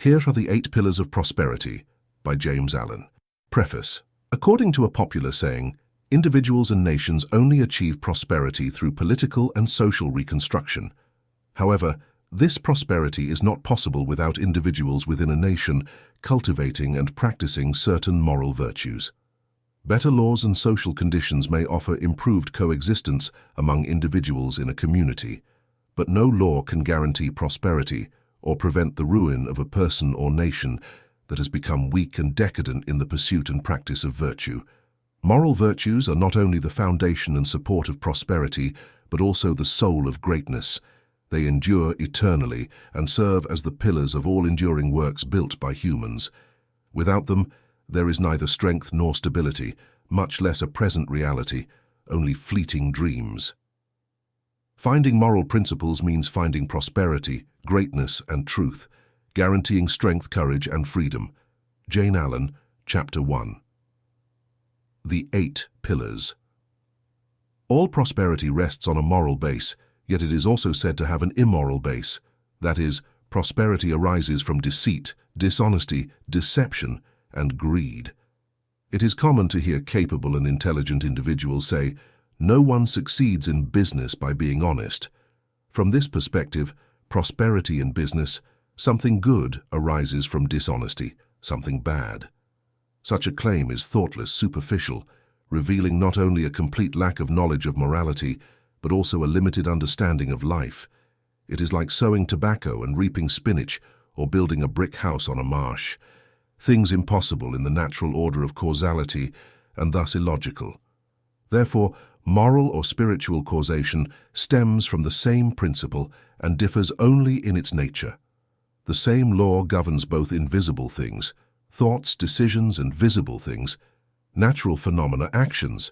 Here are the 8 Pillars of Prosperity by James Allen. Preface. According to a popular saying, individuals and nations only achieve prosperity through political and social reconstruction. However, this prosperity is not possible without individuals within a nation cultivating and practicing certain moral virtues. Better laws and social conditions may offer improved coexistence among individuals in a community, but no law can guarantee prosperity or prevent the ruin of a person or nation that has become weak and decadent in the pursuit and practice of virtue. Moral virtues are not only the foundation and support of prosperity, but also the soul of greatness. They endure eternally and serve as the pillars of all enduring works built by humans. Without them, there is neither strength nor stability, much less a present reality, only fleeting dreams. Finding moral principles means finding prosperity, greatness, and truth, guaranteeing strength, courage, and freedom. Jane Allen, Chapter 1. The 8 Pillars. All prosperity rests on a moral base, yet it is also said to have an immoral base. That is, prosperity arises from deceit, dishonesty, deception, and greed. It is common to hear capable and intelligent individuals say, "No one succeeds in business by being honest." From this perspective, prosperity in business, something good arises from dishonesty, something bad. Such a claim is thoughtless, superficial, revealing not only a complete lack of knowledge of morality, but also a limited understanding of life. It is like sowing tobacco and reaping spinach, or building a brick house on a marsh. Things impossible in the natural order of causality, and thus illogical. Therefore, moral or spiritual causation stems from the same principle and differs only in its nature. The same law governs both invisible things, thoughts, decisions, and visible things, natural phenomena, actions.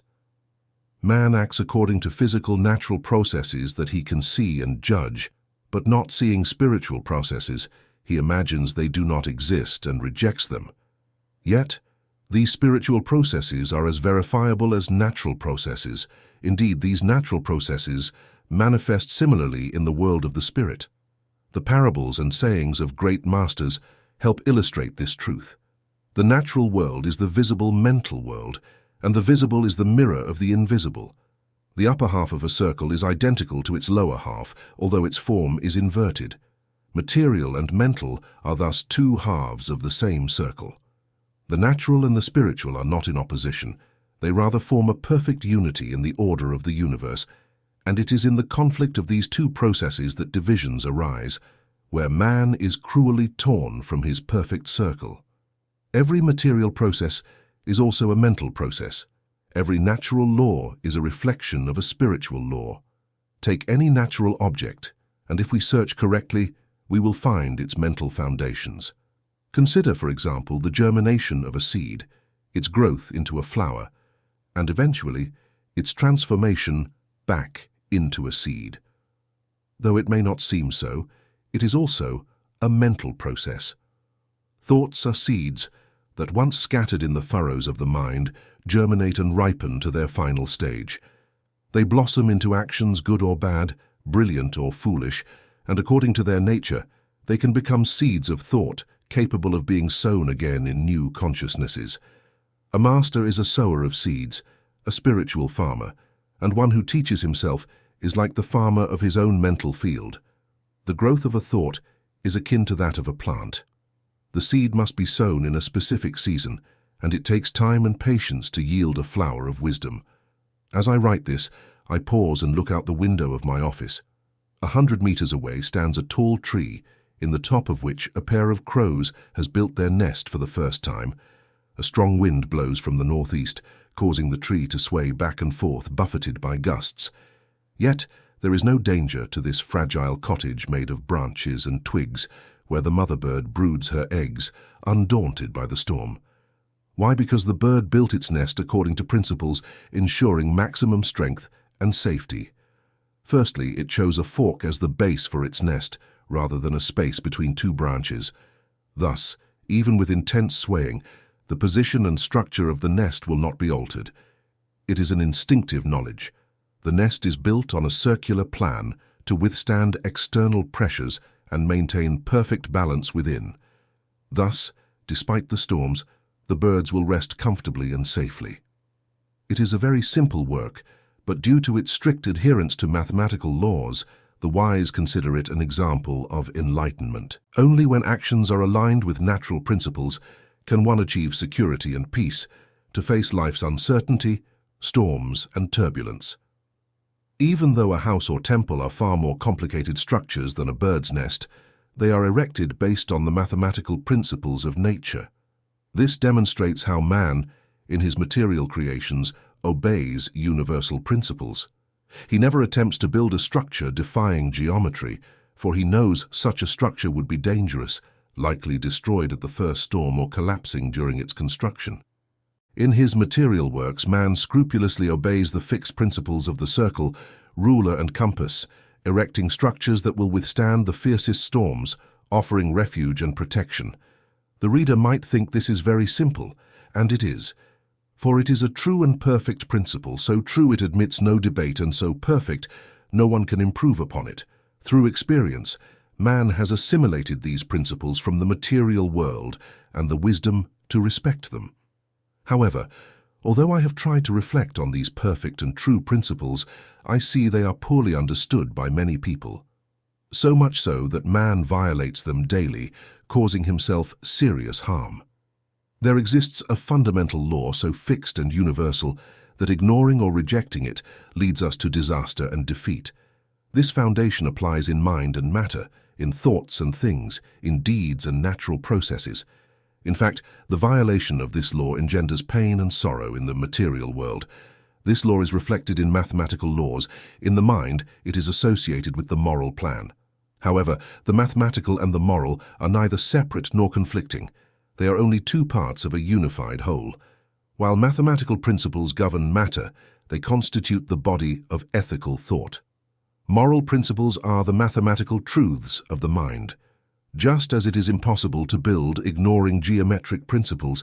Man acts according to physical, natural processes that he can see and judge, but not seeing spiritual processes, he imagines they do not exist and rejects them. Yet, these spiritual processes are as verifiable as natural processes. Indeed, these natural processes manifest similarly in the world of the spirit. The parables and sayings of great masters help illustrate this truth. The natural world is the visible mental world, and the visible is the mirror of the invisible. The upper half of a circle is identical to its lower half, although its form is inverted. Material and mental are thus 2 halves of the same circle. The natural and the spiritual are not in opposition. They rather form a perfect unity in the order of the universe, and it is in the conflict of these 2 processes that divisions arise, where man is cruelly torn from his perfect circle. Every material process is also a mental process. Every natural law is a reflection of a spiritual law. Take any natural object, and if we search correctly, we will find its mental foundations. Consider, for example, the germination of a seed, its growth into a flower, and eventually its transformation back into a seed. Though it may not seem so, it is also a mental process. Thoughts are seeds that, once scattered in the furrows of the mind, germinate and ripen to their final stage. They blossom into actions, good or bad, brilliant or foolish, and according to their nature, they can become seeds of thought capable of being sown again in new consciousnesses. A master is a sower of seeds, a spiritual farmer, and one who teaches himself is like the farmer of his own mental field. The growth of a thought is akin to that of a plant. The seed must be sown in a specific season, and it takes time and patience to yield a flower of wisdom. As I write this, I pause and look out the window of my office. 100 meters away stands a tall tree, in the top of which a pair of crows has built their nest for the first time. A strong wind blows from the northeast, causing the tree to sway back and forth, buffeted by gusts. Yet, there is no danger to this fragile cottage made of branches and twigs, where the mother bird broods her eggs, undaunted by the storm. Why? Because the bird built its nest according to principles ensuring maximum strength and safety. Firstly, it chose a fork as the base for its nest, rather than a space between 2 branches. Thus, even with intense swaying, the position and structure of the nest will not be altered. It is an instinctive knowledge. The nest is built on a circular plan to withstand external pressures and maintain perfect balance within. Thus, despite the storms, the birds will rest comfortably and safely. It is a very simple work, but due to its strict adherence to mathematical laws, the wise consider it an example of enlightenment. Only when actions are aligned with natural principles can one achieve security and peace to face life's uncertainty, storms, and turbulence. Even though a house or temple are far more complicated structures than a bird's nest, they are erected based on the mathematical principles of nature. This demonstrates how man, in his material creations, obeys universal principles. He never attempts to build a structure defying geometry, for he knows such a structure would be dangerous, likely destroyed at the first storm or collapsing during its construction. In his material works, man scrupulously obeys the fixed principles of the circle, ruler and compass, erecting structures that will withstand the fiercest storms, offering refuge and protection. The reader might think this is very simple, and it is. For it is a true and perfect principle, so true it admits no debate, and so perfect no one can improve upon it. Through experience, man has assimilated these principles from the material world and the wisdom to respect them. However, although I have tried to reflect on these perfect and true principles, I see they are poorly understood by many people. So much so that man violates them daily, causing himself serious harm. There exists a fundamental law so fixed and universal that ignoring or rejecting it leads us to disaster and defeat. This foundation applies in mind and matter, in thoughts and things, in deeds and natural processes. In fact, the violation of this law engenders pain and sorrow in the material world. This law is reflected in mathematical laws. In the mind, it is associated with the moral plan. However, the mathematical and the moral are neither separate nor conflicting. They are only two parts of a unified whole. While mathematical principles govern matter, they constitute the body of ethical thought. Moral principles are the mathematical truths of the mind. Just as it is impossible to build ignoring geometric principles,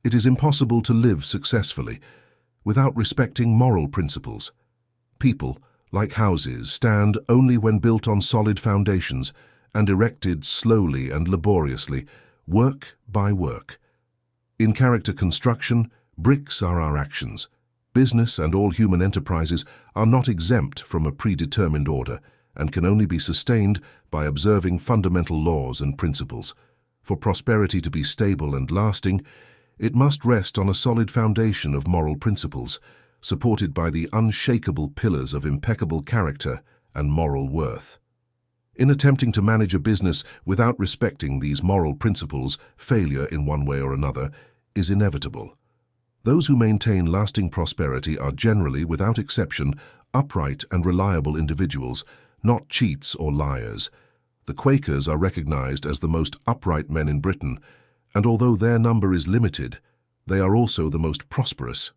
it is impossible to live successfully without respecting moral principles. People, like houses, stand only when built on solid foundations and erected slowly and laboriously, work by work. In character construction, bricks are our actions. Business and all human enterprises are not exempt from a predetermined order and can only be sustained by observing fundamental laws and principles. For prosperity to be stable and lasting, it must rest on a solid foundation of moral principles, supported by the unshakable pillars of impeccable character and moral worth. In attempting to manage a business without respecting these moral principles, failure in one way or another is inevitable. Those who maintain lasting prosperity are generally, without exception, upright and reliable individuals, not cheats or liars. The Quakers are recognized as the most upright men in Britain, and although their number is limited, they are also the most prosperous.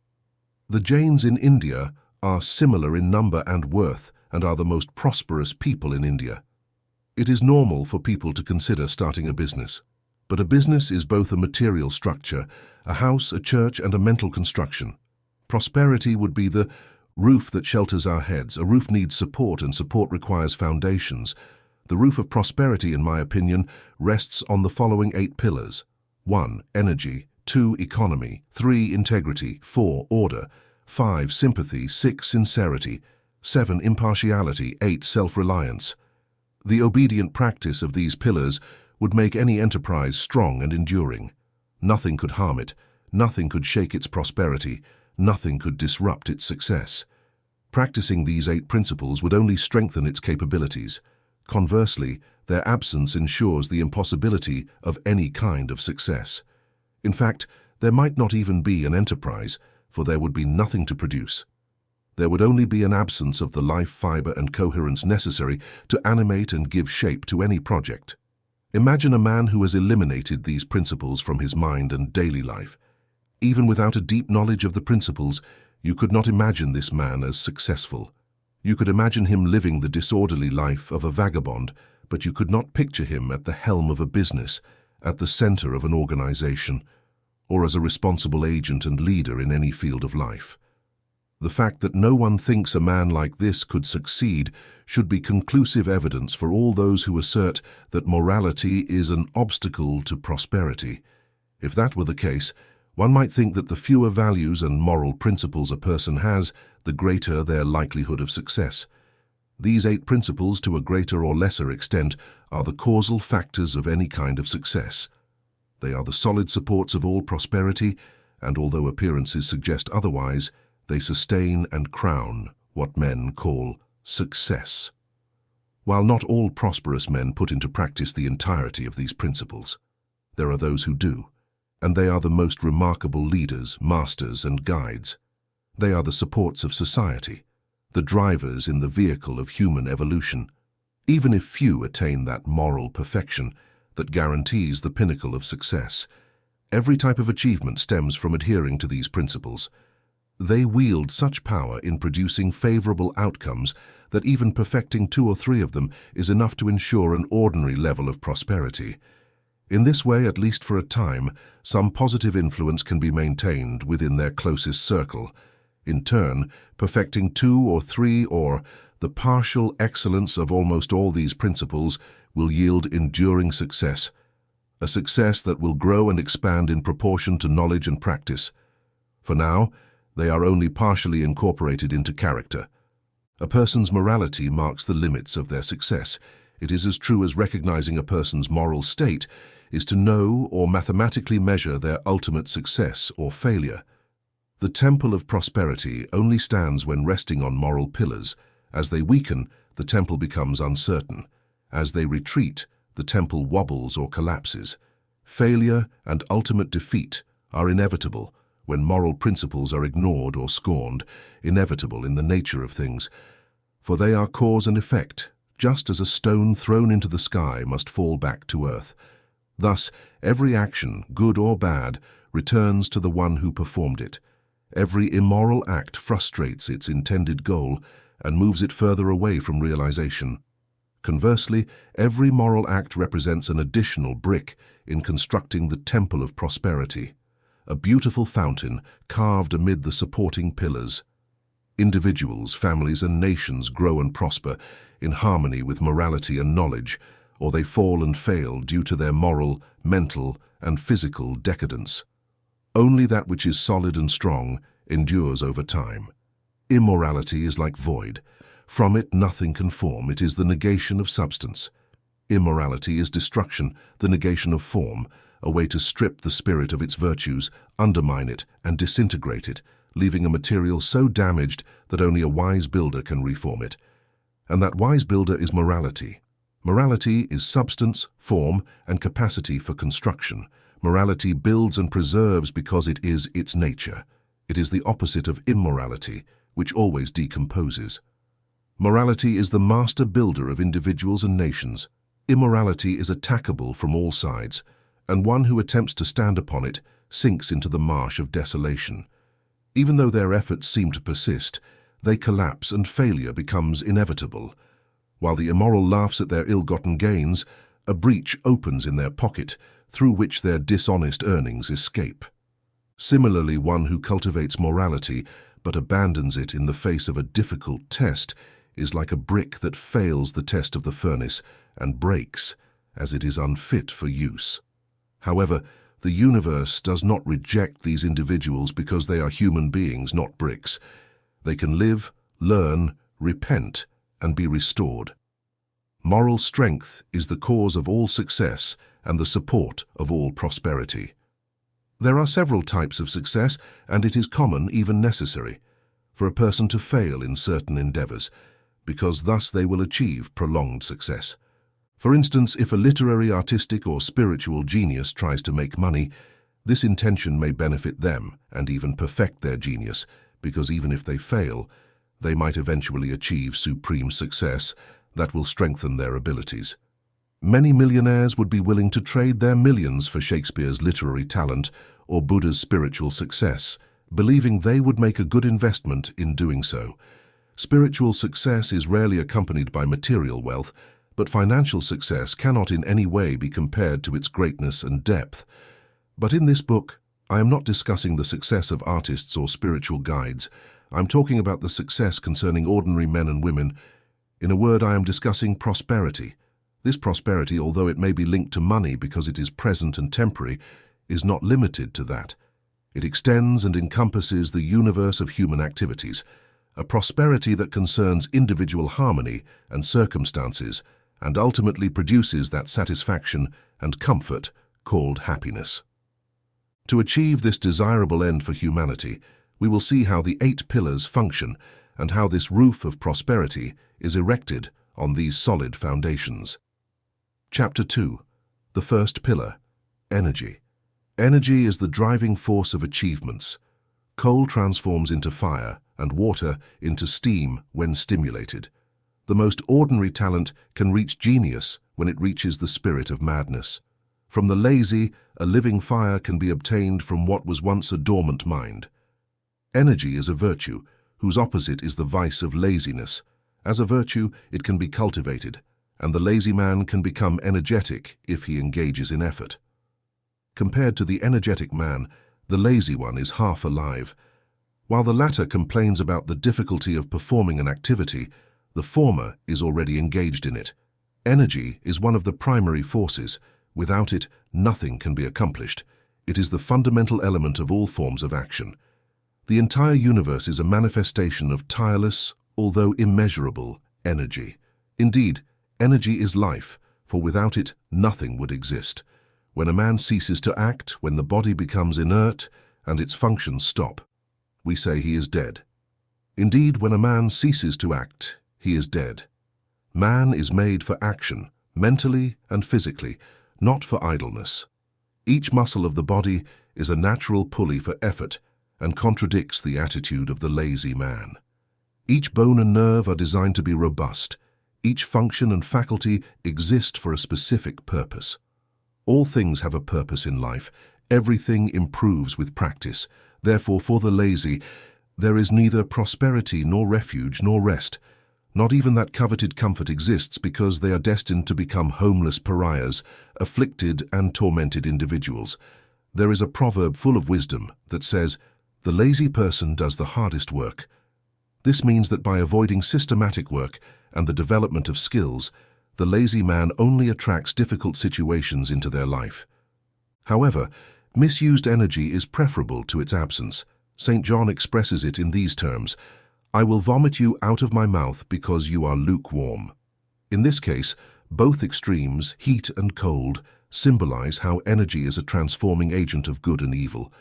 The Jains in India are similar in number and worth and are the most prosperous people in India. It is normal for people to consider starting a business, but a business is both a material structure, a house, a church, and a mental construction. Prosperity would be the roof that shelters our heads. A roof needs support, and support requires foundations. The roof of prosperity, in my opinion, rests on the following 8 pillars. 1. Energy. 2. Economy. 3. Integrity. 4. Order. 5. Sympathy. 6. Sincerity. 7. Impartiality. 8. Self-reliance. The obedient practice of these pillars would make any enterprise strong and enduring. Nothing could harm it, nothing could shake its prosperity, nothing could disrupt its success. Practicing these 8 principles would only strengthen its capabilities. Conversely, their absence ensures the impossibility of any kind of success. In fact, there might not even be an enterprise, for there would be nothing to produce. There would only be an absence of the life fiber and coherence necessary to animate and give shape to any project. Imagine a man who has eliminated these principles from his mind and daily life. Even without a deep knowledge of the principles, you could not imagine this man as successful. You could imagine him living the disorderly life of a vagabond, but you could not picture him at the helm of a business, at the center of an organization, or as a responsible agent and leader in any field of life. The fact that no one thinks a man like this could succeed should be conclusive evidence for all those who assert that morality is an obstacle to prosperity. If that were the case, one might think that the fewer values and moral principles a person has, the greater their likelihood of success. These 8 principles, to a greater or lesser extent, are the causal factors of any kind of success. They are the solid supports of all prosperity, and although appearances suggest otherwise, they sustain and crown what men call success. While not all prosperous men put into practice the entirety of these principles, there are those who do, and they are the most remarkable leaders, masters, and guides. They are the supports of society, the drivers in the vehicle of human evolution. Even if few attain that moral perfection that guarantees the pinnacle of success, every type of achievement stems from adhering to these principles. They wield such power in producing favorable outcomes that even perfecting 2 or 3 of them is enough to ensure an ordinary level of prosperity. In this way, at least for a time, some positive influence can be maintained within their closest circle. In turn, perfecting 2 or 3 or the partial excellence of almost all these principles will yield enduring success, a success that will grow and expand in proportion to knowledge and practice. For now, they are only partially incorporated into character. A person's morality marks the limits of their success. It is as true as recognizing a person's moral state is to know or mathematically measure their ultimate success or failure. The temple of prosperity only stands when resting on moral pillars. As they weaken, the temple becomes uncertain. As they retreat, the temple wobbles or collapses. Failure and ultimate defeat are inevitable when moral principles are ignored or scorned, inevitable in the nature of things. For they are cause and effect, just as a stone thrown into the sky must fall back to earth. Thus, every action, good or bad, returns to the one who performed it. Every immoral act frustrates its intended goal and moves it further away from realization. Conversely, every moral act represents an additional brick in constructing the temple of prosperity, a beautiful fountain carved amid the supporting pillars. Individuals, families, and nations grow and prosper in harmony with morality and knowledge, or they fall and fail due to their moral, mental, and physical decadence. Only that which is solid and strong endures over time. Immorality is like void. From it nothing can form. It is the negation of substance. Immorality is destruction, the negation of form, a way to strip the spirit of its virtues, undermine it, and disintegrate it, leaving a material so damaged that only a wise builder can reform it. And that wise builder is morality. Morality is substance, form, and capacity for construction. Morality builds and preserves because it is its nature. It is the opposite of immorality, which always decomposes. Morality is the master builder of individuals and nations. Immorality is attackable from all sides, and one who attempts to stand upon it sinks into the marsh of desolation. Even though their efforts seem to persist, they collapse and failure becomes inevitable. While the immoral laughs at their ill-gotten gains, a breach opens in their pocket through which their dishonest earnings escape. Similarly, one who cultivates morality but abandons it in the face of a difficult test is like a brick that fails the test of the furnace and breaks, as it is unfit for use. However, the universe does not reject these individuals because they are human beings, not bricks. They can live, learn, repent, and be restored. Moral strength is the cause of all success and the support of all prosperity. There are several types of success, and it is common, even necessary, for a person to fail in certain endeavors, because thus they will achieve prolonged success. For instance, if a literary, artistic, or spiritual genius tries to make money, this intention may benefit them and even perfect their genius, because even if they fail, they might eventually achieve supreme success that will strengthen their abilities. Many millionaires would be willing to trade their millions for Shakespeare's literary talent or Buddha's spiritual success, believing they would make a good investment in doing so. Spiritual success is rarely accompanied by material wealth, but financial success cannot in any way be compared to its greatness and depth. But in this book, I am not discussing the success of artists or spiritual guides. I'm talking about the success concerning ordinary men and women. In a word, I am discussing prosperity. This prosperity, although it may be linked to money because it is present and temporary, is not limited to that. It extends and encompasses the universe of human activities, a prosperity that concerns individual harmony and circumstances and ultimately produces that satisfaction and comfort called happiness. To achieve this desirable end for humanity, we will see how the 8 pillars function and how this roof of prosperity is erected on these solid foundations. Chapter 2. The first pillar, energy. Energy is the driving force of achievements. Coal transforms into fire and water into steam when stimulated. The most ordinary talent can reach genius when it reaches the spirit of madness. From the lazy, a living fire can be obtained from what was once a dormant mind. Energy is a virtue, whose opposite is the vice of laziness. As a virtue, it can be cultivated, and the lazy man can become energetic if he engages in effort. Compared to the energetic man, the lazy one is half alive. While the latter complains about the difficulty of performing an activity, the former is already engaged in it. Energy is one of the primary forces. Without it, nothing can be accomplished. It is the fundamental element of all forms of action. The entire universe is a manifestation of tireless, although immeasurable, energy. Indeed, energy is life, for without it, nothing would exist. When a man ceases to act, when the body becomes inert and its functions stop, we say he is dead. Indeed, when a man ceases to act, he is dead. Man is made for action, mentally and physically, not for idleness. Each muscle of the body is a natural pulley for effort and contradicts the attitude of the lazy man. Each bone and nerve are designed to be robust. Each function and faculty exist for a specific purpose. All things have a purpose in life. Everything improves with practice. Therefore, for the lazy, there is neither prosperity nor refuge nor rest. Not even that coveted comfort exists because they are destined to become homeless pariahs, afflicted and tormented individuals. There is a proverb full of wisdom that says, "The lazy person does the hardest work." This means that by avoiding systematic work and the development of skills, the lazy man only attracts difficult situations into their life. However, misused energy is preferable to its absence. St. John expresses it in these terms, "I will vomit you out of my mouth because you are lukewarm." In this case, both extremes, heat and cold, symbolize how energy is a transforming agent of good and evil.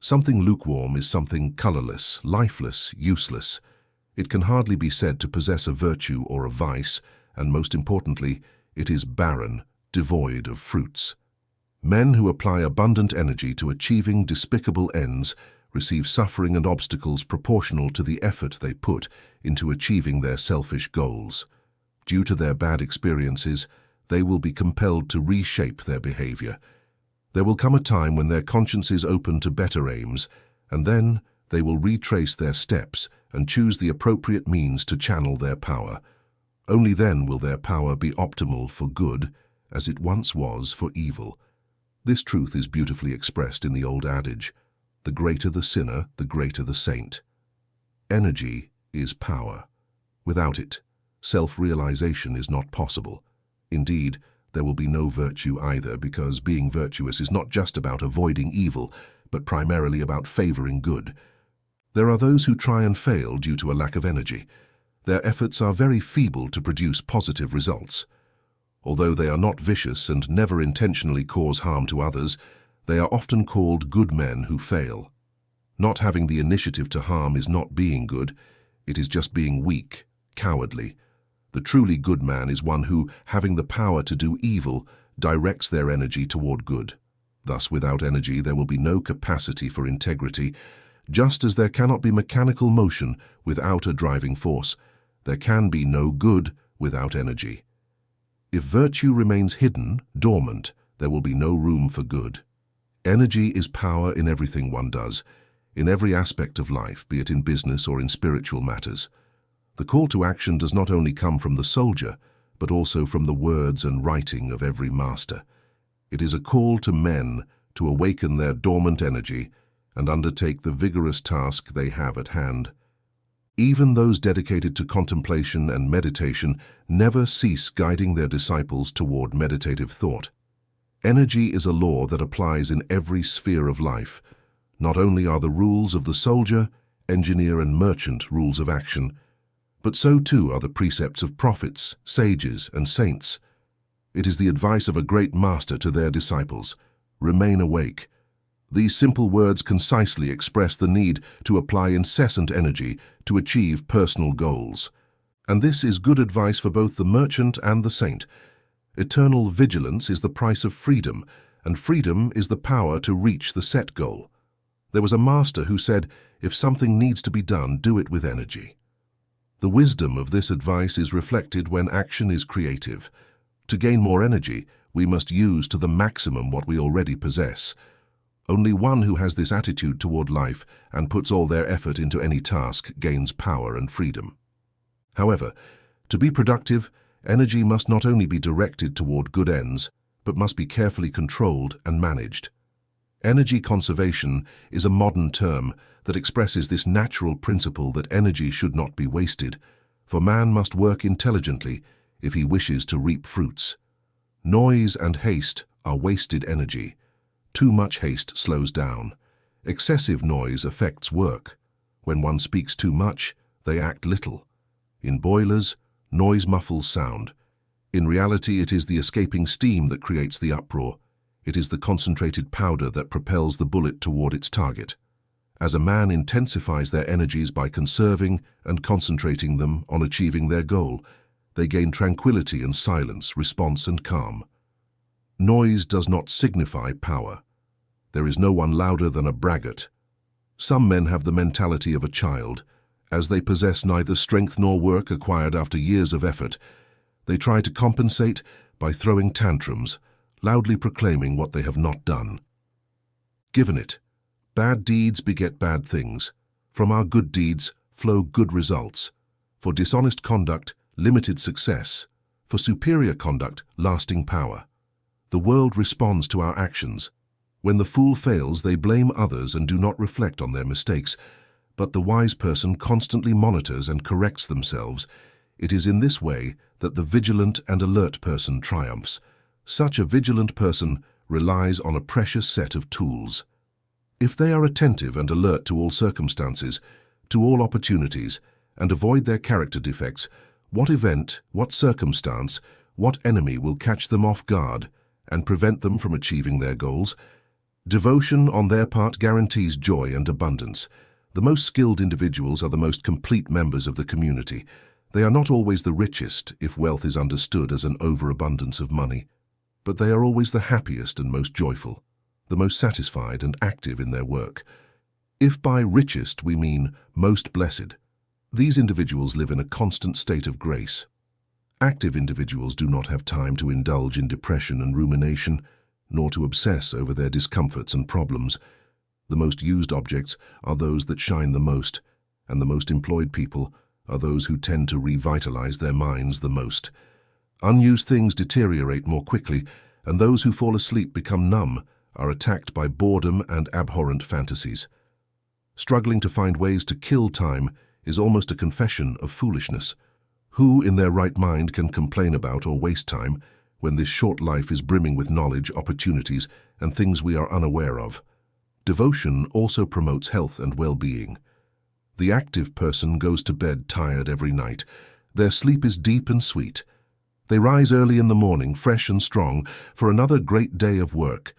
Something lukewarm is something colorless, lifeless, useless. It can hardly be said to possess a virtue or a vice, and most importantly, it is barren, devoid of fruits. Men who apply abundant energy to achieving despicable ends receive suffering and obstacles proportional to the effort they put into achieving their selfish goals. Due to their bad experiences, they will be compelled to reshape their behavior. There will come a time when their consciences open to better aims, and then they will retrace their steps and choose the appropriate means to channel their power. Only then will their power be optimal for good, as it once was for evil. This truth is beautifully expressed in the old adage, "The greater the sinner, the greater the saint." Energy is power. Without it, self-realization is not possible. Indeed, there will be no virtue either, because being virtuous is not just about avoiding evil, but primarily about favoring good. There are those who try and fail due to a lack of energy. Their efforts are very feeble to produce positive results. Although they are not vicious and never intentionally cause harm to others, they are often called good men who fail. Not having the initiative to harm is not being good, it is just being weak, cowardly. The truly good man is one who, having the power to do evil, directs their energy toward good. Thus, without energy, there will be no capacity for integrity. Just as there cannot be mechanical motion without a driving force, there can be no good without energy. If virtue remains hidden, dormant, there will be no room for good. Energy is power in everything one does, in every aspect of life, be it in business or in spiritual matters. The call to action does not only come from the soldier, but also from the words and writing of every master. It is a call to men to awaken their dormant energy and undertake the vigorous task they have at hand. Even those dedicated to contemplation and meditation never cease guiding their disciples toward meditative thought. Energy is a law that applies in every sphere of life. Not only are the rules of the soldier, engineer, and merchant rules of action, but so too are the precepts of prophets, sages, and saints. It is the advice of a great master to their disciples: remain awake. These simple words concisely express the need to apply incessant energy to achieve personal goals. And this is good advice for both the merchant and the saint. Eternal vigilance is the price of freedom, and freedom is the power to reach the set goal. There was a master who said, if something needs to be done, do it with energy. The wisdom of this advice is reflected when action is creative. To gain more energy, we must use to the maximum what we already possess. Only one who has this attitude toward life and puts all their effort into any task gains power and freedom. However, to be productive, energy must not only be directed toward good ends, but must be carefully controlled and managed. Energy conservation is a modern term that expresses this natural principle that energy should not be wasted, for man must work intelligently if he wishes to reap fruits. Noise and haste are wasted energy. Too much haste slows down. Excessive noise affects work. When one speaks too much, they act little. In boilers, noise muffles sound. In reality, it is the escaping steam that creates the uproar. It is the concentrated powder that propels the bullet toward its target. As a man intensifies their energies by conserving and concentrating them on achieving their goal, they gain tranquility and silence, response and calm. Noise does not signify power. There is no one louder than a braggart. Some men have the mentality of a child. As they possess neither strength nor work acquired after years of effort, they try to compensate by throwing tantrums, loudly proclaiming what they have not done. Given it, bad deeds beget bad things. From our good deeds flow good results. For dishonest conduct, limited success. For superior conduct, lasting power. The world responds to our actions. When the fool fails, they blame others and do not reflect on their mistakes, but the wise person constantly monitors and corrects themselves. It is in this way that the vigilant and alert person triumphs. Such a vigilant person relies on a precious set of tools. If they are attentive and alert to all circumstances, to all opportunities, and avoid their character defects, what event, what circumstance, what enemy will catch them off guard and prevent them from achieving their goals? Devotion on their part guarantees joy and abundance. The most skilled individuals are the most complete members of the community. They are not always the richest, if wealth is understood as an overabundance of money, but they are always the happiest and most joyful, the most satisfied and active in their work. If by richest we mean most blessed, these individuals live in a constant state of grace. Active individuals do not have time to indulge in depression and rumination, nor to obsess over their discomforts and problems. The most used objects are those that shine the most, and the most employed people are those who tend to revitalize their minds the most. Unused things deteriorate more quickly, and those who fall asleep become numb, are attacked by boredom and abhorrent fantasies. Struggling to find ways to kill time is almost a confession of foolishness. Who in their right mind can complain about or waste time when this short life is brimming with knowledge, opportunities, and things we are unaware of? Devotion also promotes health and well-being. The active person goes to bed tired every night. Their sleep is deep and sweet. They rise early in the morning, fresh and strong, for another great day of work.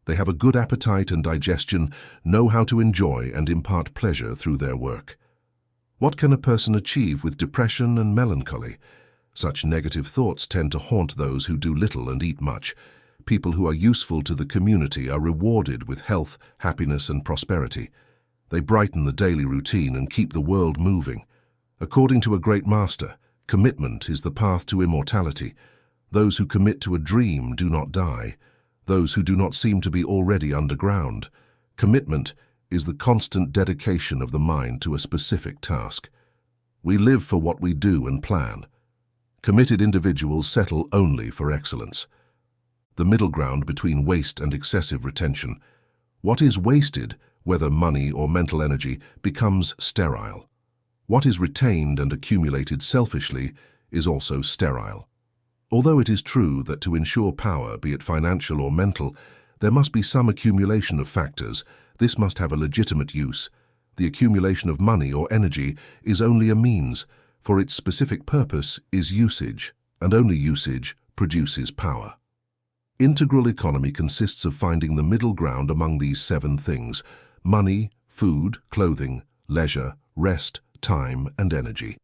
They have a good appetite and digestion, know how to enjoy and impart pleasure through their work. What can a person achieve with depression and melancholy? Such negative thoughts tend to haunt those who do little and eat much. People who are useful to the community are rewarded with health, happiness, and prosperity. They brighten the daily routine and keep the world moving. According to a great master, commitment is the path to immortality. Those who commit to a dream do not die. Those who do not seem to be already underground. Commitment is the constant dedication of the mind to a specific task. We live for what we do and plan. Committed individuals settle only for excellence. The middle ground between waste and excessive retention. What is wasted, whether money or mental energy, becomes sterile. What is retained and accumulated selfishly is also sterile. Although it is true that to ensure power, be it financial or mental, there must be some accumulation of factors, this must have a legitimate use. The accumulation of money or energy is only a means, for its specific purpose is usage, and only usage produces power. Integral economy consists of finding the middle ground among these 7 things: money, food, clothing, leisure, rest, time, and energy.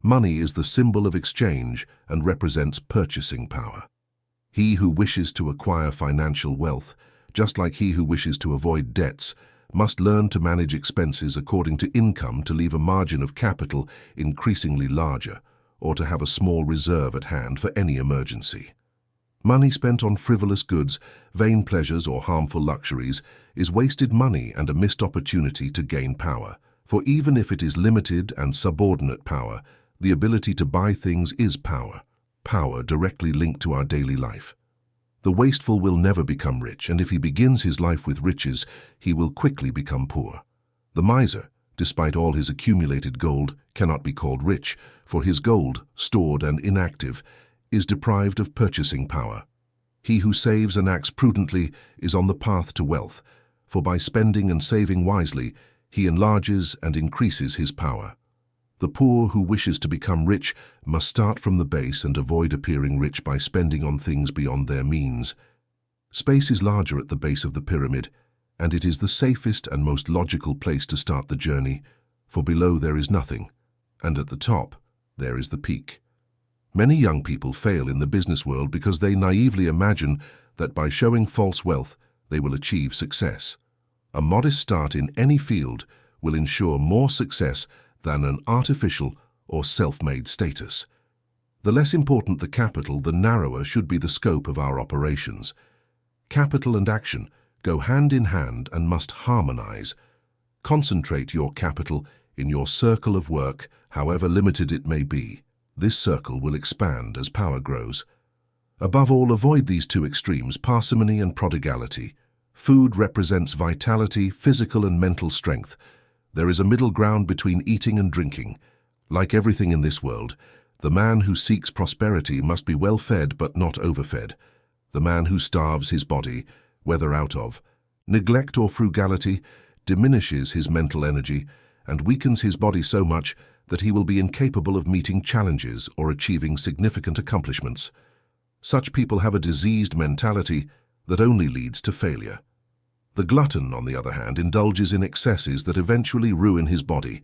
Money is the symbol of exchange and represents purchasing power. He who wishes to acquire financial wealth, just like he who wishes to avoid debts, must learn to manage expenses according to income to leave a margin of capital increasingly larger, or to have a small reserve at hand for any emergency. Money spent on frivolous goods, vain pleasures, or harmful luxuries is wasted money and a missed opportunity to gain power. For even if it is limited and subordinate power, the ability to buy things is power, power directly linked to our daily life. The wasteful will never become rich, and if he begins his life with riches, he will quickly become poor. The miser, despite all his accumulated gold, cannot be called rich, for his gold, stored and inactive, is deprived of purchasing power. He who saves and acts prudently is on the path to wealth, for by spending and saving wisely, he enlarges and increases his power. The poor who wishes to become rich must start from the base and avoid appearing rich by spending on things beyond their means. Space is larger at the base of the pyramid, and it is the safest and most logical place to start the journey, for below there is nothing, and at the top there is the peak. Many young people fail in the business world because they naively imagine that by showing false wealth they will achieve success. A modest start in any field will ensure more success than an artificial or self-made status. The less important the capital, the narrower should be the scope of our operations. Capital and action go hand in hand and must harmonize. Concentrate your capital in your circle of work, however limited it may be. This circle will expand as power grows. Above all, avoid these 2 extremes, parsimony and prodigality. Food represents vitality, physical and mental strength. There is a middle ground between eating and drinking. Like everything in this world, the man who seeks prosperity must be well fed but not overfed. The man who starves his body, whether out of neglect or frugality, diminishes his mental energy and weakens his body so much that he will be incapable of meeting challenges or achieving significant accomplishments. Such people have a diseased mentality that only leads to failure. The glutton, on the other hand, indulges in excesses that eventually ruin his body.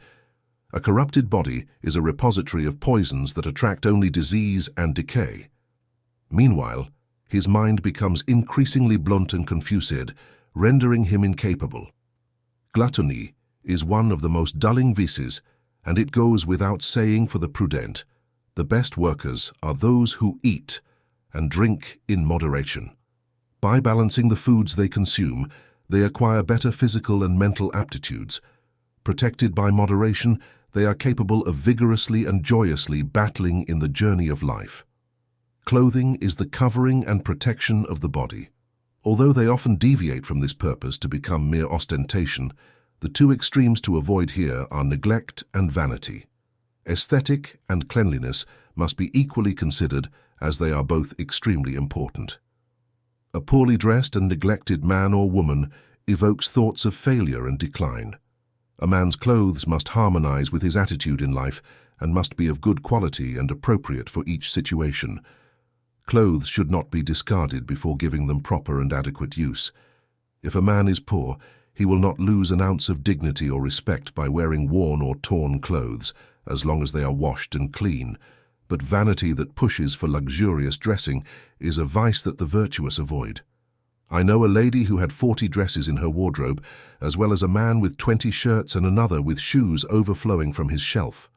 A corrupted body is a repository of poisons that attract only disease and decay. Meanwhile, his mind becomes increasingly blunt and confused, rendering him incapable. Gluttony is one of the most dulling vices, and it goes without saying for the prudent. The best workers are those who eat and drink in moderation. By balancing the foods they consume, they acquire better physical and mental aptitudes. Protected by moderation, they are capable of vigorously and joyously battling in the journey of life. Clothing is the covering and protection of the body. Although they often deviate from this purpose to become mere ostentation, the 2 extremes to avoid here are neglect and vanity. Aesthetic and cleanliness must be equally considered, as they are both extremely important. A poorly dressed and neglected man or woman evokes thoughts of failure and decline. A man's clothes must harmonize with his attitude in life and must be of good quality and appropriate for each situation. Clothes should not be discarded before giving them proper and adequate use. If a man is poor, he will not lose an ounce of dignity or respect by wearing worn or torn clothes, as long as they are washed and clean. But vanity that pushes for luxurious dressing is a vice that the virtuous avoid. I know a lady who had 40 dresses in her wardrobe, as well as a man with 20 shirts and another with shoes overflowing from his shelf.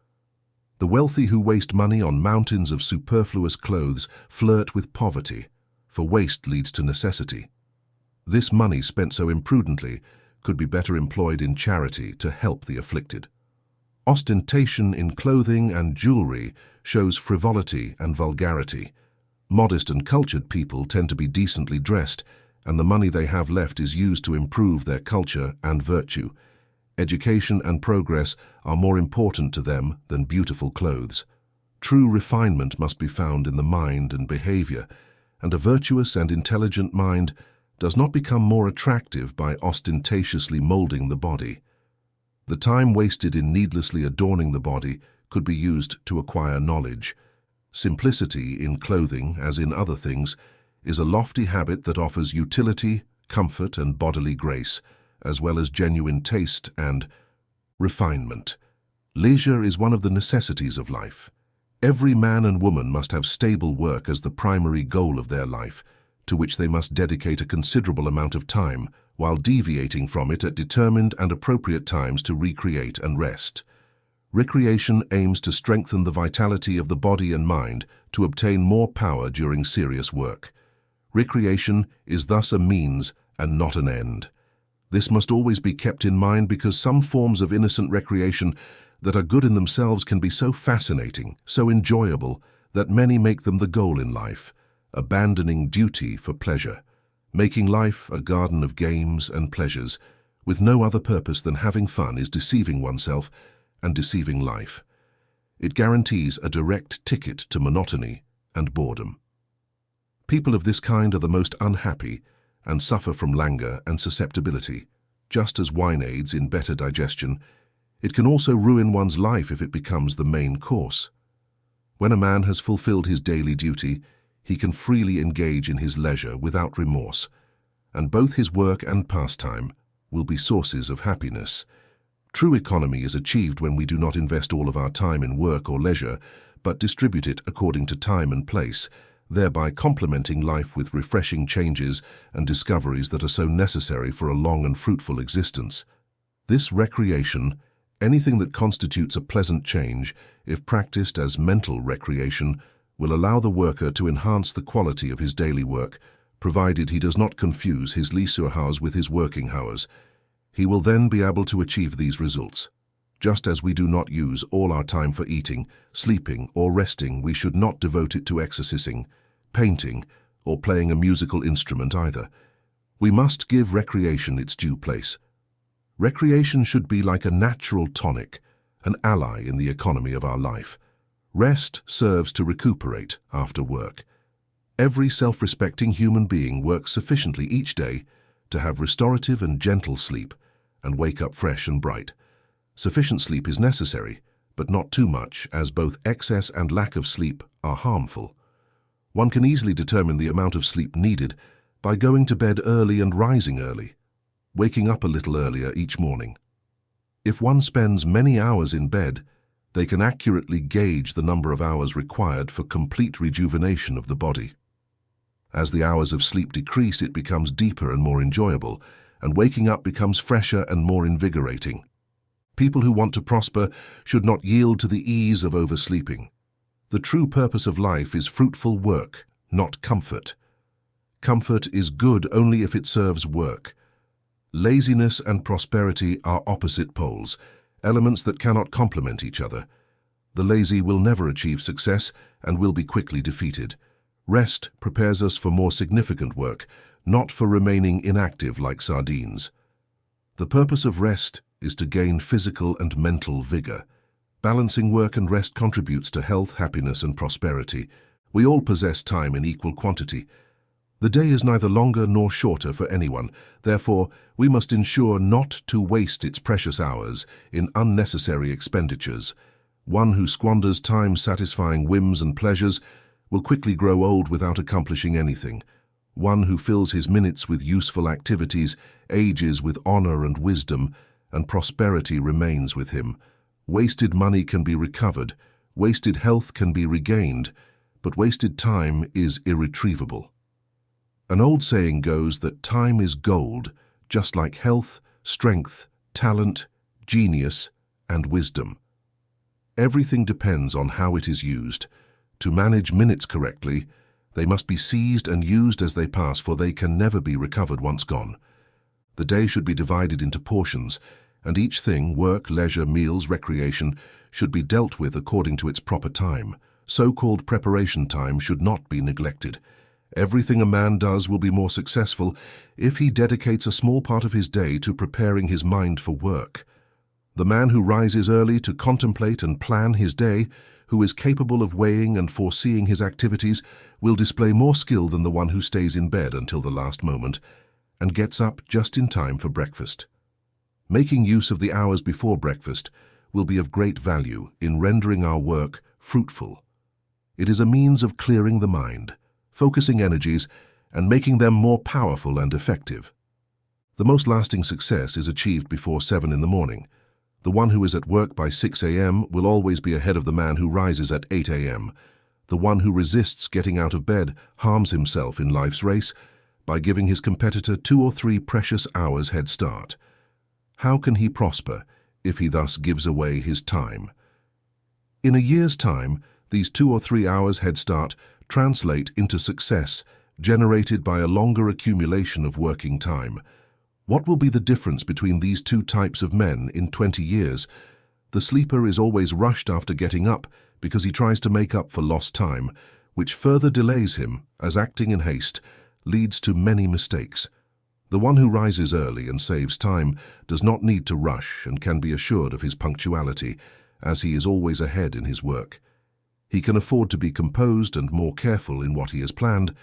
The wealthy who waste money on mountains of superfluous clothes flirt with poverty, for waste leads to necessity. This money spent so imprudently could be better employed in charity to help the afflicted. Ostentation in clothing and jewelry shows frivolity and vulgarity. Modest and cultured people tend to be decently dressed, and the money they have left is used to improve their culture and virtue. Education and progress are more important to them than beautiful clothes. True refinement must be found in the mind and behavior, and a virtuous and intelligent mind does not become more attractive by ostentatiously molding the body. The time wasted in needlessly adorning the body could be used to acquire knowledge. Simplicity in clothing, as in other things, is a lofty habit that offers utility, comfort, and bodily grace, as well as genuine taste and refinement. Leisure is one of the necessities of life. Every man and woman must have stable work as the primary goal of their life, to which they must dedicate a considerable amount of time, while deviating from it at determined and appropriate times to recreate and rest. Recreation aims to strengthen the vitality of the body and mind to obtain more power during serious work. Recreation is thus a means and not an end. This must always be kept in mind because some forms of innocent recreation that are good in themselves can be so fascinating, so enjoyable, that many make them the goal in life, abandoning duty for pleasure, making life a garden of games and pleasures, with no other purpose than having fun is deceiving oneself and deceiving life. It guarantees a direct ticket to monotony and boredom. People of this kind are the most unhappy and suffer from languor and susceptibility. Just as wine aids in better digestion, it can also ruin one's life if it becomes the main course. When a man has fulfilled his daily duty, he can freely engage in his leisure without remorse, and both his work and pastime will be sources of happiness. True economy is achieved when we do not invest all of our time in work or leisure, but distribute it according to time and place, thereby complementing life with refreshing changes and discoveries that are so necessary for a long and fruitful existence. This recreation, anything that constitutes a pleasant change, if practiced as mental recreation, will allow the worker to enhance the quality of his daily work, provided he does not confuse his leisure hours with his working hours. He will then be able to achieve these results. Just as we do not use all our time for eating, sleeping, or resting, we should not devote it to exercising, painting, or playing a musical instrument either. We must give recreation its due place. Recreation should be like a natural tonic, an ally in the economy of our life. Rest serves to recuperate after work. Every self-respecting human being works sufficiently each day to have restorative and gentle sleep and wake up fresh and bright. Sufficient sleep is necessary, but not too much, as both excess and lack of sleep are harmful. One can easily determine the amount of sleep needed by going to bed early and rising early, waking up a little earlier each morning. If one spends many hours in bed, they can accurately gauge the number of hours required for complete rejuvenation of the body. As the hours of sleep decrease, it becomes deeper and more enjoyable, and waking up becomes fresher and more invigorating. People who want to prosper should not yield to the ease of oversleeping. The true purpose of life is fruitful work, not comfort. Comfort is good only if it serves work. Laziness and prosperity are opposite poles, elements that cannot complement each other. The lazy will never achieve success and will be quickly defeated. Rest prepares us for more significant work, not for remaining inactive like sardines. The purpose of rest is to gain physical and mental vigor. Balancing work and rest contributes to health, happiness, and prosperity. We all possess time in equal quantity. The day is neither longer nor shorter for anyone. Therefore, we must ensure not to waste its precious hours in unnecessary expenditures. One who squanders time satisfying whims and pleasures will quickly grow old without accomplishing anything. One who fills his minutes with useful activities ages with honor and wisdom, and prosperity remains with him. Wasted money can be recovered, wasted health can be regained, but wasted time is irretrievable. An old saying goes that time is gold, just like health, strength, talent, genius, and wisdom. Everything depends on how it is used. To manage minutes correctly, they must be seized and used as they pass, for they can never be recovered once gone. The day should be divided into portions, and each thing, work, leisure, meals, recreation, should be dealt with according to its proper time. So-called preparation time should not be neglected. Everything a man does will be more successful if he dedicates a small part of his day to preparing his mind for work. The man who rises early to contemplate and plan his day, who is capable of weighing and foreseeing his activities, will display more skill than the one who stays in bed until the last moment and gets up just in time for breakfast. Making use of the hours before breakfast will be of great value in rendering our work fruitful. It is a means of clearing the mind, focusing energies, and making them more powerful and effective. The most lasting success is achieved before 7 in the morning. The one who is at work by 6 a.m. will always be ahead of the man who rises at 8 a.m. The one who resists getting out of bed harms himself in life's race by giving his competitor 2 or 3 precious hours head start. How can he prosper if he thus gives away his time? In a year's time, these 2 or 3 hours head start translate into success generated by a longer accumulation of working time. What will be the difference between these two types of men in 20 years? The sleeper is always rushed after getting up because he tries to make up for lost time, which further delays him as acting in haste leads to many mistakes. The one who rises early and saves time does not need to rush and can be assured of his punctuality, as he is always ahead in his work. He can afford to be composed and more careful in what he has planned,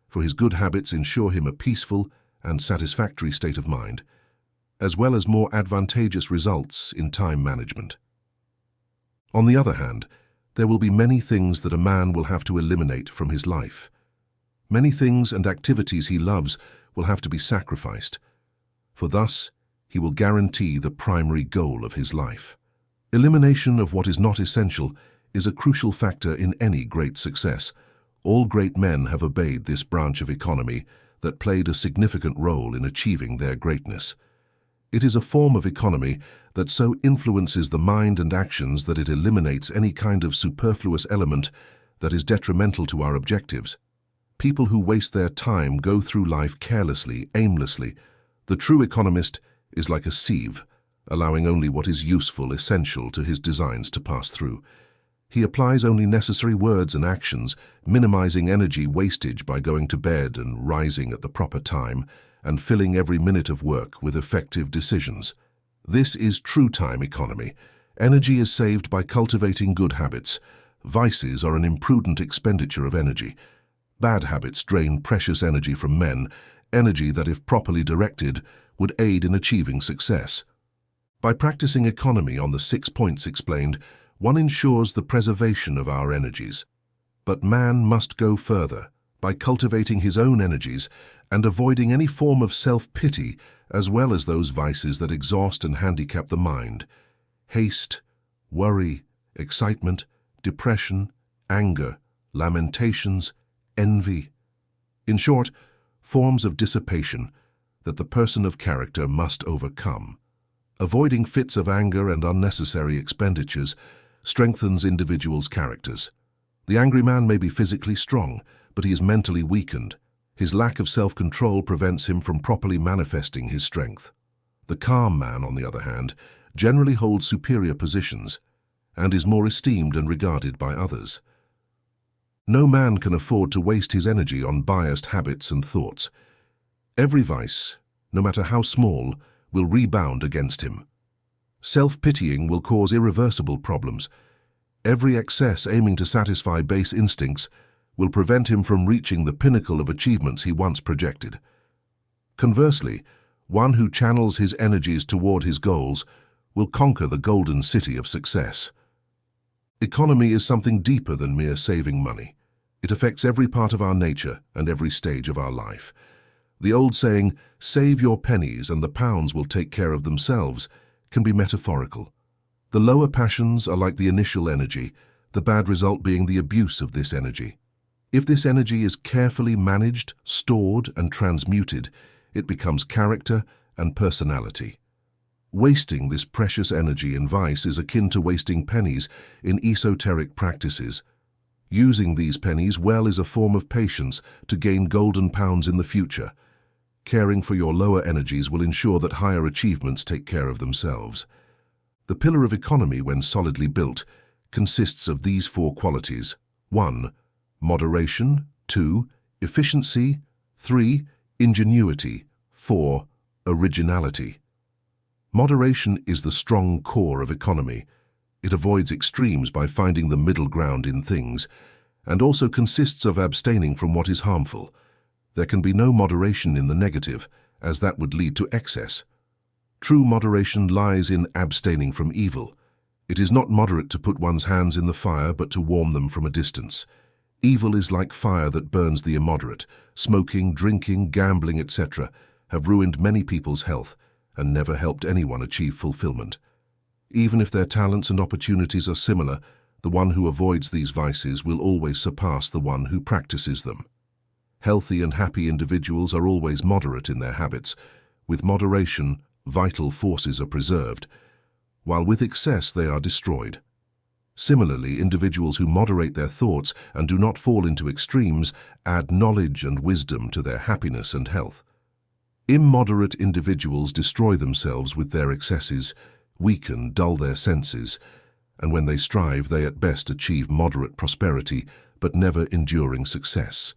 for his good habits ensure him a peaceful and satisfactory state of mind, as well as more advantageous results in time management. On the other hand, there will be many things that a man will have to eliminate from his life. Many things and activities he loves will have to be sacrificed, for thus he will guarantee the primary goal of his life. Elimination of what is not essential is a crucial factor in any great success. All great men have obeyed this branch of economy that played a significant role in achieving their greatness. It is a form of economy that so influences the mind and actions that it eliminates any kind of superfluous element that is detrimental to our objectives. People who waste their time go through life carelessly, aimlessly. The true economist is like a sieve, allowing only what is useful, essential to his designs to pass through. He applies only necessary words and actions, minimizing energy wastage by going to bed and rising at the proper time, and filling every minute of work with effective decisions. This is true time economy. Energy is saved by cultivating good habits. Vices are an imprudent expenditure of energy. Bad habits drain precious energy from men, energy that, if properly directed, would aid in achieving success. By practicing economy on the 6 points explained, one ensures the preservation of our energies. But man must go further by cultivating his own energies and avoiding any form of self-pity as well as those vices that exhaust and handicap the mind. Haste, worry, excitement, depression, anger, lamentations, envy. In short, forms of dissipation that the person of character must overcome. Avoiding fits of anger and unnecessary expenditures strengthens individuals' characters. The angry man may be physically strong, but he is mentally weakened. His lack of self-control prevents him from properly manifesting his strength. The calm man, on the other hand, generally holds superior positions and is more esteemed and regarded by others. No man can afford to waste his energy on biased habits and thoughts. Every vice, no matter how small, will rebound against him. Self-pitying will cause irreversible problems. Every excess aiming to satisfy base instincts will prevent him from reaching the pinnacle of achievements he once projected. Conversely, one who channels his energies toward his goals will conquer the golden city of success. Economy is something deeper than mere saving money. It affects every part of our nature and every stage of our life. The old saying, "Save your pennies and the pounds will take care of themselves," can be metaphorical. The lower passions are like the initial energy, the bad result being the abuse of this energy. If this energy is carefully managed, stored, and transmuted, it becomes character and personality. Wasting this precious energy in vice is akin to wasting pennies in esoteric practices. Using these pennies well is a form of patience to gain golden pounds in the future. Caring for your lower energies will ensure that higher achievements take care of themselves. The pillar of economy, when solidly built, consists of these 4 qualities. 1. Moderation. 2. Efficiency. 3. Ingenuity. 4. Originality. Moderation is the strong core of economy. It avoids extremes by finding the middle ground in things, and also consists of abstaining from what is harmful. There can be no moderation in the negative, as that would lead to excess. True moderation lies in abstaining from evil. It is not moderate to put one's hands in the fire, but to warm them from a distance. Evil is like fire that burns the immoderate. Smoking, drinking, gambling, etc. have ruined many people's health and never helped anyone achieve fulfillment. Even if their talents and opportunities are similar, the one who avoids these vices will always surpass the one who practices them. Healthy and happy individuals are always moderate in their habits. With moderation, vital forces are preserved, while with excess they are destroyed. Similarly, individuals who moderate their thoughts and do not fall into extremes add knowledge and wisdom to their happiness and health. Immoderate individuals destroy themselves with their excesses, weaken, dull their senses, and when they strive, they at best achieve moderate prosperity, but never enduring success.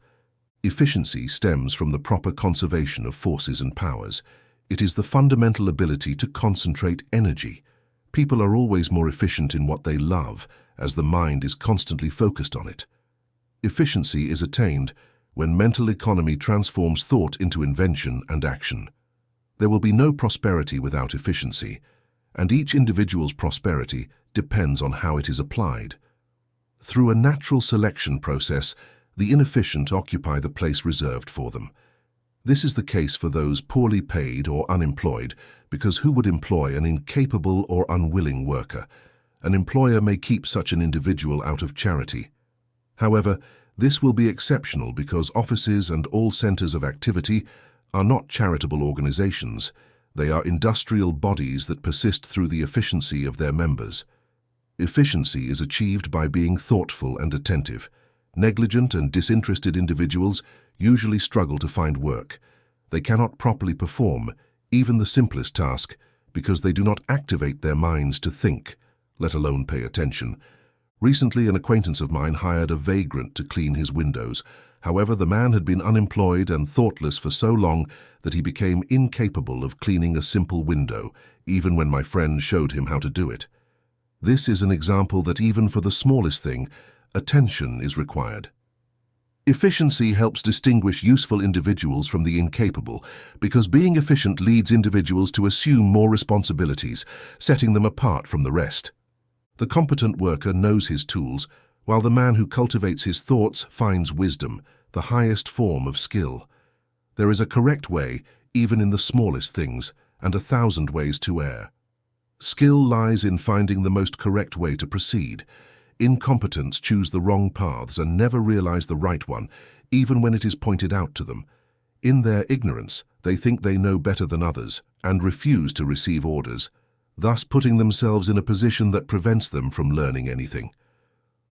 Efficiency stems from the proper conservation of forces and powers. It is the fundamental ability to concentrate energy. People are always more efficient in what they love, as the mind is constantly focused on it. Efficiency is attained when mental economy transforms thought into invention and action. There will be no prosperity without efficiency, and each individual's prosperity depends on how it is applied. Through a natural selection process, the inefficient occupy the place reserved for them. This is the case for those poorly paid or unemployed, because who would employ an incapable or unwilling worker? An employer may keep such an individual out of charity. However, this will be exceptional because offices and all centers of activity are not charitable organizations. They are industrial bodies that persist through the efficiency of their members. Efficiency is achieved by being thoughtful and attentive. Negligent and disinterested individuals usually struggle to find work. They cannot properly perform even the simplest task because they do not activate their minds to think, let alone pay attention. Recently, an acquaintance of mine hired a vagrant to clean his windows. However, the man had been unemployed and thoughtless for so long that he became incapable of cleaning a simple window, even when my friend showed him how to do it. This is an example that even for the smallest thing, attention is required. Efficiency helps distinguish useful individuals from the incapable, because being efficient leads individuals to assume more responsibilities, setting them apart from the rest. The competent worker knows his tools, while the man who cultivates his thoughts finds wisdom, the highest form of skill. There is a correct way, even in the smallest things, and 1,000 ways to err. Skill lies in finding the most correct way to proceed. Incompetents choose the wrong paths and never realize the right one, even when it is pointed out to them. In their ignorance, they think they know better than others and refuse to receive orders, thus putting themselves in a position that prevents them from learning anything.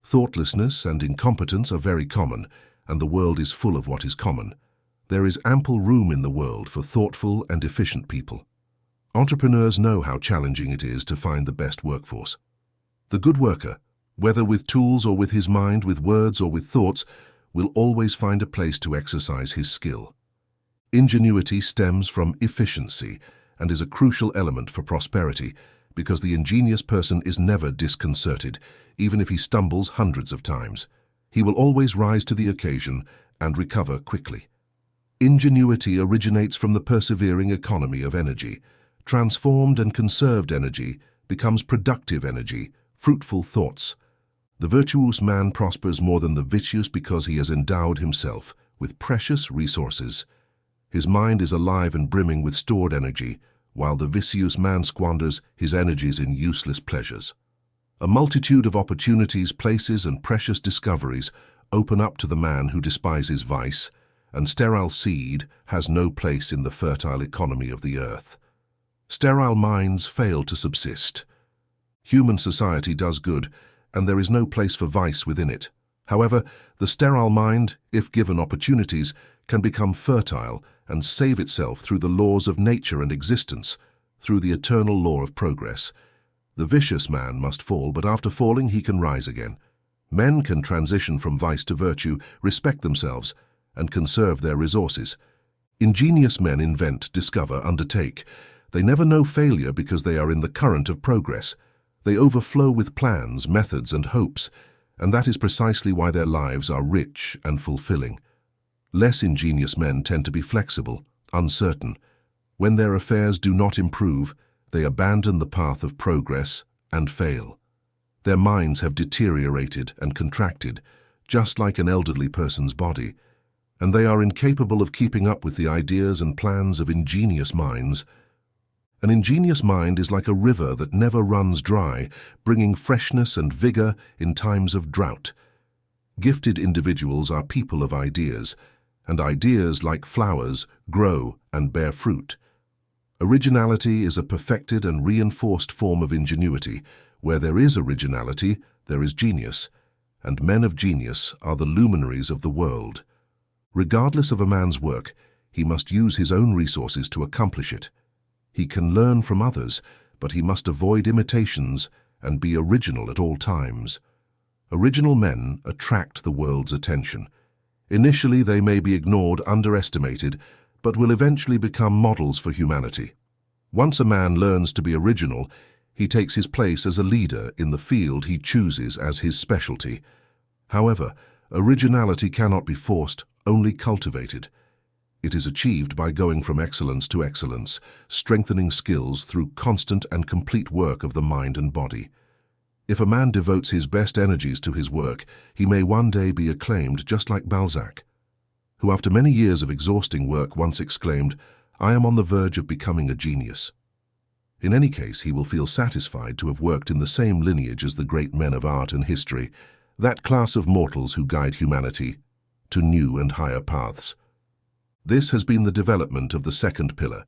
Thoughtlessness and incompetence are very common, and the world is full of what is common. There is ample room in the world for thoughtful and efficient people. Entrepreneurs know how challenging it is to find the best workforce. The good worker, whether with tools or with his mind, with words or with thoughts, will always find a place to exercise his skill. Ingenuity stems from efficiency and is a crucial element for prosperity, because the ingenious person is never disconcerted, even if he stumbles hundreds of times. He will always rise to the occasion and recover quickly. Ingenuity originates from the persevering economy of energy. Transformed and conserved energy becomes productive energy, fruitful thoughts. The virtuous man prospers more than the vicious because he has endowed himself with precious resources. His mind is alive and brimming with stored energy, while the vicious man squanders his energies in useless pleasures. A multitude of opportunities, places, and precious discoveries open up to the man who despises vice, and sterile seed has no place in the fertile economy of the earth. Sterile minds fail to subsist. Human society does good, and there is no place for vice within it. However, the sterile mind, if given opportunities, can become fertile and save itself through the laws of nature and existence, through the eternal law of progress. The vicious man must fall, but after falling he can rise again. Men can transition from vice to virtue, respect themselves, and conserve their resources. Ingenious men invent, discover, undertake. They never know failure because they are in the current of progress. They overflow with plans, methods, and hopes, and that is precisely why their lives are rich and fulfilling. Less ingenious men tend to be flexible, uncertain. When their affairs do not improve, they abandon the path of progress and fail. Their minds have deteriorated and contracted, just like an elderly person's body, and they are incapable of keeping up with the ideas and plans of ingenious minds. An ingenious mind is like a river that never runs dry, bringing freshness and vigor in times of drought. Gifted individuals are people of ideas, and ideas, like flowers, grow and bear fruit. Originality is a perfected and reinforced form of ingenuity. Where there is originality, there is genius, and men of genius are the luminaries of the world. Regardless of a man's work, he must use his own resources to accomplish it. He can learn from others, but he must avoid imitations and be original at all times. Original men attract the world's attention. Initially, they may be ignored, underestimated, but will eventually become models for humanity. Once a man learns to be original, he takes his place as a leader in the field he chooses as his specialty. However, originality cannot be forced, only cultivated. It is achieved by going from excellence to excellence, strengthening skills through constant and complete work of the mind and body. If a man devotes his best energies to his work, he may one day be acclaimed just like Balzac, who after many years of exhausting work once exclaimed, "I am on the verge of becoming a genius." In any case, he will feel satisfied to have worked in the same lineage as the great men of art and history, that class of mortals who guide humanity to new and higher paths. This has been the development of the second pillar.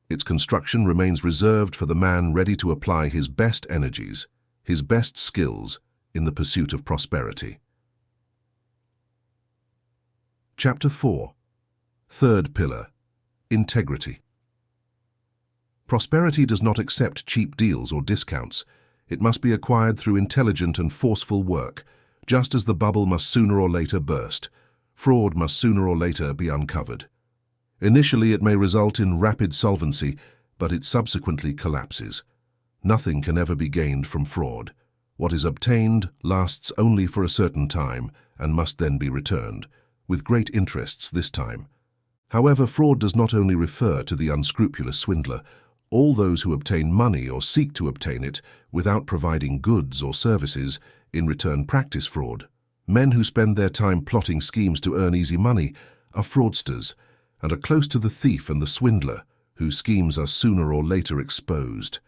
Its construction remains reserved for the man ready to apply his best energies, his best skills, in the pursuit of prosperity. Chapter 4. Third pillar. Integrity. Prosperity does not accept cheap deals or discounts. It must be acquired through intelligent and forceful work, just as the bubble must sooner or later burst. Fraud must sooner or later be uncovered. Initially, it may result in rapid solvency, but it subsequently collapses. Nothing can ever be gained from fraud. What is obtained lasts only for a certain time and must then be returned, with great interests this time. However, fraud does not only refer to the unscrupulous swindler. All those who obtain money or seek to obtain it without providing goods or services in return practice fraud. Men who spend their time plotting schemes to earn easy money are fraudsters and are close to the thief and the swindler, whose schemes are sooner or later exposed.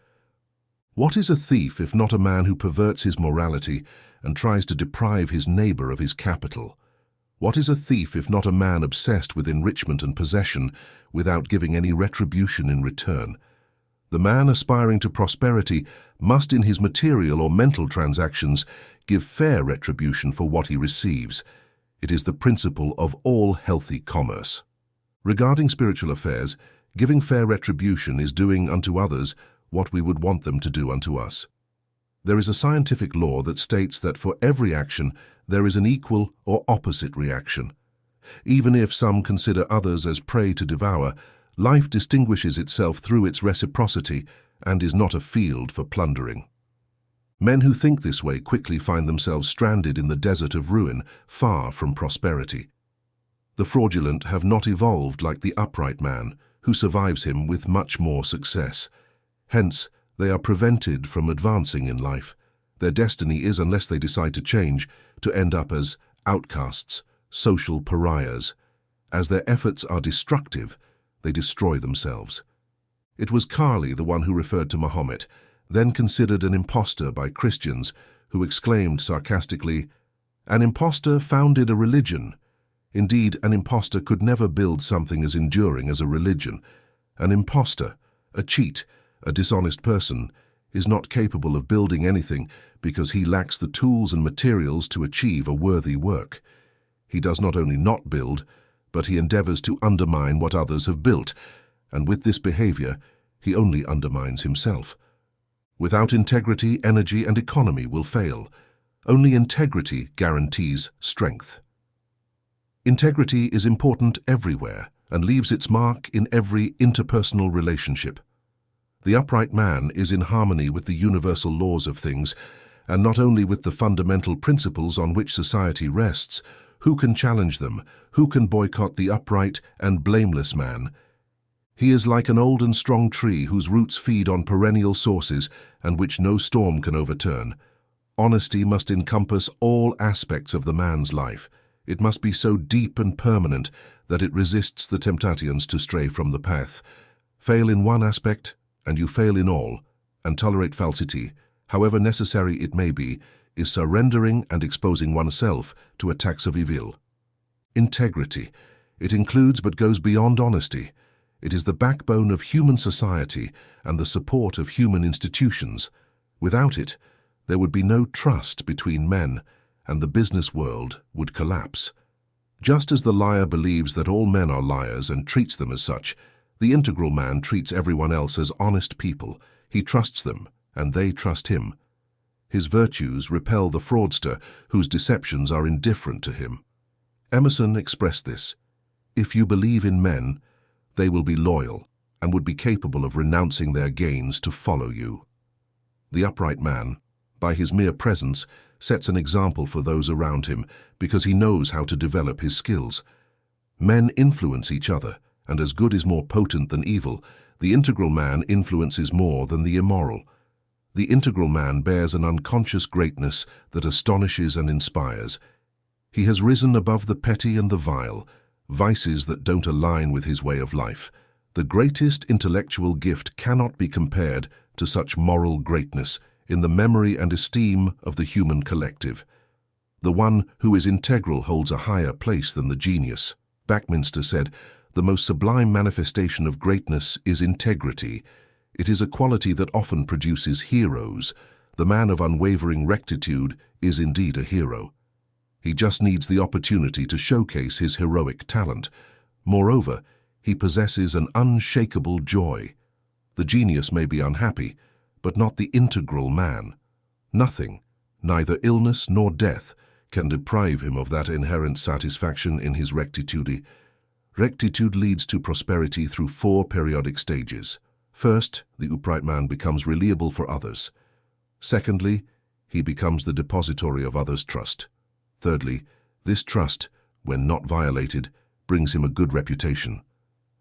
What is a thief if not a man who perverts his morality and tries to deprive his neighbor of his capital? What is a thief if not a man obsessed with enrichment and possession without giving any retribution in return? The man aspiring to prosperity must in his material or mental transactions give fair retribution for what he receives. It is the principle of all healthy commerce. Regarding spiritual affairs, giving fair retribution is doing unto others what we would want them to do unto us. There is a scientific law that states that for every action there is an equal or opposite reaction. Even if some consider others as prey to devour, life distinguishes itself through its reciprocity and is not a field for plundering. Men who think this way quickly find themselves stranded in the desert of ruin, far from prosperity. The fraudulent have not evolved like the upright man, who survives him with much more success. Hence, they are prevented from advancing in life. Their destiny is, unless they decide to change, to end up as outcasts, social pariahs. As their efforts are destructive, they destroy themselves. It was Carly, the one who referred to Mahomet, then considered an impostor by Christians, who exclaimed sarcastically, "An impostor founded a religion." Indeed, an impostor could never build something as enduring as a religion. An impostor, a cheat, a dishonest person, is not capable of building anything because he lacks the tools and materials to achieve a worthy work. He does not only not build, but he endeavors to undermine what others have built, and with this behavior, he only undermines himself. Without integrity, energy and economy will fail. Only integrity guarantees strength. Integrity is important everywhere and leaves its mark in every interpersonal relationship. The upright man is in harmony with the universal laws of things, and not only with the fundamental principles on which society rests. Who can challenge them? Who can boycott the upright and blameless man? He is like an old and strong tree whose roots feed on perennial sources and which no storm can overturn. Honesty must encompass all aspects of the man's life. It must be so deep and permanent that it resists the temptations to stray from the path. Fail in one aspect, and you fail in all, and tolerate falsity, however necessary it may be, is surrendering and exposing oneself to attacks of evil. Integrity. It includes but goes beyond honesty. It is the backbone of human society and the support of human institutions. Without it, there would be no trust between men, and the business world would collapse. Just as the liar believes that all men are liars and treats them as such, the integral man treats everyone else as honest people. He trusts them, and they trust him. His virtues repel the fraudster whose deceptions are indifferent to him. Emerson expressed this: "If you believe in men, they will be loyal and would be capable of renouncing their gains to follow you." The upright man, by his mere presence, sets an example for those around him because he knows how to develop his skills. Men influence each other, and as good is more potent than evil, the integral man influences more than the immoral. The integral man bears an unconscious greatness that astonishes and inspires. He has risen above the petty and the vile, vices that don't align with his way of life. The greatest intellectual gift cannot be compared to such moral greatness in the memory and esteem of the human collective. The one who is integral holds a higher place than the genius. Buckminster said, "The most sublime manifestation of greatness is integrity. It is a quality that often produces heroes. The man of unwavering rectitude is indeed a hero. He just needs the opportunity to showcase his heroic talent. Moreover, he possesses an unshakable joy. The genius may be unhappy, but not the integral man. Nothing, neither illness nor death, can deprive him of that inherent satisfaction in his rectitude. Rectitude leads to prosperity through 4 periodic stages. First, the upright man becomes reliable for others. Secondly, he becomes the depository of others' trust. Thirdly, this trust, when not violated, brings him a good reputation.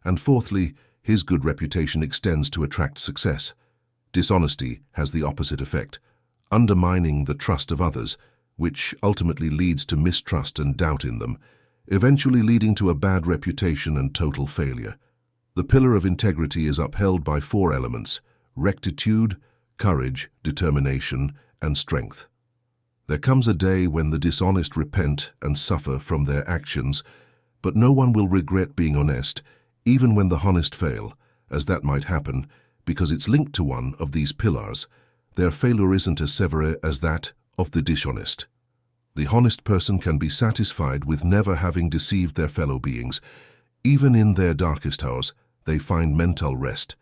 And fourthly, his good reputation extends to attract success. Dishonesty has the opposite effect, undermining the trust of others, which ultimately leads to mistrust and doubt in them, eventually leading to a bad reputation and total failure. The pillar of integrity is upheld by 4 elements: rectitude, courage, determination, and strength. There comes a day when the dishonest repent and suffer from their actions, but no one will regret being honest, even when the honest fail, as that might happen, because it's linked to one of these pillars. Their failure isn't as severe as that of the dishonest. The honest person can be satisfied with never having deceived their fellow beings. Even in their darkest hours, they find mental rest.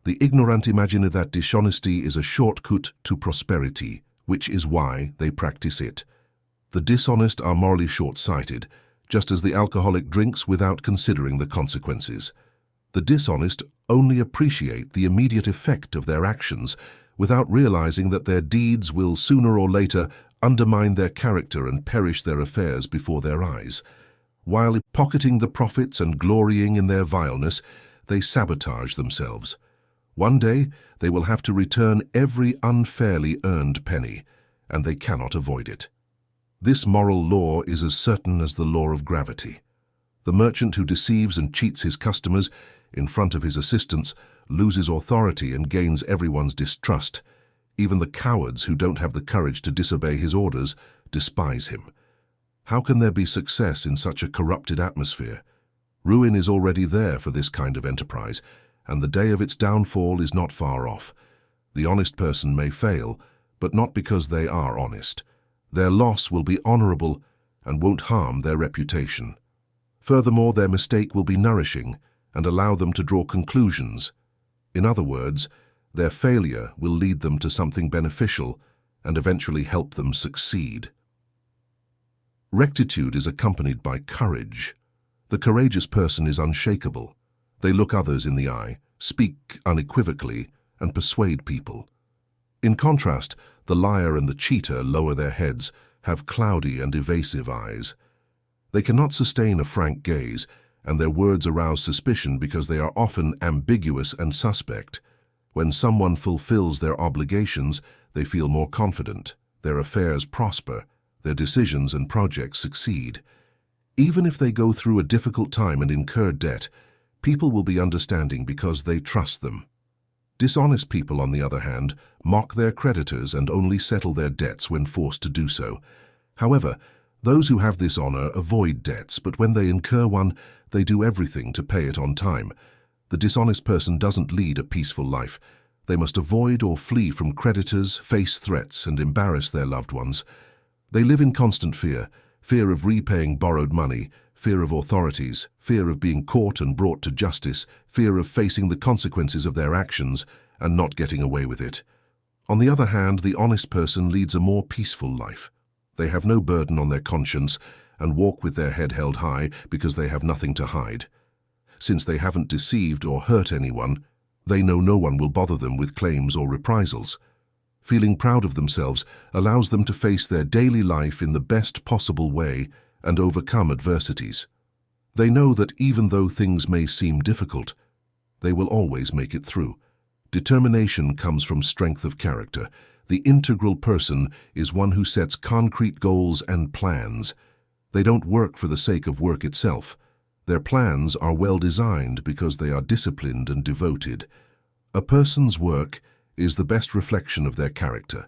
The ignorant imagine that dishonesty is a shortcut to prosperity, which is why they practice it. The dishonest are morally short-sighted, just as the alcoholic drinks without considering the consequences. The dishonest only appreciate the immediate effect of their actions without realizing that their deeds will sooner or later undermine their character and perish their affairs before their eyes. While pocketing the profits and glorying in their vileness, they sabotage themselves. One day, they will have to return every unfairly earned penny, and they cannot avoid it. This moral law is as certain as the law of gravity. The merchant who deceives and cheats his customers in front of his assistants loses authority and gains everyone's distrust. Even the cowards who don't have the courage to disobey his orders despise him. How can there be success in such a corrupted atmosphere? Ruin is already there for this kind of enterprise, and the day of its downfall is not far off. The honest person may fail, but not because they are honest. Their loss will be honorable and won't harm their reputation. Furthermore, their mistake will be nourishing and allow them to draw conclusions. In other words, their failure will lead them to something beneficial and eventually help them succeed. Rectitude is accompanied by courage. The courageous person is unshakable. They look others in the eye, speak unequivocally, and persuade people. In contrast, the liar and the cheater lower their heads, have cloudy and evasive eyes. They cannot sustain a frank gaze, and their words arouse suspicion because they are often ambiguous and suspect. When someone fulfills their obligations, they feel more confident, their affairs prosper, their decisions and projects succeed. Even if they go through a difficult time and incur debt, people will be understanding because they trust them. Dishonest people, on the other hand, mock their creditors and only settle their debts when forced to do so. However, those who have this honor avoid debts, but when they incur one, they do everything to pay it on time. The dishonest person doesn't lead a peaceful life. They must avoid or flee from creditors, face threats, and embarrass their loved ones. They live in constant fear of repaying borrowed money, fear of authorities, fear of being caught and brought to justice, fear of facing the consequences of their actions and not getting away with it. On the other hand, the honest person leads a more peaceful life. They have no burden on their conscience and walk with their head held high because they have nothing to hide. Since they haven't deceived or hurt anyone, they know no one will bother them with claims or reprisals. Feeling proud of themselves allows them to face their daily life in the best possible way and overcome adversities. They know that even though things may seem difficult, they will always make it through. Determination comes from strength of character. The integral person is one who sets concrete goals and plans. They don't work for the sake of work itself. Their plans are well designed because they are disciplined and devoted. A person's work is the best reflection of their character.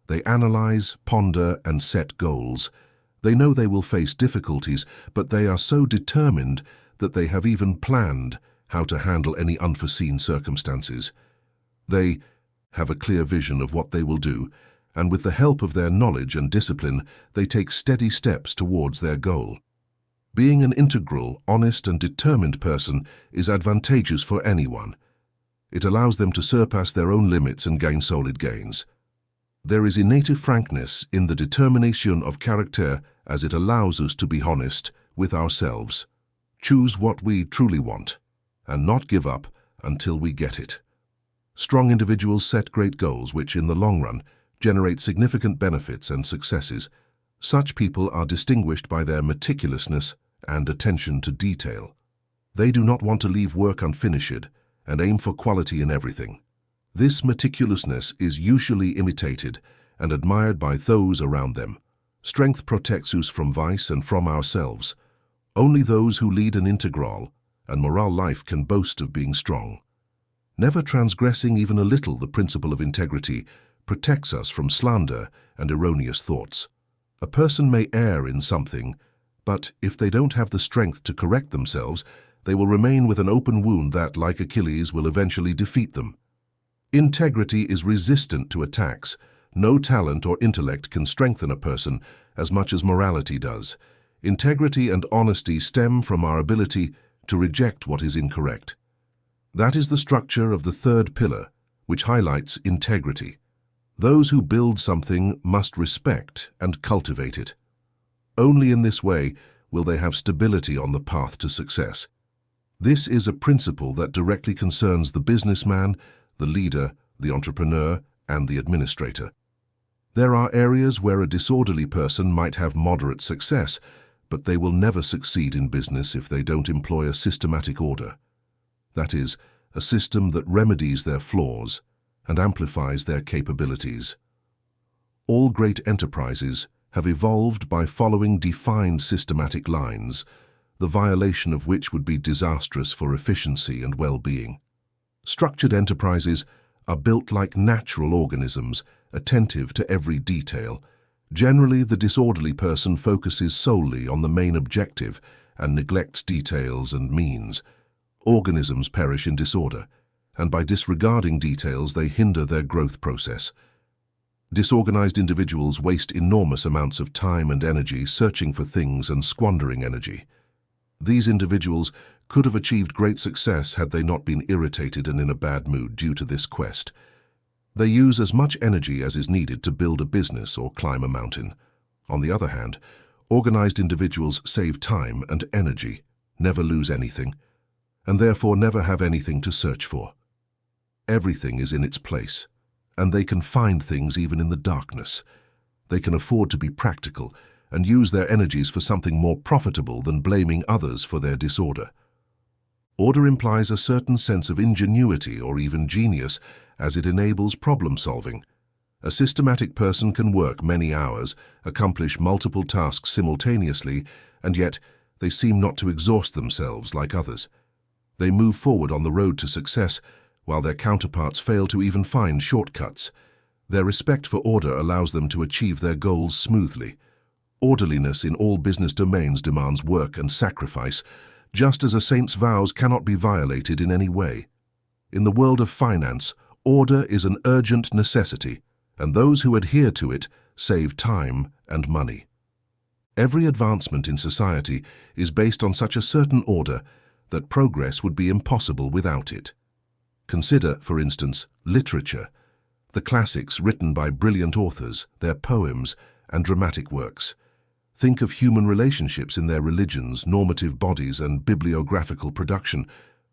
They analyze, ponder, and set goals. They know they will face difficulties, but they are so determined that they have even planned how to handle any unforeseen circumstances. They have a clear vision of what they will do, and with the help of their knowledge and discipline, they take steady steps towards their goal. Being an integral, honest, and determined person is advantageous for anyone. It allows them to surpass their own limits and gain solid gains. There is innate frankness in the determination of character as it allows us to be honest with ourselves, choose what we truly want, and not give up until we get it. Strong individuals set great goals which, in the long run, generate significant benefits and successes. Such people are distinguished by their meticulousness and attention to detail. They do not want to leave work unfinished and aim for quality in everything. This meticulousness is usually imitated and admired by those around them. Strength protects us from vice and from ourselves. Only those who lead an integral and moral life can boast of being strong. Never transgressing even a little the principle of integrity protects us from slander and erroneous thoughts. A person may err in something, but if they don't have the strength to correct themselves, they will remain with an open wound that, like Achilles, will eventually defeat them. Integrity is resistant to attacks. No talent or intellect can strengthen a person as much as morality does. Integrity and honesty stem from our ability to reject what is incorrect. That is the structure of the third pillar, which highlights integrity. Those who build something must respect and cultivate it. Only in this way will they have stability on the path to success. This is a principle that directly concerns the businessman, the leader, the entrepreneur, and the administrator. There are areas where a disorderly person might have moderate success, but they will never succeed in business if they don't employ a systematic order. That is, a system that remedies their flaws and amplifies their capabilities. All great enterprises have evolved by following defined systematic lines, the violation of which would be disastrous for efficiency and well-being. Structured enterprises are built like natural organisms, attentive to every detail. Generally, the disorderly person focuses solely on the main objective and neglects details and means. Organisms perish in disorder, and by disregarding details, they hinder their growth process. Disorganized individuals waste enormous amounts of time and energy searching for things and squandering energy. These individuals could have achieved great success had they not been irritated and in a bad mood due to this quest. They use as much energy as is needed to build a business or climb a mountain. On the other hand, organized individuals save time and energy, never lose anything, and therefore never have anything to search for. Everything is in its place, and they can find things even in the darkness. They can afford to be practical and use their energies for something more profitable than blaming others for their disorder. Order implies a certain sense of ingenuity or even genius, as it enables problem-solving. A systematic person can work many hours, accomplish multiple tasks simultaneously, and yet they seem not to exhaust themselves like others. They move forward on the road to success, while their counterparts fail to even find shortcuts. Their respect for order allows them to achieve their goals smoothly. Orderliness in all business domains demands work and sacrifice, just as a saint's vows cannot be violated in any way. In the world of finance, order is an urgent necessity, and those who adhere to it save time and money. Every advancement in society is based on such a certain order that progress would be impossible without it. Consider, for instance, literature, the classics written by brilliant authors, their poems, and dramatic works. Think of human relationships in their religions, normative bodies, and bibliographical production.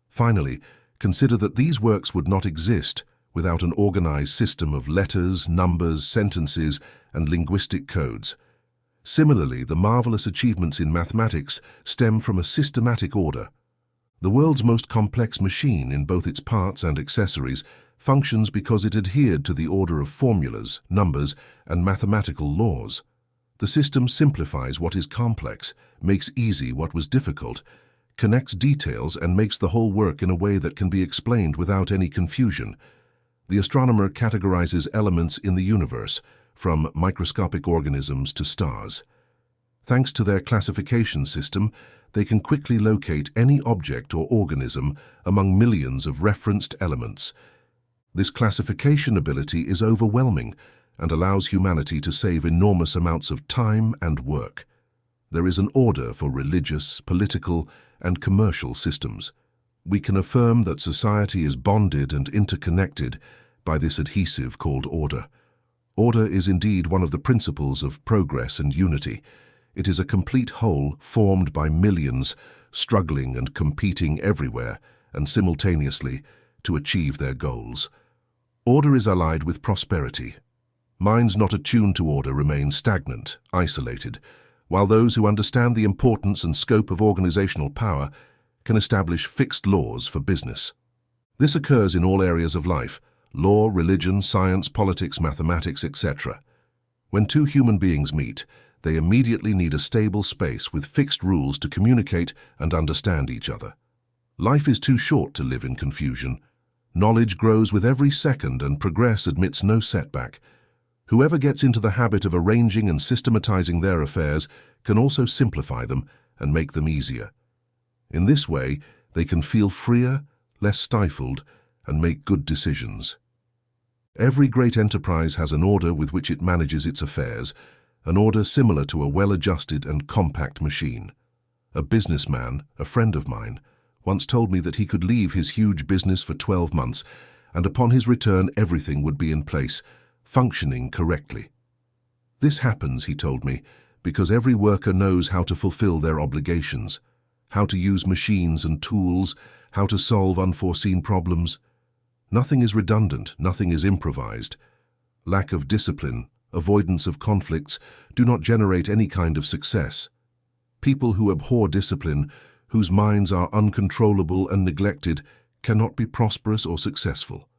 Finally, consider that these works would not exist without an organized system of letters, numbers, sentences, and linguistic codes. Similarly, the marvelous achievements in mathematics stem from a systematic order. The world's most complex machine, in both its parts and accessories, functions because it adhered to the order of formulas, numbers, and mathematical laws. The system simplifies what is complex, makes easy what was difficult, connects details, and makes the whole work in a way that can be explained without any confusion. The astronomer categorizes elements in the universe, from microscopic organisms to stars. Thanks to their classification system, they can quickly locate any object or organism among millions of referenced elements. This classification ability is overwhelming and allows humanity to save enormous amounts of time and work. There is an order for religious, political, and commercial systems. We can affirm that society is bonded and interconnected by this adhesive called order. Order is indeed one of the principles of progress and unity. It is a complete whole formed by millions, struggling and competing everywhere and simultaneously to achieve their goals. Order is allied with prosperity. Minds not attuned to order remain stagnant, isolated, while those who understand the importance and scope of organizational power can establish fixed laws for business. This occurs in all areas of life: law, religion, science, politics, mathematics, etc. When two human beings meet, they immediately need a stable space with fixed rules to communicate and understand each other. Life is too short to live in confusion. Knowledge grows with every second and progress admits no setback. Whoever gets into the habit of arranging and systematizing their affairs can also simplify them and make them easier. In this way, they can feel freer, less stifled, and make good decisions. Every great enterprise has an order with which it manages its affairs, an order similar to a well-adjusted and compact machine. A businessman, a friend of mine, once told me that he could leave his huge business for 12 months, and upon his return everything would be in place, functioning correctly. This happens, he told me, because every worker knows how to fulfill their obligations, how to use machines and tools, how to solve unforeseen problems. Nothing is redundant, nothing is improvised. Lack of discipline, avoidance of conflicts do not generate any kind of success. People who abhor discipline, whose minds are uncontrollable and neglected, cannot be prosperous or successful,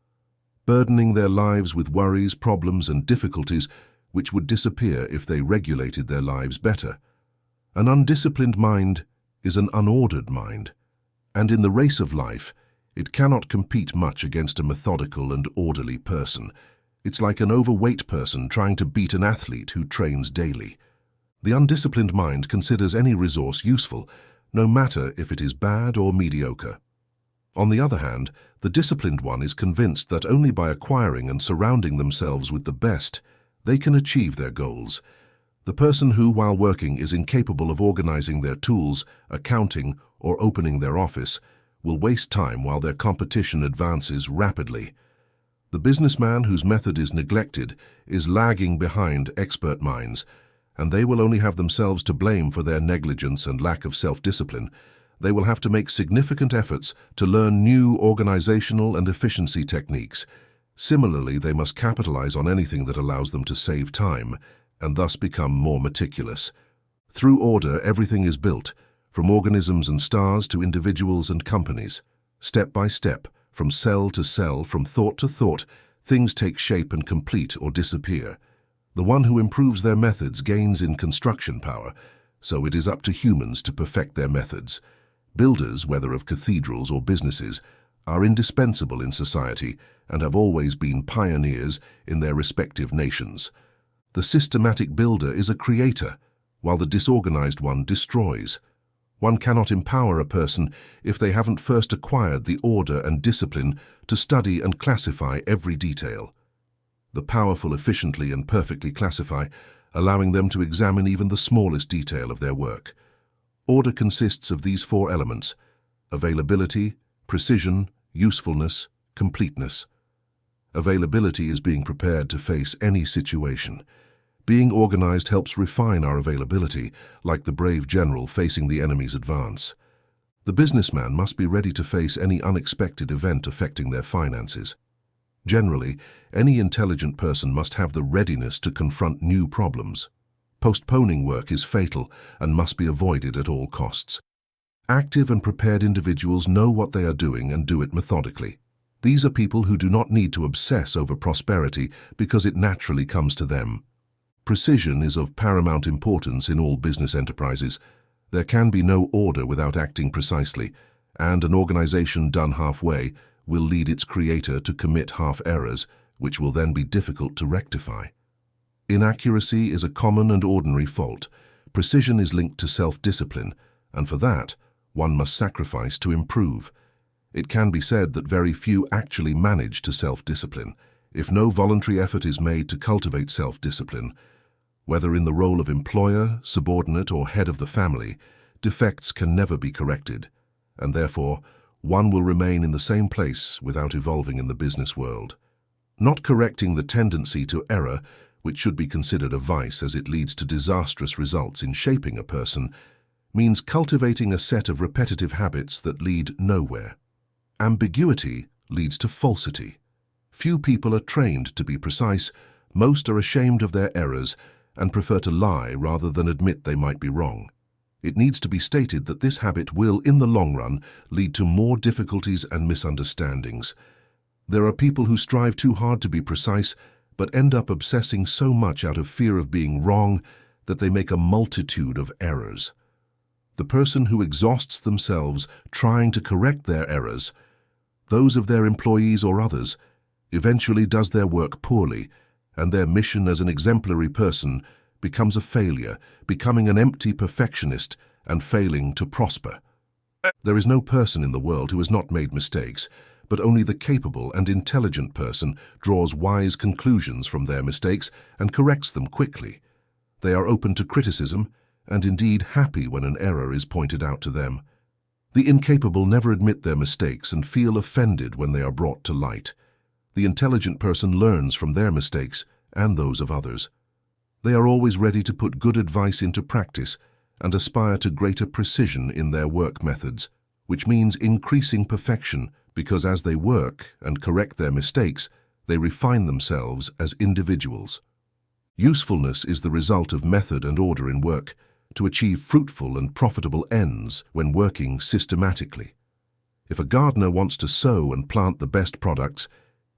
burdening their lives with worries, problems, and difficulties which would disappear if they regulated their lives better. An undisciplined mind is an unordered mind, and in the race of life, it cannot compete much against a methodical and orderly person. It's like an overweight person trying to beat an athlete who trains daily. The undisciplined mind considers any resource useful, no matter if it is bad or mediocre. On the other hand, the disciplined one is convinced that only by acquiring and surrounding themselves with the best, they can achieve their goals. The person who, while working, is incapable of organizing their tools, accounting, or opening their office, will waste time while their competition advances rapidly. The businessman whose method is neglected is lagging behind expert minds, and they will only have themselves to blame for their negligence and lack of self-discipline. They will have to make significant efforts to learn new organizational and efficiency techniques. Similarly, they must capitalize on anything that allows them to save time and thus become more meticulous. Through order, everything is built, from organisms and stars to individuals and companies. Step by step, from cell to cell, from thought to thought, things take shape and complete or disappear. The one who improves their methods gains in construction power, so it is up to humans to perfect their methods. Builders, whether of cathedrals or businesses, are indispensable in society and have always been pioneers in their respective nations. The systematic builder is a creator, while the disorganized one destroys. One cannot empower a person if they haven't first acquired the order and discipline to study and classify every detail. The powerful efficiently and perfectly classify, allowing them to examine even the smallest detail of their work. Order consists of these four elements: availability, precision, usefulness, completeness. Availability is being prepared to face any situation. Being organized helps refine our availability, like the brave general facing the enemy's advance. The businessman must be ready to face any unexpected event affecting their finances. Generally, any intelligent person must have the readiness to confront new problems. Postponing work is fatal and must be avoided at all costs. Active and prepared individuals know what they are doing and do it methodically. These are people who do not need to obsess over prosperity because it naturally comes to them. Precision is of paramount importance in all business enterprises. There can be no order without acting precisely, and an organization done halfway will lead its creator to commit half errors, which will then be difficult to rectify. Inaccuracy is a common and ordinary fault. Precision is linked to self-discipline, and for that, one must sacrifice to improve. It can be said that very few actually manage to self-discipline. If no voluntary effort is made to cultivate self-discipline, whether in the role of employer, subordinate, or head of the family, defects can never be corrected, and therefore, one will remain in the same place without evolving in the business world. Not correcting the tendency to error, which should be considered a vice as it leads to disastrous results in shaping a person, means cultivating a set of repetitive habits that lead nowhere. Ambiguity leads to falsity. Few people are trained to be precise, most are ashamed of their errors and prefer to lie rather than admit they might be wrong. It needs to be stated that this habit will, in the long run, lead to more difficulties and misunderstandings. There are people who strive too hard to be precise, but end up obsessing so much out of fear of being wrong that they make a multitude of errors. The person who exhausts themselves trying to correct their errors, those of their employees or others, eventually does their work poorly, and their mission as an exemplary person becomes a failure, becoming an empty perfectionist and failing to prosper. There is no person in the world who has not made mistakes, but only the capable and intelligent person draws wise conclusions from their mistakes and corrects them quickly. They are open to criticism and indeed happy when an error is pointed out to them. The incapable never admit their mistakes and feel offended when they are brought to light. The intelligent person learns from their mistakes and those of others. They are always ready to put good advice into practice and aspire to greater precision in their work methods, which means increasing perfection because as they work and correct their mistakes, they refine themselves as individuals. Usefulness is the result of method and order in work to achieve fruitful and profitable ends when working systematically. If a gardener wants to sow and plant the best products,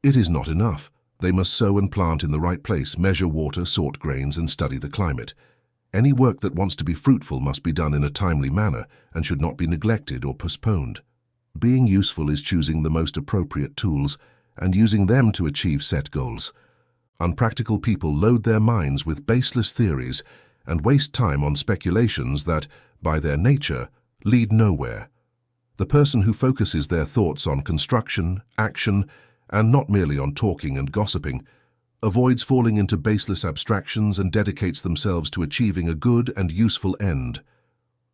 it is not enough. They must sow and plant in the right place, measure water, sort grains, and study the climate. Any work that wants to be fruitful must be done in a timely manner and should not be neglected or postponed. Being useful is choosing the most appropriate tools and using them to achieve set goals. Unpractical people load their minds with baseless theories and waste time on speculations that, by their nature, lead nowhere. The person who focuses their thoughts on construction, action, and not merely on talking and gossiping, avoids falling into baseless abstractions and dedicates themselves to achieving a good and useful end.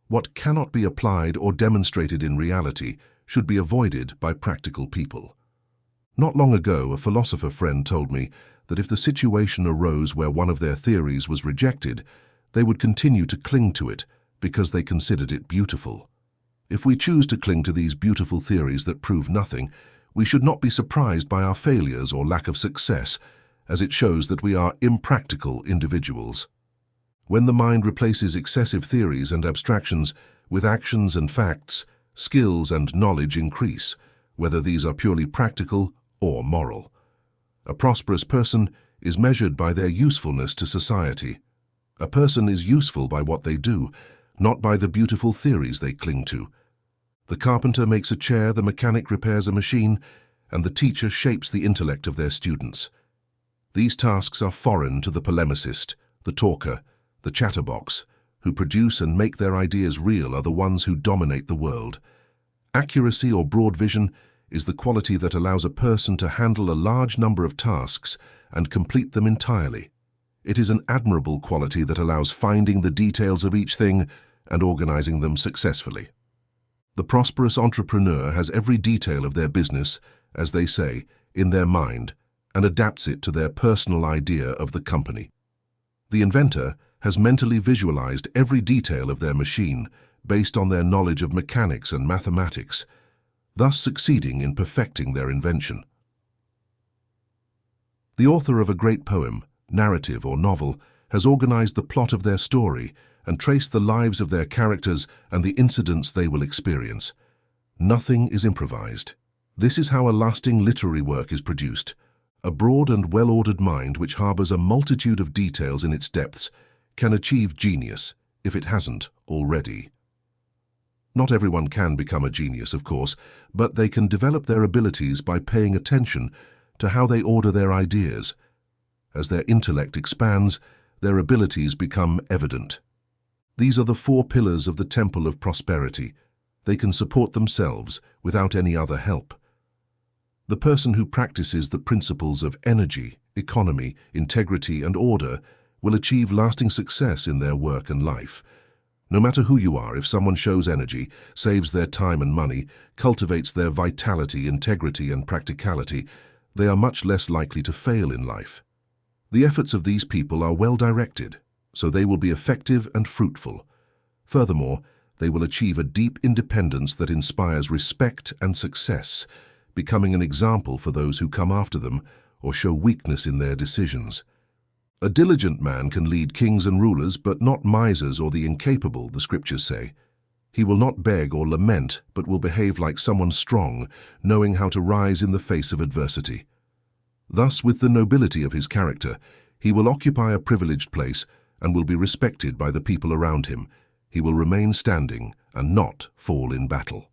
What cannot be applied or demonstrated in reality should be avoided by practical people. Not long ago, a philosopher friend told me that if the situation arose where one of their theories was rejected, they would continue to cling to it because they considered it beautiful. If we choose to cling to these beautiful theories that prove nothing, we should not be surprised by our failures or lack of success, as it shows that we are impractical individuals. When the mind replaces excessive theories and abstractions with actions and facts, skills and knowledge increase, whether these are purely practical or moral. A prosperous person is measured by their usefulness to society. A person is useful by what they do, not by the beautiful theories they cling to. The carpenter makes a chair, the mechanic repairs a machine, and the teacher shapes the intellect of their students. These tasks are foreign to the polemicist, the talker, the chatterbox. Who produce and make their ideas real are the ones who dominate the world. Accuracy or broad vision is the quality that allows a person to handle a large number of tasks and complete them entirely. It is an admirable quality that allows finding the details of each thing and organizing them successfully. The prosperous entrepreneur has every detail of their business, as they say, in their mind, and adapts it to their personal idea of the company. The inventor has mentally visualized every detail of their machine based on their knowledge of mechanics and mathematics, thus succeeding in perfecting their invention. The author of a great poem, narrative or novel, has organized the plot of their story and traced the lives of their characters and the incidents they will experience. Nothing is improvised. This is how a lasting literary work is produced. A broad and well-ordered mind which harbors a multitude of details in its depths can achieve genius, if it hasn't already. Not everyone can become a genius, of course, but they can develop their abilities by paying attention to how they order their ideas. As their intellect expands, their abilities become evident. These are the 4 pillars of the temple of prosperity. They can support themselves without any other help. The person who practices the principles of energy, economy, integrity, and order will achieve lasting success in their work and life. No matter who you are, if someone shows energy, saves their time and money, cultivates their vitality, integrity, and practicality, they are much less likely to fail in life. The efforts of these people are well directed, so they will be effective and fruitful. Furthermore, they will achieve a deep independence that inspires respect and success, becoming an example for those who come after them or show weakness in their decisions. A diligent man can lead kings and rulers, but not misers or the incapable, the scriptures say. He will not beg or lament, but will behave like someone strong, knowing how to rise in the face of adversity. Thus, with the nobility of his character, he will occupy a privileged place and will be respected by the people around him. He will remain standing and not fall in battle.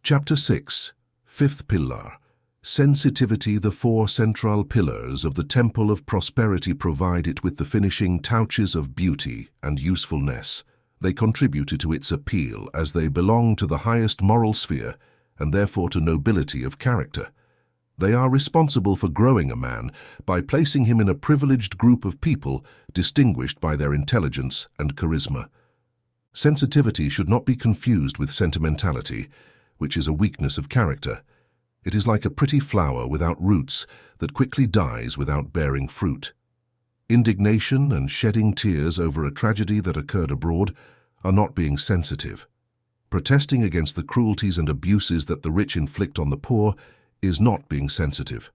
Chapter 6, 5th Pillar. Sensitivity. The 4 central pillars of the temple of prosperity provide it with the finishing touches of beauty and usefulness. They contribute to its appeal as they belong to the highest moral sphere and therefore to nobility of character. They are responsible for growing a man by placing him in a privileged group of people distinguished by their intelligence and charisma. Sensitivity should not be confused with sentimentality, which is a weakness of character. It is like a pretty flower without roots that quickly dies without bearing fruit. Indignation and shedding tears over a tragedy that occurred abroad are not being sensitive. Protesting against the cruelties and abuses that the rich inflict on the poor is not being sensitive.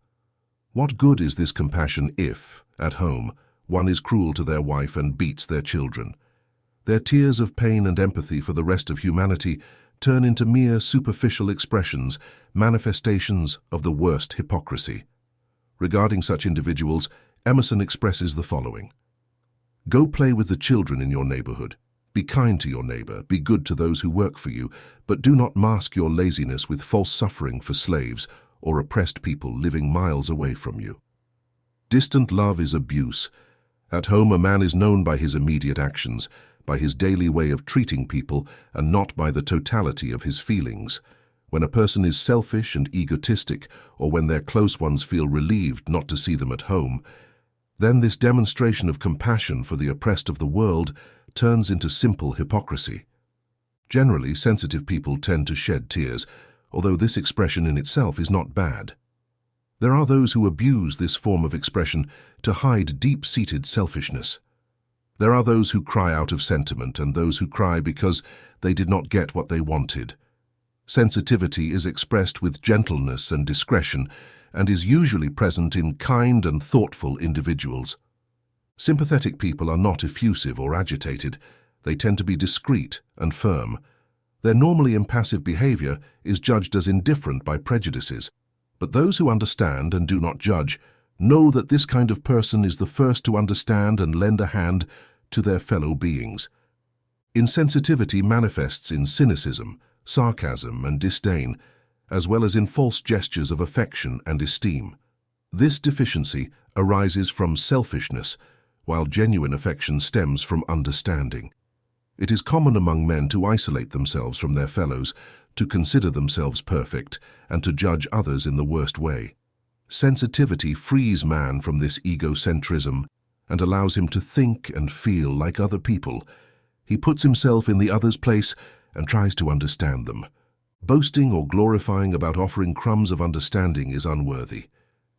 What good is this compassion if, at home, one is cruel to their wife and beats their children? Their tears of pain and empathy for the rest of humanity turn into mere superficial expressions, manifestations of the worst hypocrisy. Regarding such individuals, Emerson expresses the following: "Go play with the children in your neighborhood. Be kind to your neighbor, be good to those who work for you, but do not mask your laziness with false suffering for slaves or oppressed people living miles away from you." Distant love is abuse. At home, a man is known by his immediate actions, by his daily way of treating people, and not by the totality of his feelings. When a person is selfish and egotistic, or when their close ones feel relieved not to see them at home, then this demonstration of compassion for the oppressed of the world turns into simple hypocrisy. Generally, sensitive people tend to shed tears, although this expression in itself is not bad. There are those who abuse this form of expression to hide deep-seated selfishness. There are those who cry out of sentiment and those who cry because they did not get what they wanted. Sensitivity is expressed with gentleness and discretion and is usually present in kind and thoughtful individuals. Sympathetic people are not effusive or agitated. They tend to be discreet and firm. Their normally impassive behavior is judged as indifferent by prejudices, but those who understand and do not judge know that this kind of person is the first to understand and lend a hand to their fellow beings. Insensitivity manifests in cynicism, sarcasm, and disdain, as well as in false gestures of affection and esteem. This deficiency arises from selfishness, while genuine affection stems from understanding. It is common among men to isolate themselves from their fellows, to consider themselves perfect, and to judge others in the worst way. Sensitivity frees man from this egocentrism and allows him to think and feel like other people. He puts himself in the other's place and tries to understand them. Boasting or glorifying about offering crumbs of understanding is unworthy.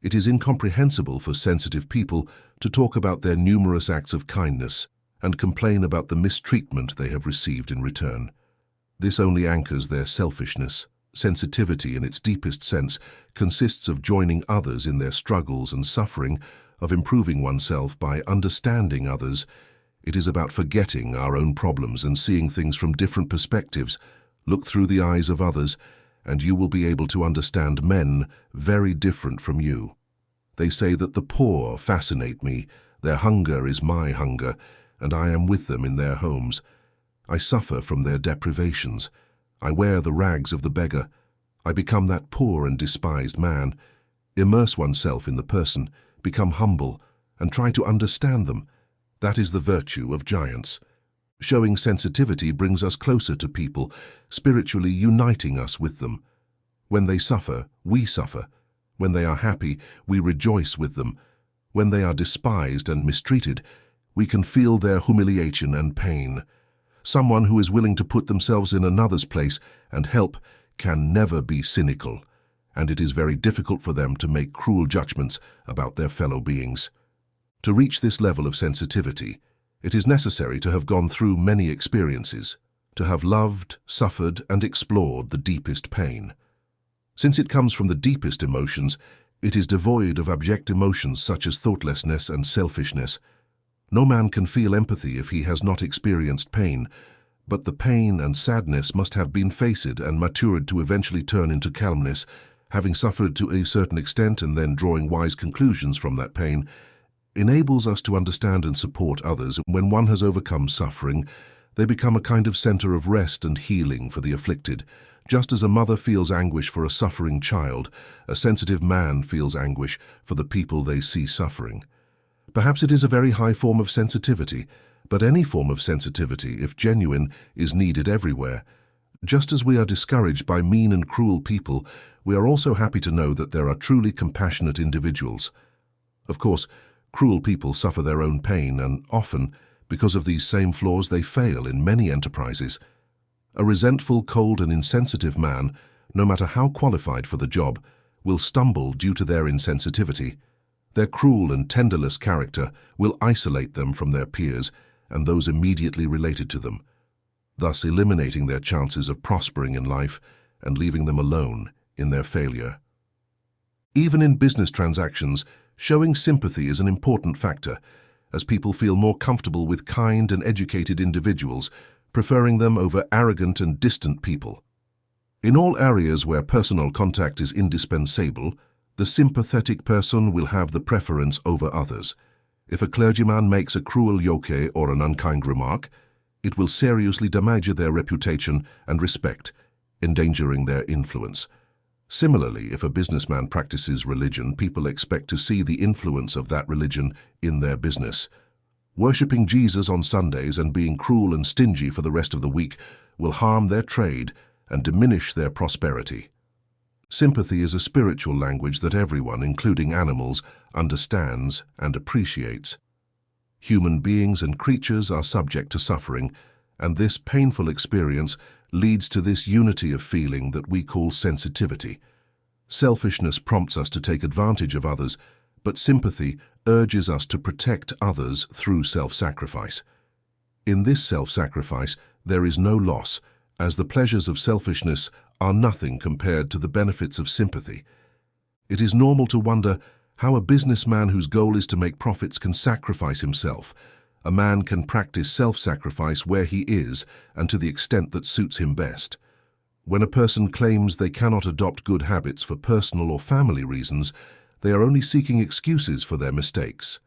It is incomprehensible for sensitive people to talk about their numerous acts of kindness and complain about the mistreatment they have received in return. This only anchors their selfishness. Sensitivity, in its deepest sense, consists of joining others in their struggles and suffering, of improving oneself by understanding others. It is about forgetting our own problems and seeing things from different perspectives. Look through the eyes of others, and you will be able to understand men very different from you. They say that the poor fascinate me, their hunger is my hunger, and I am with them in their homes. I suffer from their deprivations. I wear the rags of the beggar. I become that poor and despised man. Immerse oneself in the person, become humble, and try to understand them. That is the virtue of giants. Showing sensitivity brings us closer to people, spiritually uniting us with them. When they suffer, we suffer. When they are happy, we rejoice with them. When they are despised and mistreated, we can feel their humiliation and pain. Someone who is willing to put themselves in another's place and help can never be cynical, and it is very difficult for them to make cruel judgments about their fellow beings. To reach this level of sensitivity, it is necessary to have gone through many experiences, to have loved, suffered, and explored the deepest pain. Since it comes from the deepest emotions, it is devoid of abject emotions such as thoughtlessness and selfishness. No man can feel empathy if he has not experienced pain, but the pain and sadness must have been faced and matured to eventually turn into calmness. Having suffered to a certain extent and then drawing wise conclusions from that pain enables us to understand and support others. When one has overcome suffering, they become a kind of center of rest and healing for the afflicted. Just as a mother feels anguish for a suffering child, a sensitive man feels anguish for the people they see suffering. Perhaps it is a very high form of sensitivity, but any form of sensitivity, if genuine, is needed everywhere. Just as we are discouraged by mean and cruel people, we are also happy to know that there are truly compassionate individuals. Of course, cruel people suffer their own pain, and often, because of these same flaws, they fail in many enterprises. A resentful, cold, and insensitive man, no matter how qualified for the job, will stumble due to their insensitivity. Their cruel and tenderless character will isolate them from their peers and those immediately related to them, thus eliminating their chances of prospering in life and leaving them alone in their failure. Even in business transactions, showing sympathy is an important factor, as people feel more comfortable with kind and educated individuals, preferring them over arrogant and distant people. In all areas where personal contact is indispensable, the sympathetic person will have the preference over others. If a clergyman makes a cruel yoke or an unkind remark, it will seriously damage their reputation and respect, endangering their influence. Similarly, if a businessman practices religion, people expect to see the influence of that religion in their business. Worshipping Jesus on Sundays and being cruel and stingy for the rest of the week will harm their trade and diminish their prosperity. Sympathy is a spiritual language that everyone, including animals, understands and appreciates. Human beings and creatures are subject to suffering, and this painful experience leads to this unity of feeling that we call sensitivity. Selfishness prompts us to take advantage of others, but sympathy urges us to protect others through self-sacrifice. In this self-sacrifice, there is no loss, as the pleasures of selfishness are nothing compared to the benefits of sympathy. It is normal to wonder how a businessman whose goal is to make profits can sacrifice himself. A man can practice self-sacrifice where he is and to the extent that suits him best. When a person claims they cannot adopt good habits for personal or family reasons, they are only seeking excuses for their mistakes.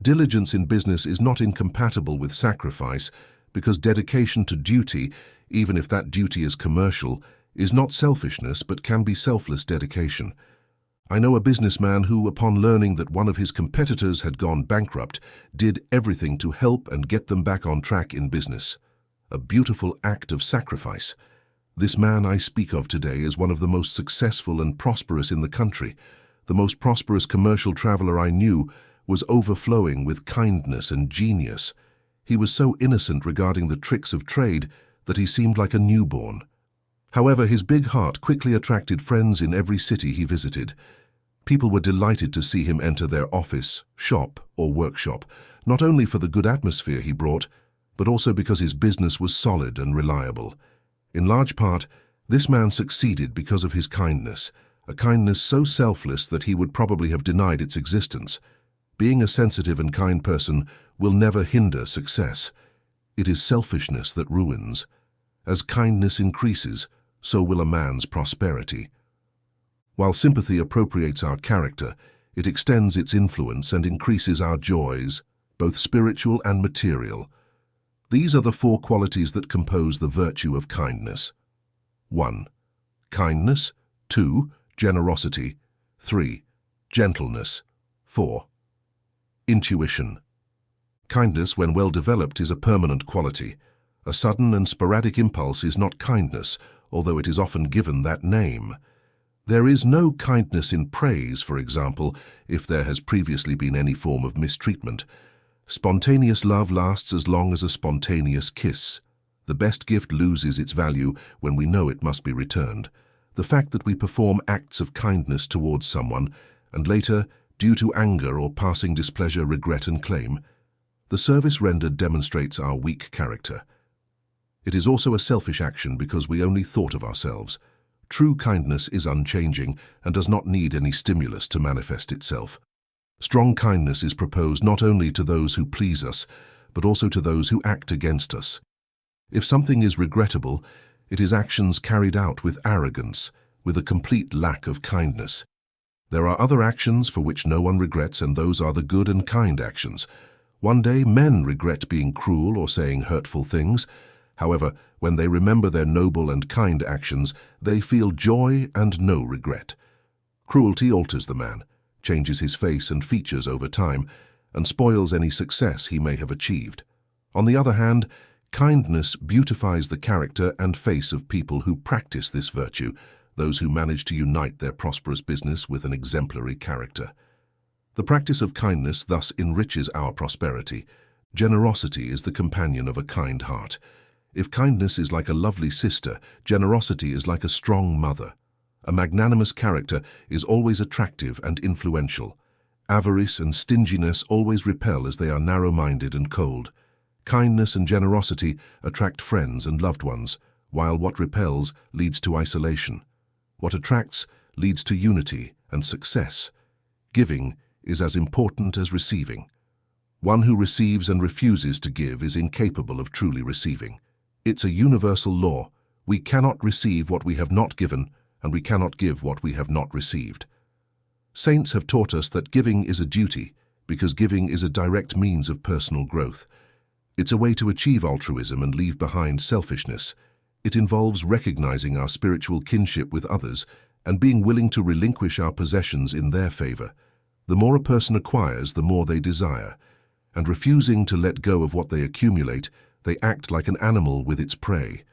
Diligence in business is not incompatible with sacrifice, because dedication to duty, even if that duty is commercial, is not selfishness but can be selfless dedication. I know a businessman who, upon learning that one of his competitors had gone bankrupt, did everything to help and get them back on track in business. A beautiful act of sacrifice. This man I speak of today is one of the most successful and prosperous in the country. The most prosperous commercial traveler I knew was overflowing with kindness and genius. He was so innocent regarding the tricks of trade that he seemed like a newborn. However, his big heart quickly attracted friends in every city he visited. People were delighted to see him enter their office, shop, or workshop, not only for the good atmosphere he brought, but also because his business was solid and reliable. In large part, this man succeeded because of his kindness, a kindness so selfless that he would probably have denied its existence. Being a sensitive and kind person will never hinder success. It is selfishness that ruins. As kindness increases, so will a man's prosperity. While sympathy appropriates our character, it extends its influence and increases our joys, both spiritual and material. These are the 4 qualities that compose the virtue of kindness. 1. Kindness. 2. Generosity. 3. Gentleness. 4. Intuition. Kindness, when well developed, is a permanent quality. A sudden and sporadic impulse is not kindness, although it is often given that name. There is no kindness in praise, for example, if there has previously been any form of mistreatment. Spontaneous love lasts as long as a spontaneous kiss. The best gift loses its value when we know it must be returned. The fact that we perform acts of kindness towards someone, and later, due to anger or passing displeasure, regret and claim, the service rendered demonstrates our weak character. It is also a selfish action because we only thought of ourselves. True kindness is unchanging and does not need any stimulus to manifest itself. Strong kindness is proposed not only to those who please us, but also to those who act against us. If something is regrettable, it is actions carried out with arrogance, with a complete lack of kindness. There are other actions for which no one regrets, and those are the good and kind actions. One day men regret being cruel or saying hurtful things. However, when they remember their noble and kind actions, they feel joy and no regret. Cruelty alters the man, changes his face and features over time, and spoils any success he may have achieved. On the other hand, kindness beautifies the character and face of people who practice this virtue, those who manage to unite their prosperous business with an exemplary character. The practice of kindness thus enriches our prosperity. Generosity is the companion of a kind heart. If kindness is like a lovely sister, generosity is like a strong mother. A magnanimous character is always attractive and influential. Avarice and stinginess always repel as they are narrow-minded and cold. Kindness and generosity attract friends and loved ones, while what repels leads to isolation. What attracts leads to unity and success. Giving is as important as receiving. One who receives and refuses to give is incapable of truly receiving. It's a universal law. We cannot receive what we have not given, and we cannot give what we have not received. Saints have taught us that giving is a duty, because giving is a direct means of personal growth. It's a way to achieve altruism and leave behind selfishness. It involves recognizing our spiritual kinship with others and being willing to relinquish our possessions in their favor. The more a person acquires, the more they desire, and refusing to let go of what they accumulate, they act like an animal with its prey.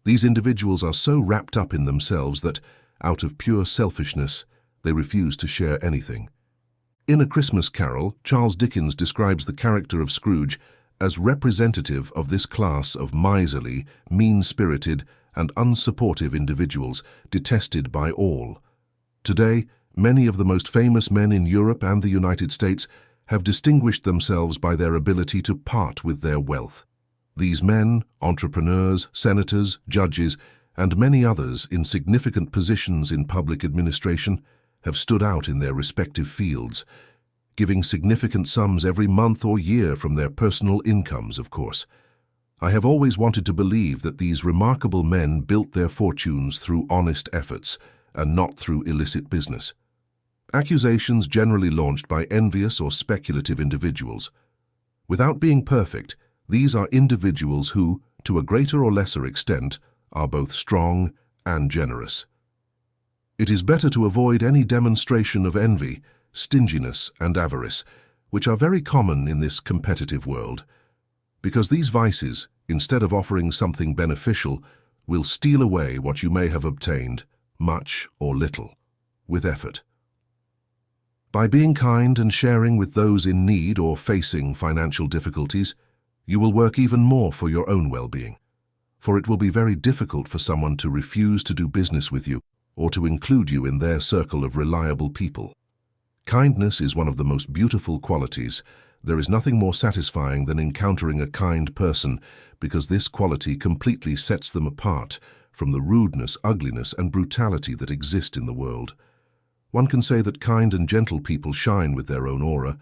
These individuals are so wrapped up in themselves that, out of pure selfishness, they refuse to share anything. In A Christmas Carol, Charles Dickens describes the character of Scrooge as representative of this class of miserly, mean-spirited, and unsupportive individuals detested by all. Today, Many of the most famous men in Europe and the United States have distinguished themselves by their ability to part with their wealth. These men, entrepreneurs, senators, judges, and many others in significant positions in public administration, have stood out in their respective fields, giving significant sums every month or year from their personal incomes, of course. I have always wanted to believe that these remarkable men built their fortunes through honest efforts and not through illicit business. Accusations generally launched by envious or speculative individuals. Without being perfect, these are individuals who, to a greater or lesser extent, are both strong and generous. It is better to avoid any demonstration of envy, stinginess, and avarice, which are very common in this competitive world, because these vices, instead of offering something beneficial, will steal away what you may have obtained, much or little, with effort. By being kind and sharing with those in need or facing financial difficulties, you will work even more for your own well-being, for it will be very difficult for someone to refuse to do business with you or to include you in their circle of reliable people. Kindness is one of the most beautiful qualities. There is nothing more satisfying than encountering a kind person, because this quality completely sets them apart from the rudeness, ugliness, and brutality that exist in the world. One can say that kind and gentle people shine with their own aura.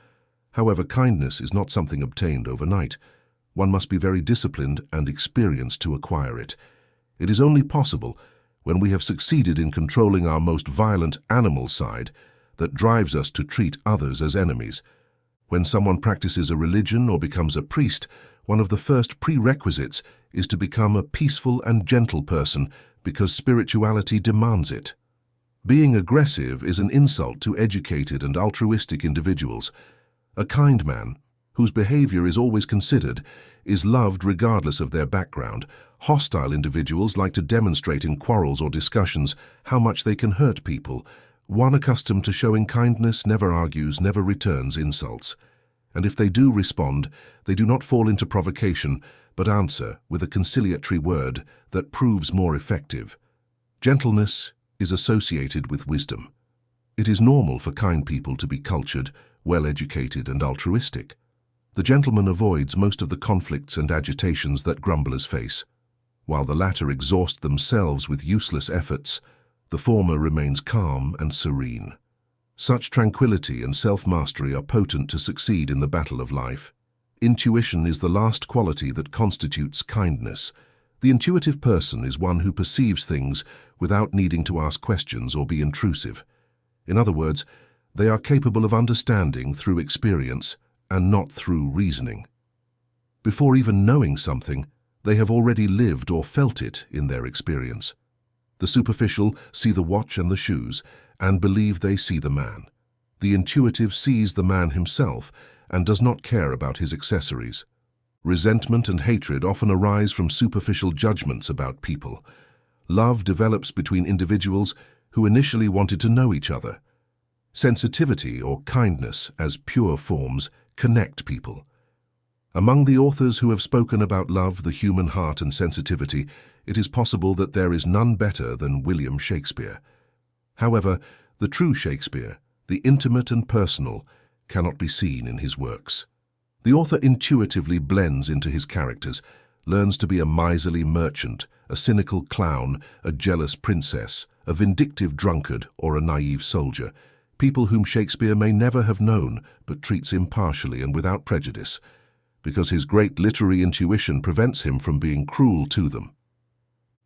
However, kindness is not something obtained overnight. One must be very disciplined and experienced to acquire it. It is only possible when we have succeeded in controlling our most violent animal side that drives us to treat others as enemies. When someone practices a religion or becomes a priest, one of the first prerequisites is to become a peaceful and gentle person, because spirituality demands it. Being aggressive is an insult to educated and altruistic individuals. A kind man, whose behavior is always considered, is loved regardless of their background. Hostile individuals like to demonstrate in quarrels or discussions how much they can hurt people. One accustomed to showing kindness never argues, never returns insults. And if they do respond, they do not fall into provocation, but answer with a conciliatory word that proves more effective. Gentleness is associated with wisdom. It is normal for kind people to be cultured, well-educated, and altruistic. The gentleman avoids most of the conflicts and agitations that grumblers face. While the latter exhaust themselves with useless efforts, the former remains calm and serene. Such tranquility and self-mastery are potent to succeed in the battle of life. Intuition is the last quality that constitutes kindness. The intuitive person is one who perceives things without needing to ask questions or be intrusive. In other words, they are capable of understanding through experience and not through reasoning. Before even knowing something, they have already lived or felt it in their experience. The superficial see the watch and the shoes and believe they see the man. The intuitive sees the man himself and does not care about his accessories. Resentment and hatred often arise from superficial judgments about people. Love develops between individuals who initially wanted to know each other. Sensitivity or kindness, as pure forms, connect people. Among the authors who have spoken about love, the human heart, and sensitivity, it is possible that there is none better than William Shakespeare. However, the true Shakespeare, the intimate and personal, cannot be seen in his works. The author intuitively blends into his characters, learns to be a miserly merchant, a cynical clown, a jealous princess, a vindictive drunkard, or a naive soldier, people whom Shakespeare may never have known but treats impartially and without prejudice, because his great literary intuition prevents him from being cruel to them.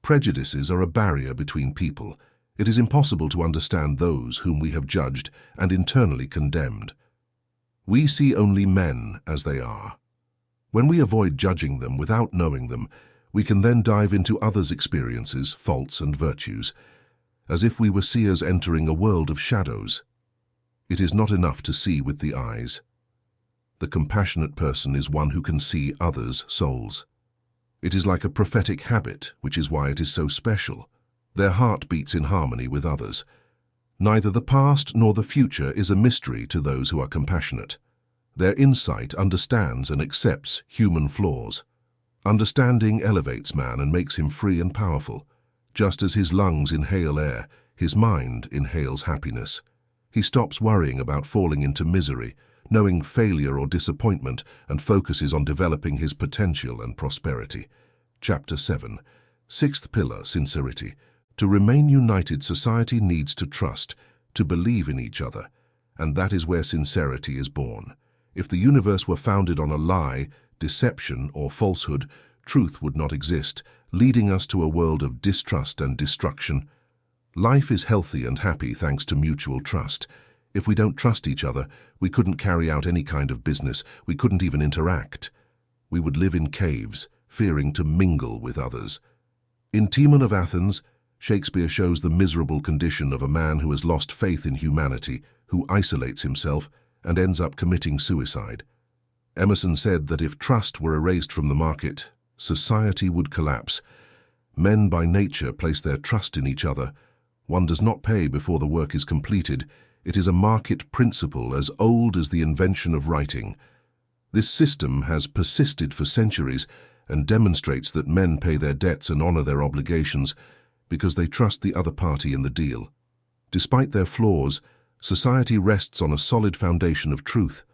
Prejudices are a barrier between people. It is impossible to understand those whom we have judged and internally condemned. We see only men as they are. When we avoid judging them without knowing them, we can then dive into others' experiences, faults, and virtues, as if we were seers entering a world of shadows. It is not enough to see with the eyes. The compassionate person is one who can see others' souls. It is like a prophetic habit, which is why it is so special. Their heart beats in harmony with others. Neither the past nor the future is a mystery to those who are compassionate. Their insight understands and accepts human flaws. Understanding elevates man and makes him free and powerful. Just as his lungs inhale air, his mind inhales happiness. He stops worrying about falling into misery, knowing failure or disappointment, and focuses on developing his potential and prosperity. Chapter 7. Sixth pillar, sincerity. To remain united, society needs to trust, to believe in each other, and that is where sincerity is born. If the universe were founded on a lie, deception, or falsehood, truth would not exist, leading us to a world of distrust and destruction. Life is healthy and happy thanks to mutual trust. If we don't trust each other, we couldn't carry out any kind of business, we couldn't even interact. We would live in caves, fearing to mingle with others. In Timon of Athens, Shakespeare shows the miserable condition of a man who has lost faith in humanity, who isolates himself and ends up committing suicide. Emerson said that if trust were erased from the market, society would collapse. Men by nature place their trust in each other. One does not pay before the work is completed. It is a market principle as old as the invention of writing. This system has persisted for centuries and demonstrates that men pay their debts and honor their obligations because they trust the other party in the deal. Despite their flaws, society rests on a solid foundation of truth.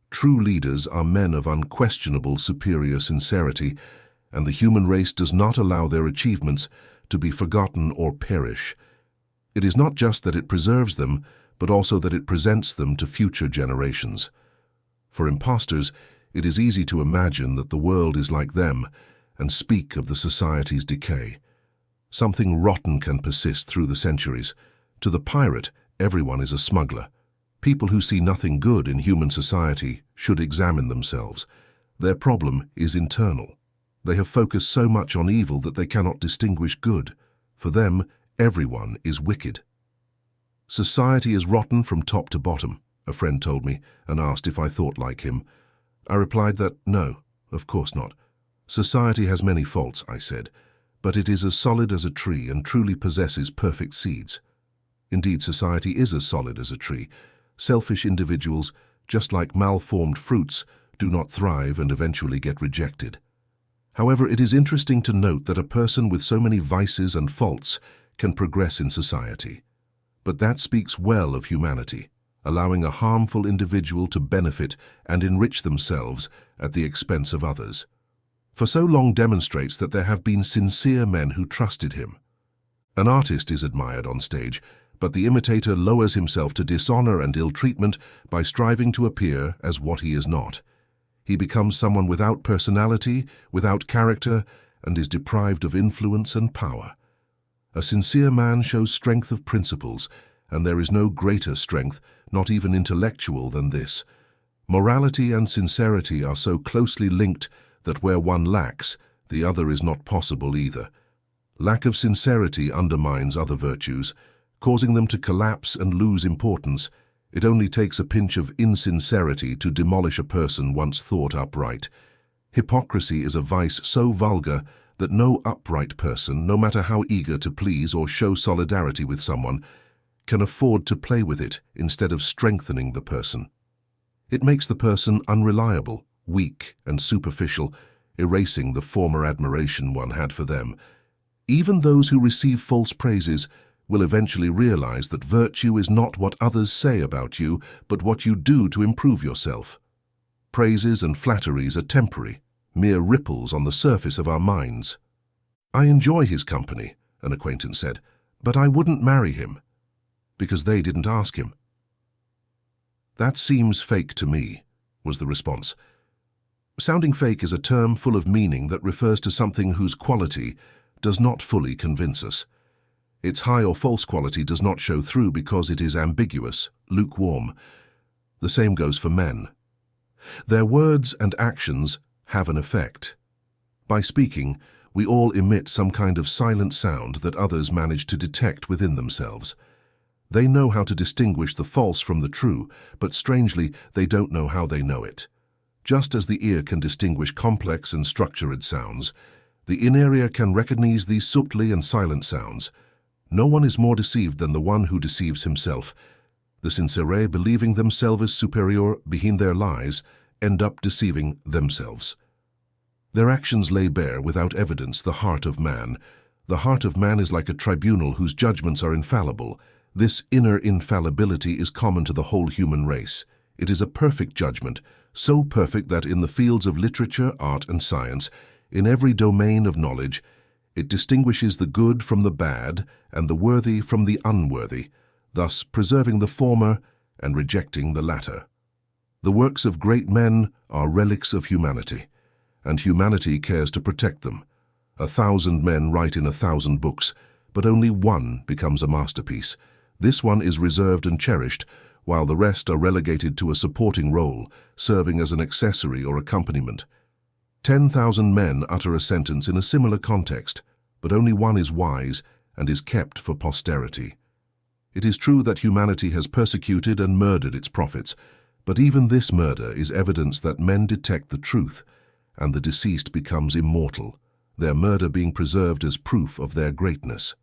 True leaders are men of unquestionable superior sincerity, and the human race does not allow their achievements to be forgotten or perish. It is not just that it preserves them, but also that it presents them to future generations. For impostors, it is easy to imagine that the world is like them and speak of the society's decay. Something rotten can persist through the centuries. To the pirate, everyone is a smuggler. People who see nothing good in human society should examine themselves. Their problem is internal. They have focused so much on evil that they cannot distinguish good. For them, everyone is wicked. Society is rotten from top to bottom, a friend told me and asked if I thought like him. I replied that no, of course not. Society has many faults, I said, but it is as solid as a tree and truly possesses perfect seeds. Indeed, society is as solid as a tree. Selfish individuals, just like malformed fruits, do not thrive and eventually get rejected. However, it is interesting to note that a person with so many vices and faults can progress in society. But that speaks well of humanity, allowing a harmful individual to benefit and enrich themselves at the expense of others. For so long demonstrates that there have been sincere men who trusted him. An artist is admired on stage, but the imitator lowers himself to dishonor and ill-treatment by striving to appear as what he is not. He becomes someone without personality, without character, and is deprived of influence and power. A sincere man shows strength of principles, and there is no greater strength, not even intellectual, than this. Morality and sincerity are so closely linked that where one lacks, the other is not possible either. Lack of sincerity undermines other virtues, causing them to collapse and lose importance. It only takes a pinch of insincerity to demolish a person once thought upright. Hypocrisy is a vice so vulgar that no upright person, no matter how eager to please or show solidarity with someone, can afford to play with it instead of strengthening the person. It makes the person unreliable, weak, and superficial, erasing the former admiration one had for them. Even those who receive false praises will eventually realize that virtue is not what others say about you, but what you do to improve yourself. Praises and flatteries are temporary, mere ripples on the surface of our minds. "I enjoy his company," an acquaintance said, "but I wouldn't marry him," because they didn't ask him. "That seems fake to me," was the response. Sounding fake is a term full of meaning that refers to something whose quality does not fully convince us. Its high or false quality does not show through because it is ambiguous, lukewarm. The same goes for men. Their words and actions have an effect. By speaking, we all emit some kind of silent sound that others manage to detect within themselves. They know how to distinguish the false from the true, but strangely, they don't know how they know it. Just as the ear can distinguish complex and structured sounds, the inner ear can recognize these subtly and silent sounds. No one is more deceived than the one who deceives himself. The sincere, believing themselves superior behind their lies, end up deceiving themselves. Their actions lay bare without evidence the heart of man. The heart of man is like a tribunal whose judgments are infallible. This inner infallibility is common to the whole human race. It is a perfect judgment, so perfect that in the fields of literature, art, and science, in every domain of knowledge, it distinguishes the good from the bad and the worthy from the unworthy, thus preserving the former and rejecting the latter. The works of great men are relics of humanity, and humanity cares to protect them. 1,000 men write in 1,000 books, but only one becomes a masterpiece. This one is reserved and cherished, while the rest are relegated to a supporting role, serving as an accessory or accompaniment. 10,000 men utter a sentence in a similar context, but only one is wise and is kept for posterity. It is true that humanity has persecuted and murdered its prophets, but even this murder is evidence that men detect the truth, and the deceased becomes immortal, their murder being preserved as proof of their greatness.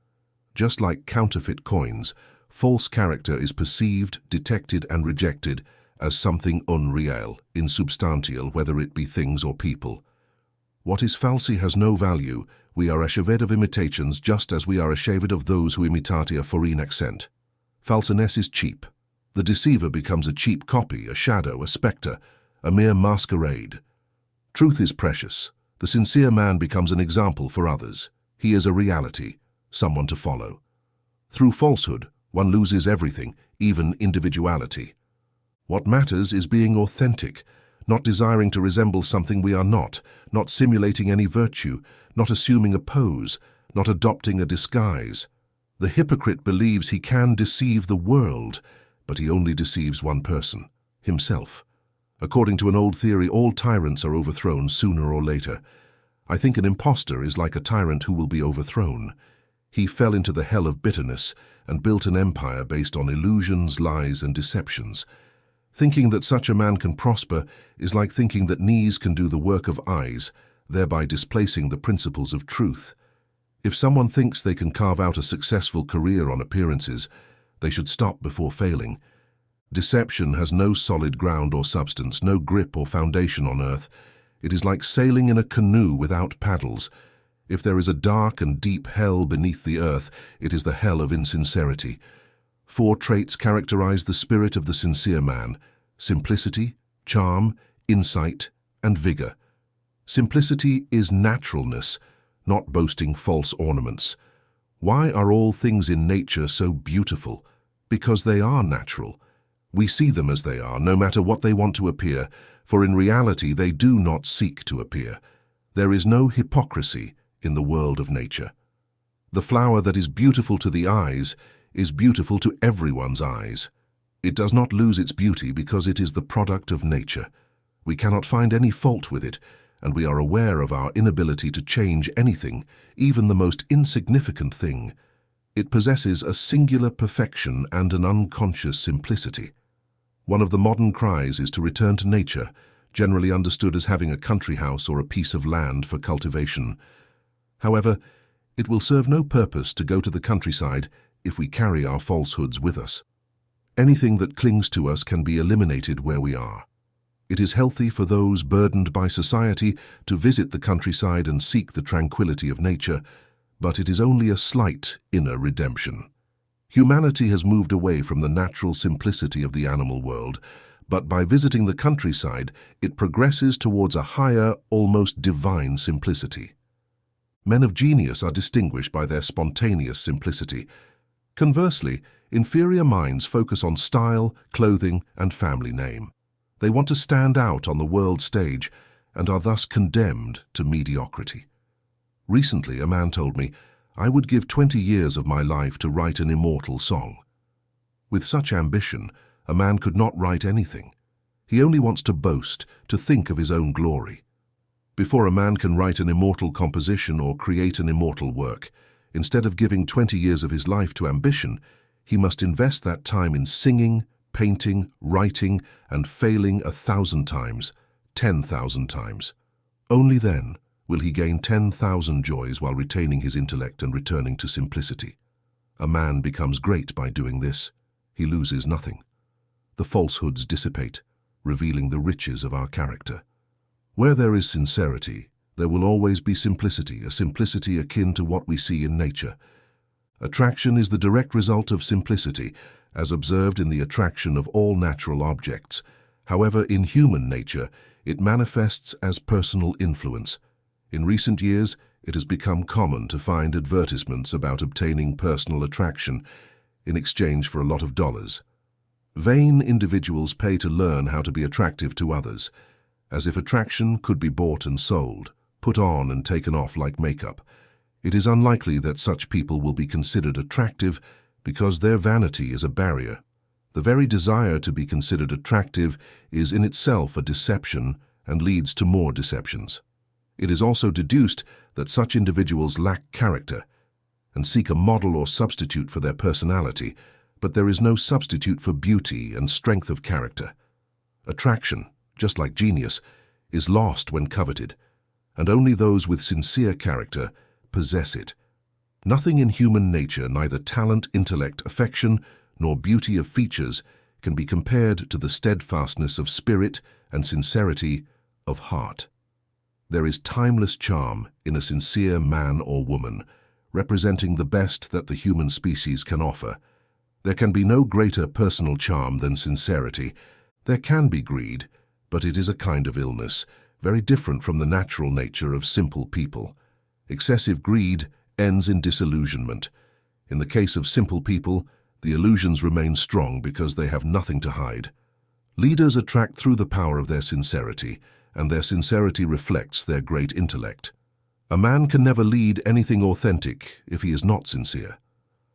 Just like counterfeit coins, false character is perceived, detected, and rejected as something unreal, insubstantial, whether it be things or people. What is falsy has no value. We are ashamed of imitations just as we are ashamed of those who imitate a foreign accent. Falseness is cheap. The deceiver becomes a cheap copy, a shadow, a spectre, a mere masquerade. Truth is precious. The sincere man becomes an example for others. He is a reality, someone to follow. Through falsehood, one loses everything, even individuality. What matters is being authentic, not desiring to resemble something we are not simulating any virtue, not assuming a pose, not adopting a disguise. The hypocrite believes he can deceive the world, but he only deceives one person, himself. According to an old theory, all tyrants are overthrown sooner or later. I think an impostor is like a tyrant who will be overthrown. He fell into the hell of bitterness and built an empire based on illusions, lies, and deceptions. Thinking that such a man can prosper is like thinking that knees can do the work of eyes, thereby displacing the principles of truth. If someone thinks they can carve out a successful career on appearances, they should stop before failing. Deception has no solid ground or substance, no grip or foundation on earth. It is like sailing in a canoe without paddles. If there is a dark and deep hell beneath the earth, it is the hell of insincerity. 4 traits characterize the spirit of the sincere man: simplicity, charm, insight, and vigor. Simplicity is naturalness, not boasting false ornaments. Why are all things in nature so beautiful? Because they are natural. We see them as they are, no matter what they want to appear, for in reality they do not seek to appear. There is no hypocrisy in the world of nature. The flower that is beautiful to the eyes is beautiful to everyone's eyes. It does not lose its beauty because it is the product of nature. We cannot find any fault with it, and we are aware of our inability to change anything, even the most insignificant thing. It possesses a singular perfection and an unconscious simplicity. One of the modern cries is to return to nature, generally understood as having a country house or a piece of land for cultivation. However, it will serve no purpose to go to the countryside if we carry our falsehoods with us. Anything that clings to us can be eliminated where we are. It is healthy for those burdened by society to visit the countryside and seek the tranquility of nature, but it is only a slight inner redemption. Humanity has moved away from the natural simplicity of the animal world, but by visiting the countryside, it progresses towards a higher, almost divine simplicity. Men of genius are distinguished by their spontaneous simplicity. Conversely, inferior minds focus on style, clothing, and family name. They want to stand out on the world stage and are thus condemned to mediocrity. Recently, a man told me, "I would give 20 years of my life to write an immortal song." With such ambition, a man could not write anything. He only wants to boast, to think of his own glory. Before a man can write an immortal composition or create an immortal work, instead of giving 20 years of his life to ambition, he must invest that time in singing, painting, writing, and failing 1,000 times, 10,000 times. Only then will he gain 10,000 joys while retaining his intellect and returning to simplicity. A man becomes great by doing this. He loses nothing. The falsehoods dissipate, revealing the riches of our character. Where there is sincerity, there will always be simplicity, a simplicity akin to what we see in nature. Attraction is the direct result of simplicity, as observed in the attraction of all natural objects. However, in human nature, it manifests as personal influence. In recent years, it has become common to find advertisements about obtaining personal attraction in exchange for a lot of dollars. Vain individuals pay to learn how to be attractive to others, as if attraction could be bought and sold, put on and taken off like makeup. It is unlikely that such people will be considered attractive because their vanity is a barrier. The very desire to be considered attractive is in itself a deception and leads to more deceptions. It is also deduced that such individuals lack character and seek a model or substitute for their personality, but there is no substitute for beauty and strength of character. Attraction, just like genius, is lost when coveted, and only those with sincere character possess it. Nothing in human nature, neither talent, intellect, affection, nor beauty of features, can be compared to the steadfastness of spirit and sincerity of heart. There is timeless charm in a sincere man or woman, representing the best that the human species can offer. There can be no greater personal charm than sincerity. There can be greed, but it is a kind of illness, very different from the natural nature of simple people. Excessive greed ends in disillusionment. In the case of simple people, the illusions remain strong because they have nothing to hide. Leaders attract through the power of their sincerity, and their sincerity reflects their great intellect. A man can never lead anything authentic if he is not sincere.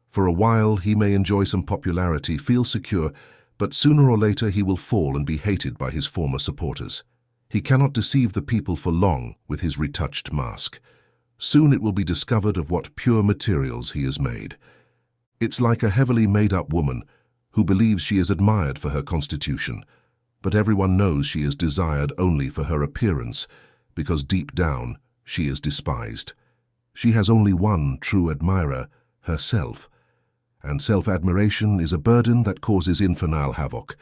For a while he may enjoy some popularity, feel secure, but sooner or later he will fall and be hated by his former supporters. He cannot deceive the people for long with his retouched mask. Soon it will be discovered of what pure materials he is made. It's like a heavily made-up woman who believes she is admired for her constitution, but everyone knows she is desired only for her appearance, because deep down she is despised. She has only one true admirer, herself, and self-admiration is a burden that causes infernal havoc.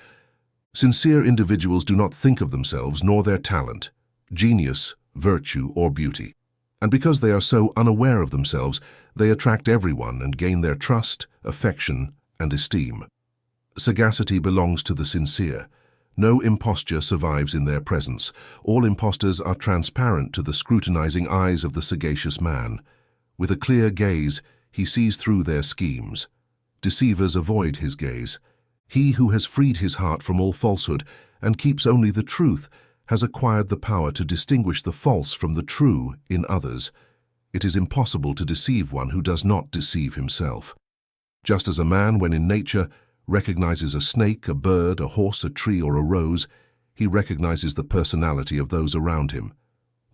Sincere individuals do not think of themselves nor their talent, genius, virtue, or beauty. And because they are so unaware of themselves, they attract everyone and gain their trust, affection, and esteem. Sagacity belongs to the sincere. No imposture survives in their presence. All impostors are transparent to the scrutinizing eyes of the sagacious man. With a clear gaze, he sees through their schemes. Deceivers avoid his gaze. He who has freed his heart from all falsehood and keeps only the truth has acquired the power to distinguish the false from the true in others. It is impossible to deceive one who does not deceive himself. Just as a man, when in nature, recognizes a snake, a bird, a horse, a tree, or a rose, he recognizes the personality of those around him.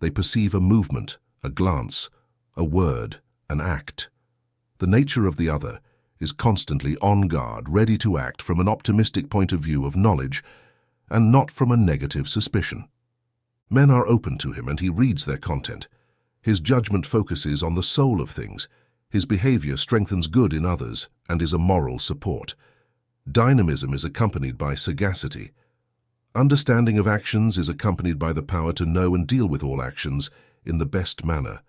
They perceive a movement, a glance, a word, an act. The nature of the other is constantly on guard, ready to act from an optimistic point of view of knowledge, and not from a negative suspicion. Men are open to him and he reads their content. His judgment focuses on the soul of things. His behavior strengthens good in others and is a moral support. Dynamism is accompanied by sagacity. Understanding of actions is accompanied by the power to know and deal with all actions in the best manner.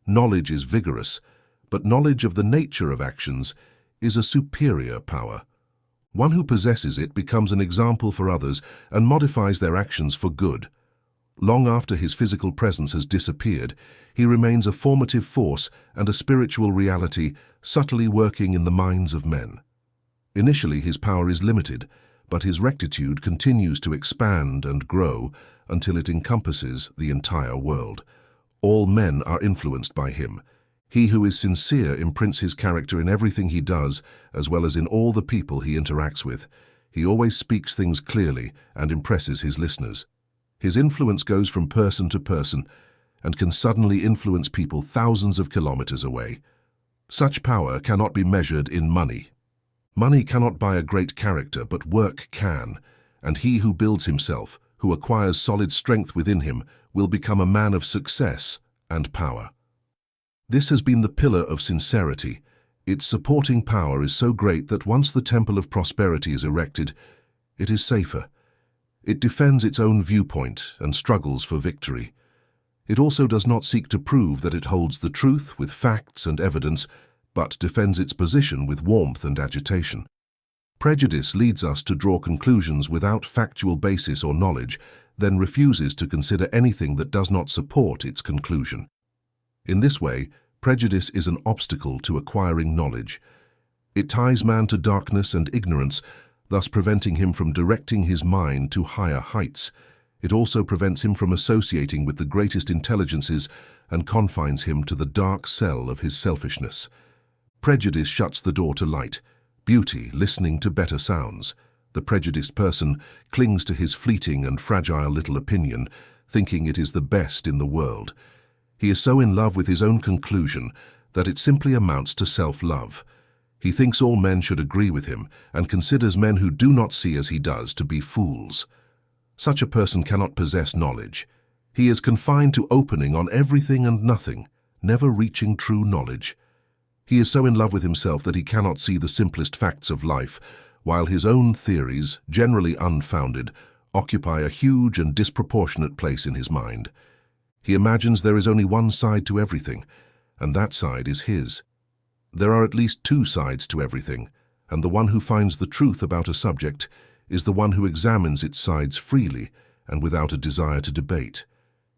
Knowledge is vigorous, but knowledge of the nature of actions is a superior power. One who possesses it becomes an example for others and modifies their actions for good. Long after his physical presence has disappeared, he remains a formative force and a spiritual reality subtly working in the minds of men. Initially, his power is limited, but his rectitude continues to expand and grow until it encompasses the entire world. All men are influenced by him. He who is sincere imprints his character in everything he does, as well as in all the people he interacts with. He always speaks things clearly and impresses his listeners. His influence goes from person to person and can suddenly influence people thousands of kilometers away. Such power cannot be measured in money. Money cannot buy a great character, but work can, and he who builds himself, who acquires solid strength within him, will become a man of success and power. This has been the pillar of sincerity. Its supporting power is so great that once the temple of prosperity is erected, it is safer. It defends its own viewpoint and struggles for victory. It also does not seek to prove that it holds the truth with facts and evidence, but defends its position with warmth and agitation. Prejudice leads us to draw conclusions without factual basis or knowledge, then refuses to consider anything that does not support its conclusion. In this way, prejudice is an obstacle to acquiring knowledge. It ties man to darkness and ignorance, thus preventing him from directing his mind to higher heights. It also prevents him from associating with the greatest intelligences and confines him to the dark cell of his selfishness. Prejudice shuts the door to light, beauty, listening to better sounds. The prejudiced person clings to his fleeting and fragile little opinion, thinking it is the best in the world. He is so in love with his own conclusion that it simply amounts to self-love. He thinks all men should agree with him and considers men who do not see as he does to be fools. Such a person cannot possess knowledge. He is confined to opening on everything and nothing, never reaching true knowledge. He is so in love with himself that he cannot see the simplest facts of life, while his own theories, generally unfounded, occupy a huge and disproportionate place in his mind. He imagines there is only one side to everything, and that side is his. There are at least two sides to everything, and the one who finds the truth about a subject is the one who examines its sides freely and without a desire to debate.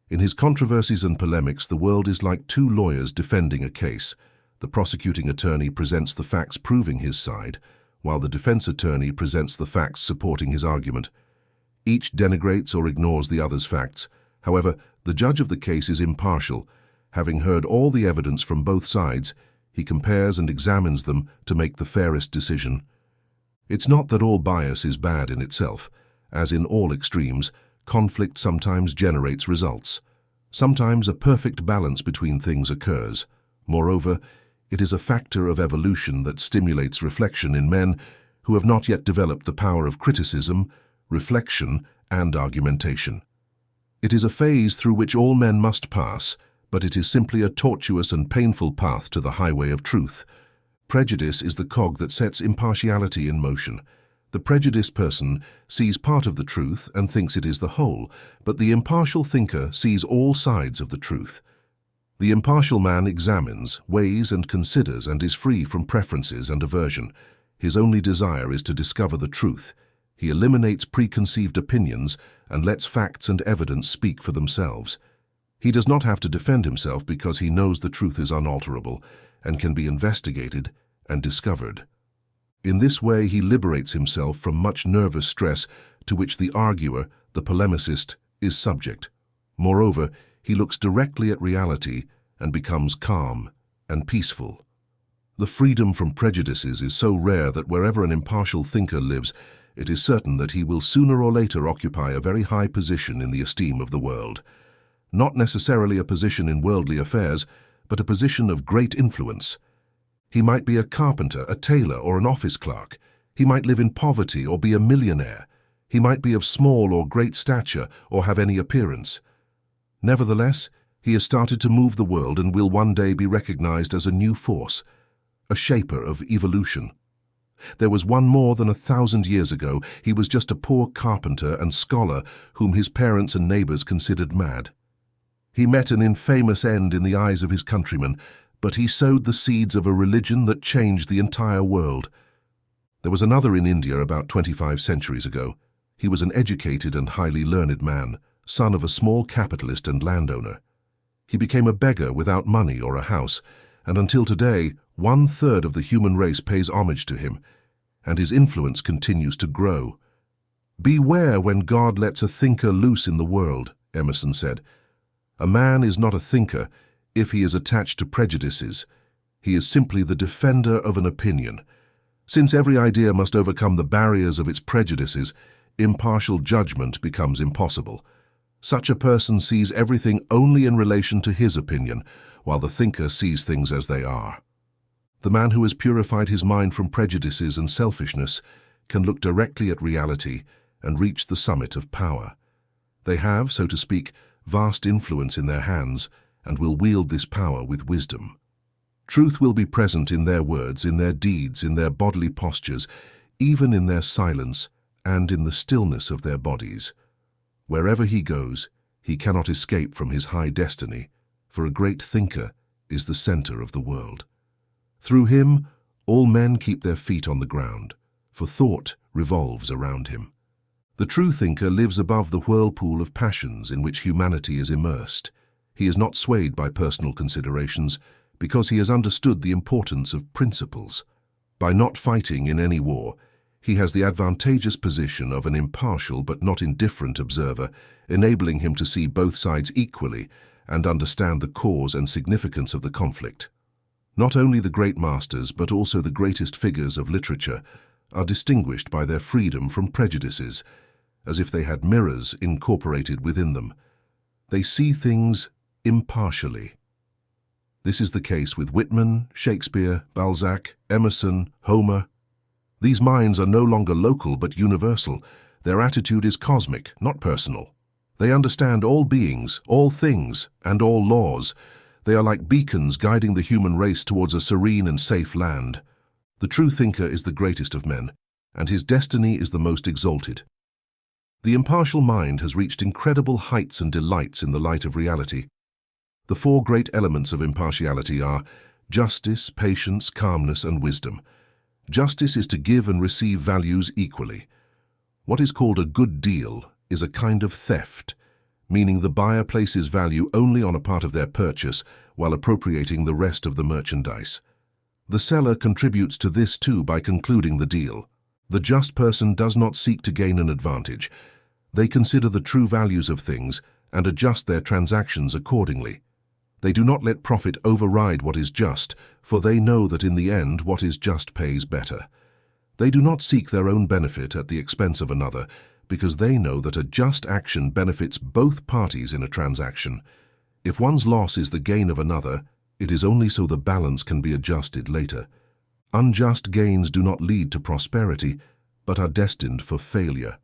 In his controversies and polemics, the world is like two lawyers defending a case. The prosecuting attorney presents the facts proving his side, while the defense attorney presents the facts supporting his argument. Each denigrates or ignores the other's facts. However, the judge of the case is impartial. Having heard all the evidence from both sides, he compares and examines them to make the fairest decision. It's not that all bias is bad in itself. As in all extremes, conflict sometimes generates results. Sometimes a perfect balance between things occurs. Moreover, it is a factor of evolution that stimulates reflection in men who have not yet developed the power of criticism, reflection, and argumentation. It is a phase through which all men must pass, but it is simply a tortuous and painful path to the highway of truth. Prejudice is the cog that sets impartiality in motion. The prejudiced person sees part of the truth and thinks it is the whole, but the impartial thinker sees all sides of the truth. The impartial man examines, weighs, and considers and is free from preferences and aversion. His only desire is to discover the truth. He eliminates preconceived opinions and lets facts and evidence speak for themselves. He does not have to defend himself because he knows the truth is unalterable and can be investigated and discovered. In this way, he liberates himself from much nervous stress to which the arguer, the polemicist, is subject. Moreover, he looks directly at reality and becomes calm and peaceful. The freedom from prejudices is so rare that wherever an impartial thinker lives, it is certain that he will sooner or later occupy a very high position in the esteem of the world. Not necessarily a position in worldly affairs, but a position of great influence. He might be a carpenter, a tailor, or an office clerk. He might live in poverty or be a millionaire. He might be of small or great stature or have any appearance. Nevertheless, he has started to move the world and will one day be recognized as a new force, a shaper of evolution. There was one more than 1,000 years ago. He was just a poor carpenter and scholar whom his parents and neighbors considered mad. He met an infamous end in the eyes of his countrymen, but he sowed the seeds of a religion that changed the entire world. There was another in India about 25 centuries ago. He was an educated and highly learned man, son of a small capitalist and landowner. He became a beggar without money or a house, and until today, 1/3 of the human race pays homage to him, and his influence continues to grow. "Beware when God lets a thinker loose in the world," Emerson said. "A man is not a thinker if he is attached to prejudices. He is simply the defender of an opinion. Since every idea must overcome the barriers of its prejudices, impartial judgment becomes impossible. Such a person sees everything only in relation to his opinion, while the thinker sees things as they are. The man who has purified his mind from prejudices and selfishness can look directly at reality and reach the summit of power. They have, so to speak, vast influence in their hands and will wield this power with wisdom. Truth will be present in their words, in their deeds, in their bodily postures, even in their silence and in the stillness of their bodies. Wherever he goes, he cannot escape from his high destiny, for a great thinker is the center of the world." Through him, all men keep their feet on the ground, for thought revolves around him. The true thinker lives above the whirlpool of passions in which humanity is immersed. He is not swayed by personal considerations because he has understood the importance of principles. By not fighting in any war, he has the advantageous position of an impartial but not indifferent observer, enabling him to see both sides equally and understand the cause and significance of the conflict. Not only the great masters, but also the greatest figures of literature are distinguished by their freedom from prejudices, as if they had mirrors incorporated within them. They see things impartially. This is the case with Whitman, Shakespeare, Balzac, Emerson, Homer. These minds are no longer local but universal. Their attitude is cosmic, not personal. They understand all beings, all things, and all laws. They are like beacons guiding the human race towards a serene and safe land. The true thinker is the greatest of men, and his destiny is the most exalted. The impartial mind has reached incredible heights and delights in the light of reality. The four great elements of impartiality are justice, patience, calmness, and wisdom. Justice is to give and receive values equally. What is called a good deal is a kind of theft, meaning the buyer places value only on a part of their purchase while appropriating the rest of the merchandise. The seller contributes to this too by concluding the deal. The just person does not seek to gain an advantage. They consider the true values of things and adjust their transactions accordingly. They do not let profit override what is just, for they know that in the end what is just pays better. They do not seek their own benefit at the expense of another, because they know that a just action benefits both parties in a transaction. If one's loss is the gain of another, it is only so the balance can be adjusted later. Unjust gains do not lead to prosperity, but are destined for failure.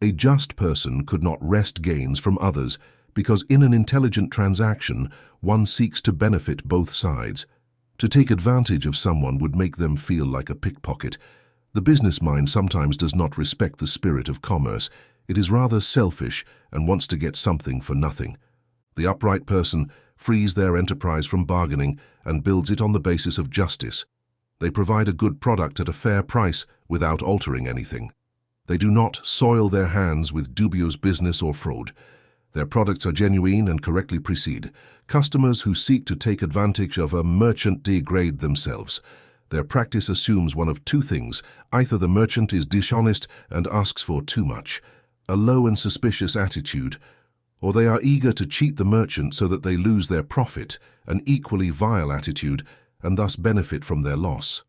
A just person could not wrest gains from others, because in an intelligent transaction, one seeks to benefit both sides. To take advantage of someone would make them feel like a pickpocket. The business mind sometimes does not respect the spirit of commerce. It is rather selfish and wants to get something for nothing. The upright person frees their enterprise from bargaining and builds it on the basis of justice. They provide a good product at a fair price without altering anything. They do not soil their hands with dubious business or fraud. Their products are genuine and correctly proceed. Customers who seek to take advantage of a merchant degrade themselves. Their practice assumes one of two things. Either the merchant is dishonest and asks for too much, a low and suspicious attitude, or they are eager to cheat the merchant so that they lose their profit, an equally vile attitude, and thus benefit from their loss.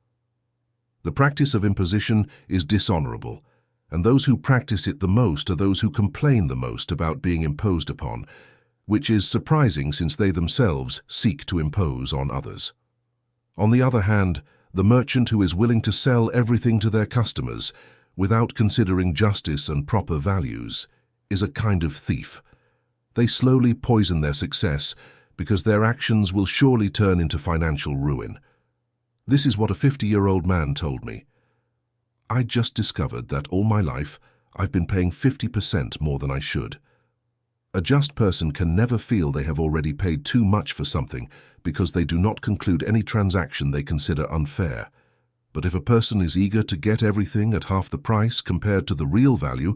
The practice of imposition is dishonorable, and those who practice it the most are those who complain the most about being imposed upon, which is surprising since they themselves seek to impose on others. On the other hand, the merchant who is willing to sell everything to their customers without considering justice and proper values is a kind of thief. They slowly poison their success because their actions will surely turn into financial ruin. This is what a 50-year-old man told me. I just discovered that all my life I've been paying 50% more than I should. A just person can never feel they have already paid too much for something because they do not conclude any transaction they consider unfair. But if a person is eager to get everything at half the price compared to the real value,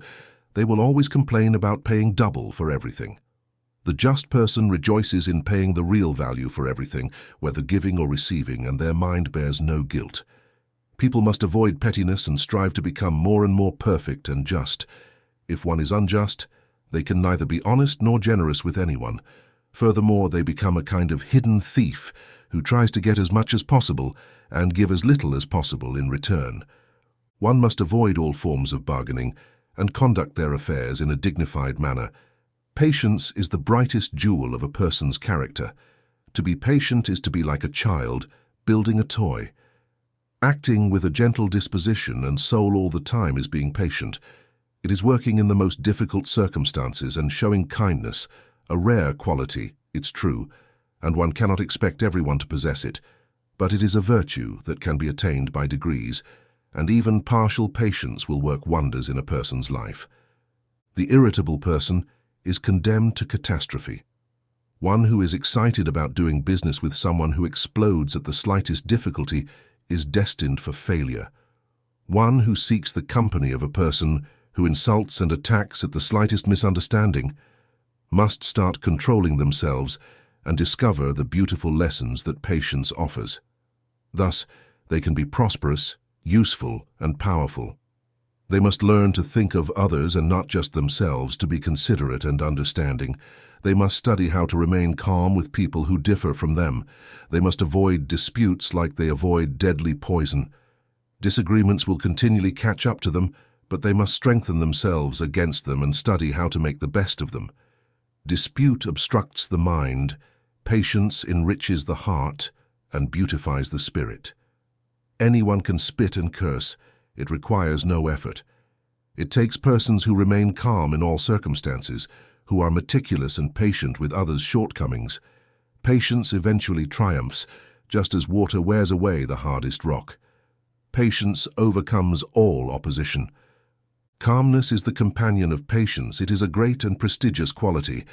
they will always complain about paying double for everything. The just person rejoices in paying the real value for everything, whether giving or receiving, and their mind bears no guilt. People must avoid pettiness and strive to become more and more perfect and just. If one is unjust, they can neither be honest nor generous with anyone. Furthermore, they become a kind of hidden thief who tries to get as much as possible and give as little as possible in return. One must avoid all forms of bargaining and conduct their affairs in a dignified manner. Patience is the brightest jewel of a person's character. To be patient is to be like a child building a toy. Acting with a gentle disposition and soul all the time is being patient. It is working in the most difficult circumstances and showing kindness, a rare quality, it's true, and one cannot expect everyone to possess it, but it is a virtue that can be attained by degrees, and even partial patience will work wonders in a person's life. The irritable person is condemned to catastrophe. One who is excited about doing business with someone who explodes at the slightest difficulty is destined for failure. One who seeks the company of a person who insults and attacks at the slightest misunderstanding must start controlling themselves and discover the beautiful lessons that patience offers. Thus, they can be prosperous, useful, and powerful. They must learn to think of others and not just themselves, to be considerate and understanding. They must study how to remain calm with people who differ from them. They must avoid disputes like they avoid deadly poison. Disagreements will continually catch up to them, but they must strengthen themselves against them and study how to make the best of them. Dispute obstructs the mind, patience enriches the heart, and beautifies the spirit. Anyone can spit and curse. It requires no effort. It takes persons who remain calm in all circumstances, who are meticulous and patient with others' shortcomings. Patience eventually triumphs, just as water wears away the hardest rock. Patience overcomes all opposition. Calmness is the companion of patience. It is a great and prestigious quality.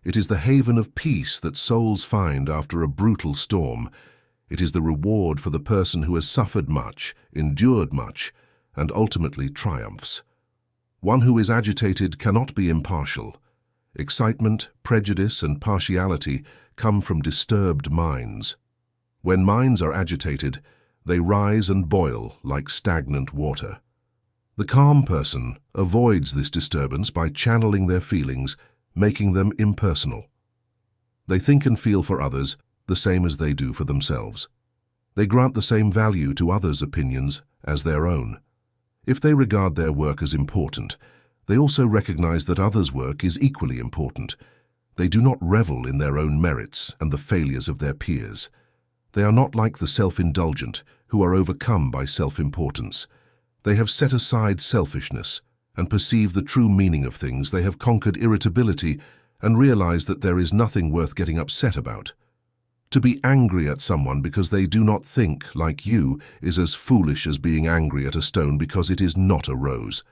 It is the haven of peace that souls find after a brutal storm. It is the reward for the person who has suffered much, endured much, and ultimately triumphs. One who is agitated cannot be impartial. Excitement, prejudice, and partiality come from disturbed minds. When minds are agitated, they rise and boil like stagnant water. The calm person avoids this disturbance by channeling their feelings, making them impersonal. They think and feel for others the same as they do for themselves. They grant the same value to others' opinions as their own. If they regard their work as important, they also recognize that others' work is equally important. They do not revel in their own merits and the failures of their peers. They are not like the self-indulgent, who are overcome by self-importance. They have set aside selfishness and perceive the true meaning of things. They have conquered irritability and realize that there is nothing worth getting upset about. To be angry at someone because they do not think like you is as foolish as being angry at a stone because it is not a rose.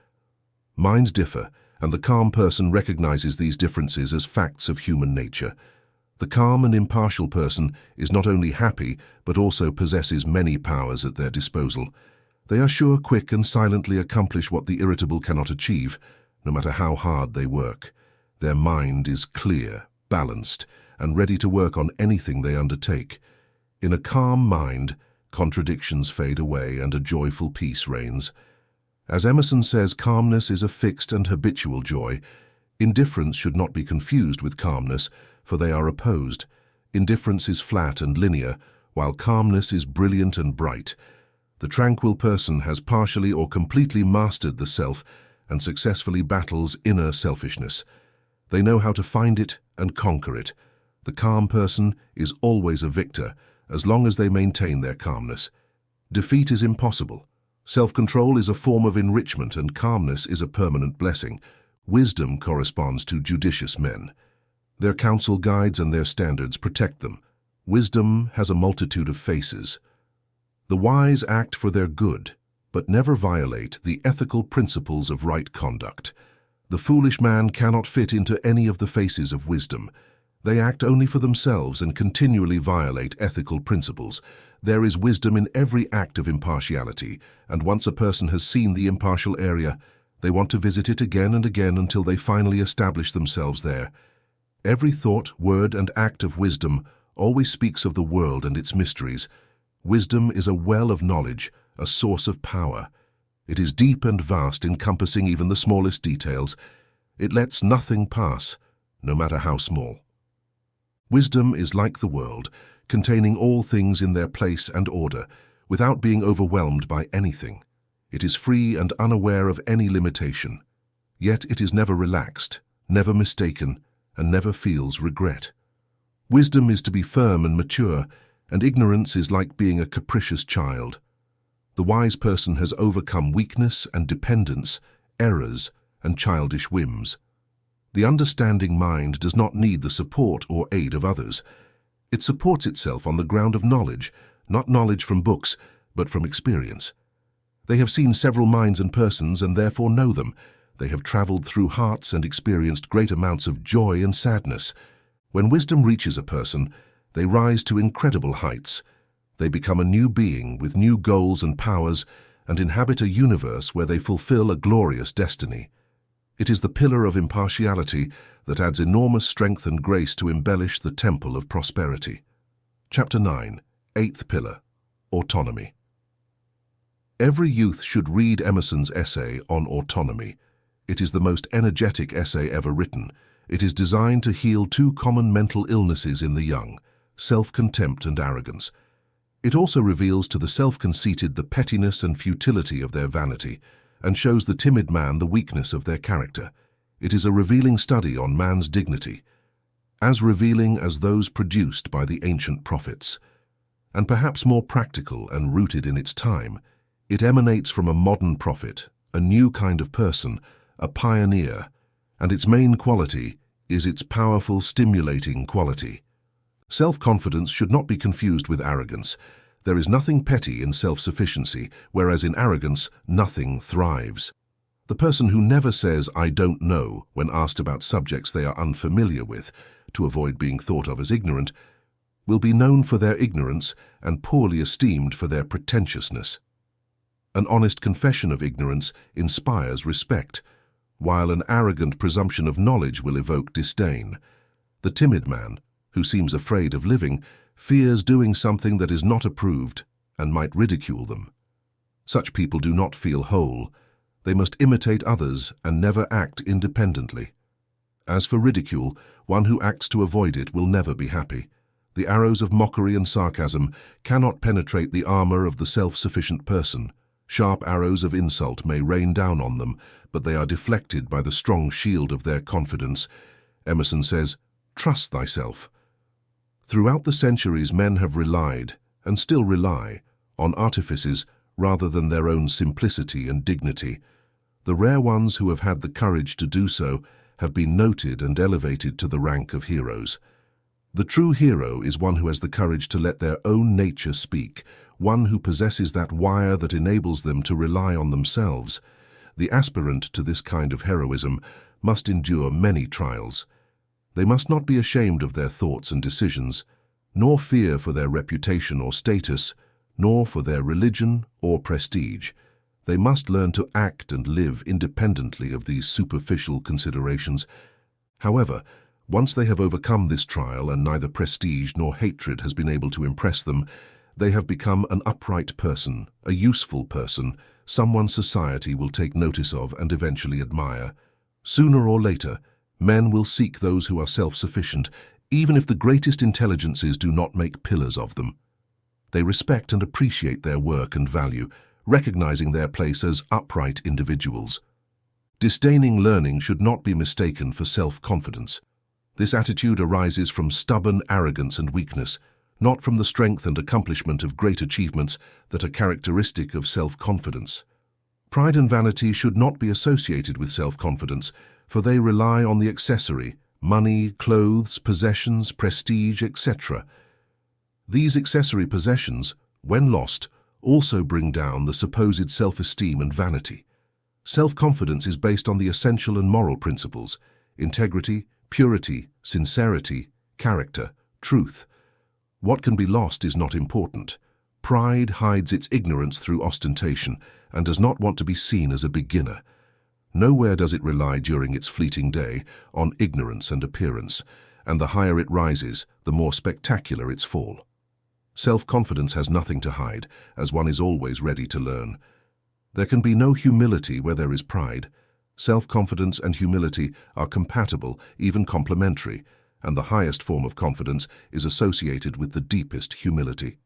Minds differ, and the calm person recognizes these differences as facts of human nature. The calm and impartial person is not only happy, but also possesses many powers at their disposal. They are sure, quick, and silently accomplish what the irritable cannot achieve, no matter how hard they work. Their mind is clear, balanced, and ready to work on anything they undertake. In a calm mind, contradictions fade away and a joyful peace reigns. As Emerson says, calmness is a fixed and habitual joy. Indifference should not be confused with calmness, for they are opposed. Indifference is flat and linear, while calmness is brilliant and bright. The tranquil person has partially or completely mastered the self and successfully battles inner selfishness. They know how to find it and conquer it. The calm person is always a victor, as long as they maintain their calmness. Defeat is impossible. Self-control is a form of enrichment, and calmness is a permanent blessing. Wisdom corresponds to judicious men. Their counsel guides and their standards protect them. Wisdom has a multitude of faces. The wise act for their good, but never violate the ethical principles of right conduct. The foolish man cannot fit into any of the faces of wisdom. They act only for themselves and continually violate ethical principles. There is wisdom in every act of impartiality, and once a person has seen the impartial area, they want to visit it again and again until they finally establish themselves there. Every thought, word, and act of wisdom always speaks of the world and its mysteries. Wisdom is a well of knowledge, a source of power. It is deep and vast, encompassing even the smallest details. It lets nothing pass, no matter how small. Wisdom is like the world, containing all things in their place and order, without being overwhelmed by anything. It is free and unaware of any limitation. Yet it is never relaxed, never mistaken, and never feels regret. Wisdom is to be firm and mature, and ignorance is like being a capricious child. The wise person has overcome weakness and dependence, errors, and childish whims. The understanding mind does not need the support or aid of others. It supports itself on the ground of knowledge, not knowledge from books, but from experience. They have seen several minds and persons and therefore know them. They have traveled through hearts and experienced great amounts of joy and sadness. When wisdom reaches a person, they rise to incredible heights. They become a new being with new goals and powers and inhabit a universe where they fulfill a glorious destiny. It is the pillar of impartiality that adds enormous strength and grace to embellish the temple of prosperity. Chapter 9, 8th Pillar, Autonomy. Every youth should read Emerson's essay on autonomy. It is the most energetic essay ever written. It is designed to heal two common mental illnesses in the young, self-contempt and arrogance. It also reveals to the self-conceited the pettiness and futility of their vanity, and shows the timid man the weakness of their character. It is a revealing study on man's dignity, as revealing as those produced by the ancient prophets. And perhaps more practical and rooted in its time, it emanates from a modern prophet, a new kind of person, a pioneer, and its main quality is its powerful, stimulating quality. Self-confidence should not be confused with arrogance. There is nothing petty in self-sufficiency, whereas in arrogance, nothing thrives. The person who never says, "I don't know," when asked about subjects they are unfamiliar with, to avoid being thought of as ignorant, will be known for their ignorance and poorly esteemed for their pretentiousness. An honest confession of ignorance inspires respect, while an arrogant presumption of knowledge will evoke disdain. The timid man, who seems afraid of living, fears doing something that is not approved and might ridicule them. Such people do not feel whole. They must imitate others and never act independently. As for ridicule, one who acts to avoid it will never be happy. The arrows of mockery and sarcasm cannot penetrate the armor of the self-sufficient person. Sharp arrows of insult may rain down on them, but they are deflected by the strong shield of their confidence. Emerson says, "Trust thyself." Throughout the centuries, men have relied, and still rely, on artifices rather than their own simplicity and dignity. The rare ones who have had the courage to do so have been noted and elevated to the rank of heroes. The true hero is one who has the courage to let their own nature speak, one who possesses that wire that enables them to rely on themselves. The aspirant to this kind of heroism must endure many trials. They must not be ashamed of their thoughts and decisions, nor fear for their reputation or status, nor for their religion or prestige. They must learn to act and live independently of these superficial considerations. However, once they have overcome this trial and neither prestige nor hatred has been able to impress them, they have become an upright person, a useful person, someone society will take notice of and eventually admire. Sooner or later, men will seek those who are self-sufficient, even if the greatest intelligences do not make pillars of them. They respect and appreciate their work and value, recognizing their place as upright individuals. Disdaining learning should not be mistaken for self-confidence. This attitude arises from stubborn arrogance and weakness, not from the strength and accomplishment of great achievements that are characteristic of self-confidence. Pride and vanity should not be associated with self-confidence, for they rely on the accessory, money, clothes, possessions, prestige, etc. These accessory possessions, when lost, also bring down the supposed self-esteem and vanity. Self-confidence is based on the essential and moral principles: integrity, purity, sincerity, character, truth. What can be lost is not important. Pride hides its ignorance through ostentation and does not want to be seen as a beginner. Nowhere does it rely during its fleeting day on ignorance and appearance, and the higher it rises, the more spectacular its fall. Self-confidence has nothing to hide, as one is always ready to learn. There can be no humility where there is pride. Self-confidence and humility are compatible, even complementary, and the highest form of confidence is associated with the deepest humility.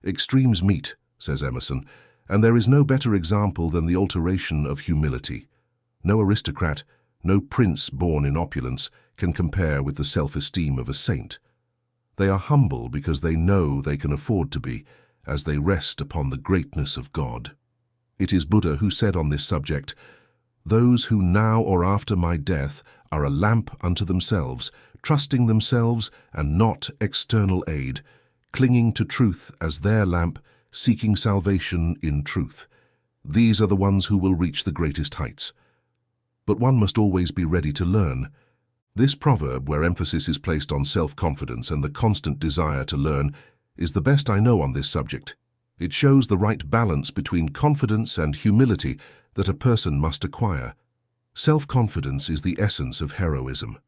Extremes meet, says Emerson, and there is no better example than the alteration of humility. No aristocrat, no prince born in opulence can compare with the self-esteem of a saint. They are humble because they know they can afford to be, as they rest upon the greatness of God. It is Buddha who said on this subject, "Those who now or after my death are a lamp unto themselves, trusting themselves and not external aid, clinging to truth as their lamp, seeking salvation in truth. These are the ones who will reach the greatest heights." But one must always be ready to learn. This proverb, where emphasis is placed on self-confidence and the constant desire to learn, is the best I know on this subject. It shows the right balance between confidence and humility that a person must acquire. Self-confidence is the essence of heroism.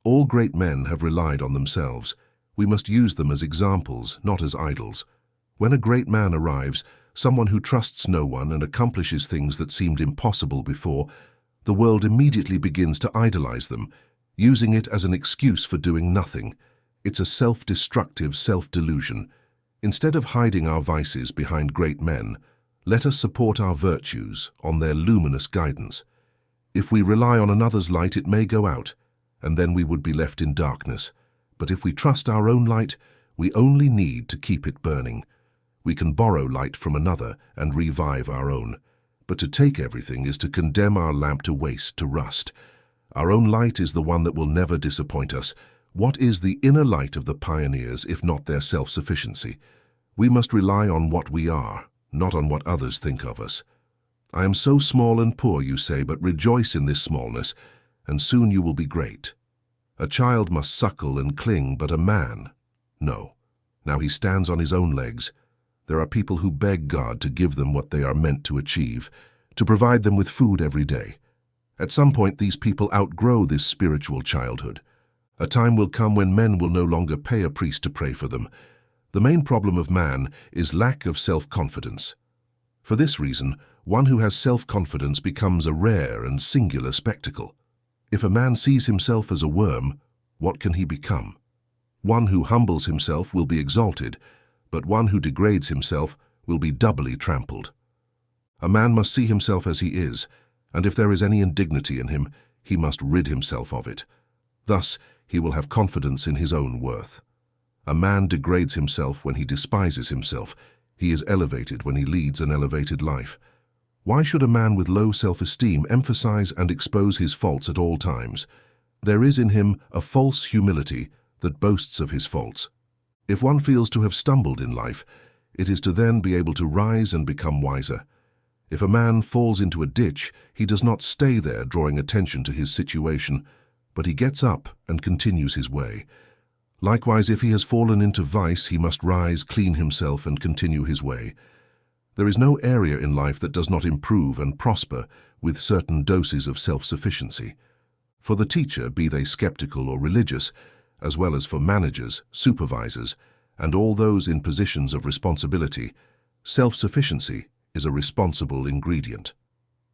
All great men have relied on themselves. We must use them as examples, not as idols. When a great man arrives, someone who trusts no one and accomplishes things that seemed impossible before, the world immediately begins to idolize them, using it as an excuse for doing nothing. It's a self-destructive self-delusion. Instead of hiding our vices behind great men, let us support our virtues on their luminous guidance. If we rely on another's light, it may go out, and then we would be left in darkness. But if we trust our own light, we only need to keep it burning. We can borrow light from another and revive our own. But to take everything is to condemn our lamp to waste, to rust. Our own light is the one that will never disappoint us. What is the inner light of the pioneers if not their self-sufficiency? We must rely on what we are, not on what others think of us. I am so small and poor, you say, but rejoice in this smallness, and soon you will be great. A child must suckle and cling, but a man, no. Now he stands on his own legs. There are people who beg God to give them what they are meant to achieve, to provide them with food every day. At some point, these people outgrow this spiritual childhood. A time will come when men will no longer pay a priest to pray for them. The main problem of man is lack of self-confidence. For this reason, one who has self-confidence becomes a rare and singular spectacle. If a man sees himself as a worm, what can he become? One who humbles himself will be exalted, but one who degrades himself will be doubly trampled. A man must see himself as he is, and if there is any indignity in him, he must rid himself of it. Thus, he will have confidence in his own worth. A man degrades himself when he despises himself. He is elevated when he leads an elevated life. Why should a man with low self-esteem emphasize and expose his faults at all times? There is in him a false humility that boasts of his faults. If one feels to have stumbled in life, it is to then be able to rise and become wiser. If a man falls into a ditch, he does not stay there drawing attention to his situation, but he gets up and continues his way. Likewise, if he has fallen into vice, he must rise, clean himself, and continue his way. There is no area in life that does not improve and prosper with certain doses of self-sufficiency. For the teacher, be they skeptical or religious, as well as for managers, supervisors, and all those in positions of responsibility, self-sufficiency is a responsible ingredient.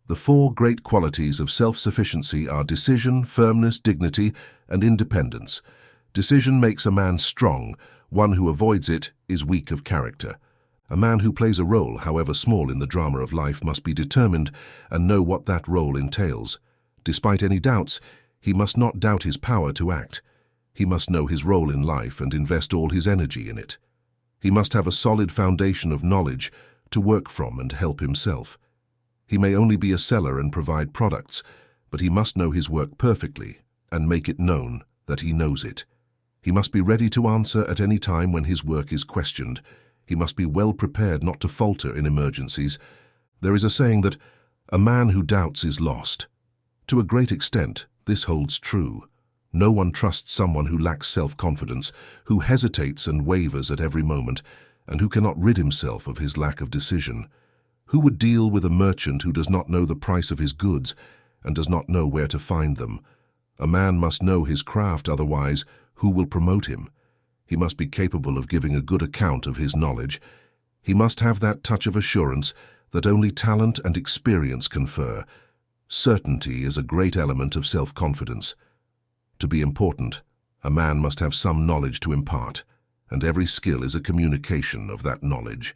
The four great qualities of self-sufficiency are decision, firmness, dignity, and independence. Decision makes a man strong. One who avoids it is weak of character. A man who plays a role, however small in the drama of life, must be determined and know what that role entails. Despite any doubts, he must not doubt his power to act. He must know his role in life and invest all his energy in it. He must have a solid foundation of knowledge to work from and help himself. He may only be a seller and provide products, but he must know his work perfectly and make it known that he knows it. He must be ready to answer at any time when his work is questioned. He must be well prepared not to falter in emergencies. There is a saying that a man who doubts is lost. To a great extent, this holds true. No one trusts someone who lacks self-confidence, who hesitates and wavers at every moment, and who cannot rid himself of his lack of decision. Who would deal with a merchant who does not know the price of his goods and does not know where to find them? A man must know his craft, otherwise, who will promote him? He must be capable of giving a good account of his knowledge. He must have that touch of assurance that only talent and experience confer. Certainty is a great element of self-confidence. To be important, a man must have some knowledge to impart, and every skill is a communication of that knowledge.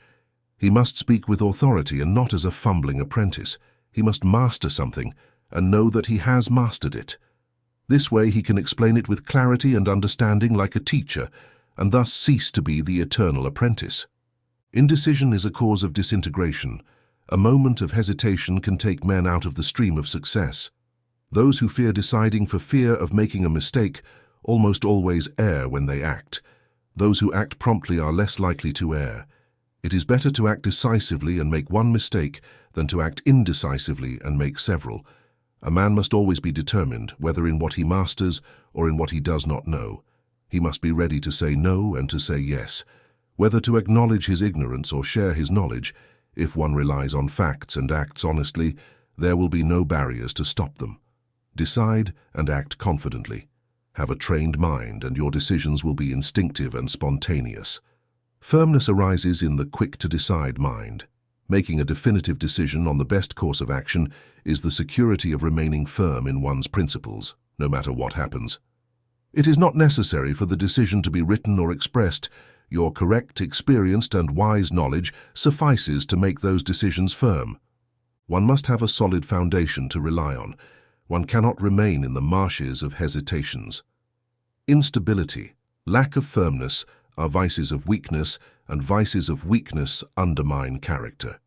He must speak with authority and not as a fumbling apprentice. He must master something and know that he has mastered it. This way he can explain it with clarity and understanding like a teacher, and thus cease to be the eternal apprentice. Indecision is a cause of disintegration. A moment of hesitation can take men out of the stream of success. Those who fear deciding for fear of making a mistake almost always err when they act. Those who act promptly are less likely to err. It is better to act decisively and make one mistake than to act indecisively and make several. A man must always be determined, whether in what he masters or in what he does not know. He must be ready to say no and to say yes, whether to acknowledge his ignorance or share his knowledge. If one relies on facts and acts honestly, there will be no barriers to stop them. Decide and act confidently. Have a trained mind, and your decisions will be instinctive and spontaneous. Firmness arises in the quick-to-decide mind. Making a definitive decision on the best course of action is the security of remaining firm in one's principles, no matter what happens. It is not necessary for the decision to be written or expressed. Your correct, experienced, and wise knowledge suffices to make those decisions firm. One must have a solid foundation to rely on. One cannot remain in the marshes of hesitations. Instability, lack of firmness, are vices of weakness, and vices of weakness undermine character.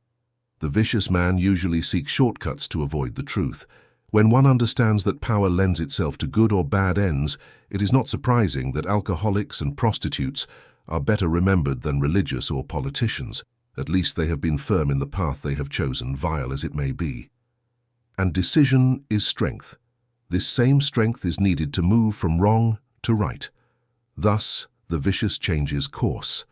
The vicious man usually seeks shortcuts to avoid the truth. When one understands that power lends itself to good or bad ends, it is not surprising that alcoholics and prostitutes are better remembered than religious or politicians. At least they have been firm in the path they have chosen, vile as it may be. And decision is strength. This same strength is needed to move from wrong to right. Thus, the vicious changes course.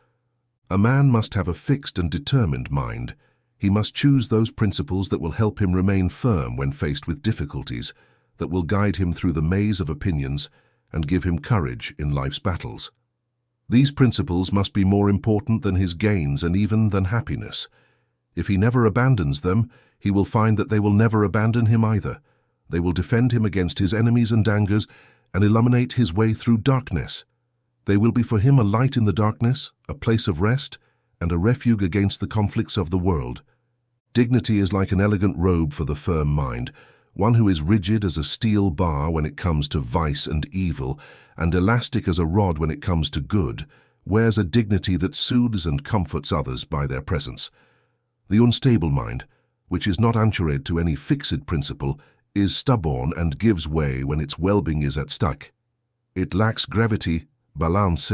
A man must have a fixed and determined mind. He must choose those principles that will help him remain firm when faced with difficulties, that will guide him through the maze of opinions and give him courage in life's battles. These principles must be more important than his gains and even than happiness. If he never abandons them, he will find that they will never abandon him either. They will defend him against his enemies and angers and illuminate his way through darkness. They will be for him a light in the darkness, a place of rest, and a refuge against the conflicts of the world. Dignity is like an elegant robe for the firm mind, one who is rigid as a steel bar when it comes to vice and evil, and elastic as a rod when it comes to good, wears a dignity that soothes and comforts others by their presence. The unstable mind, which is not anchored to any fixed principle, is stubborn and gives way when its well-being is at stake. It lacks gravity, balance,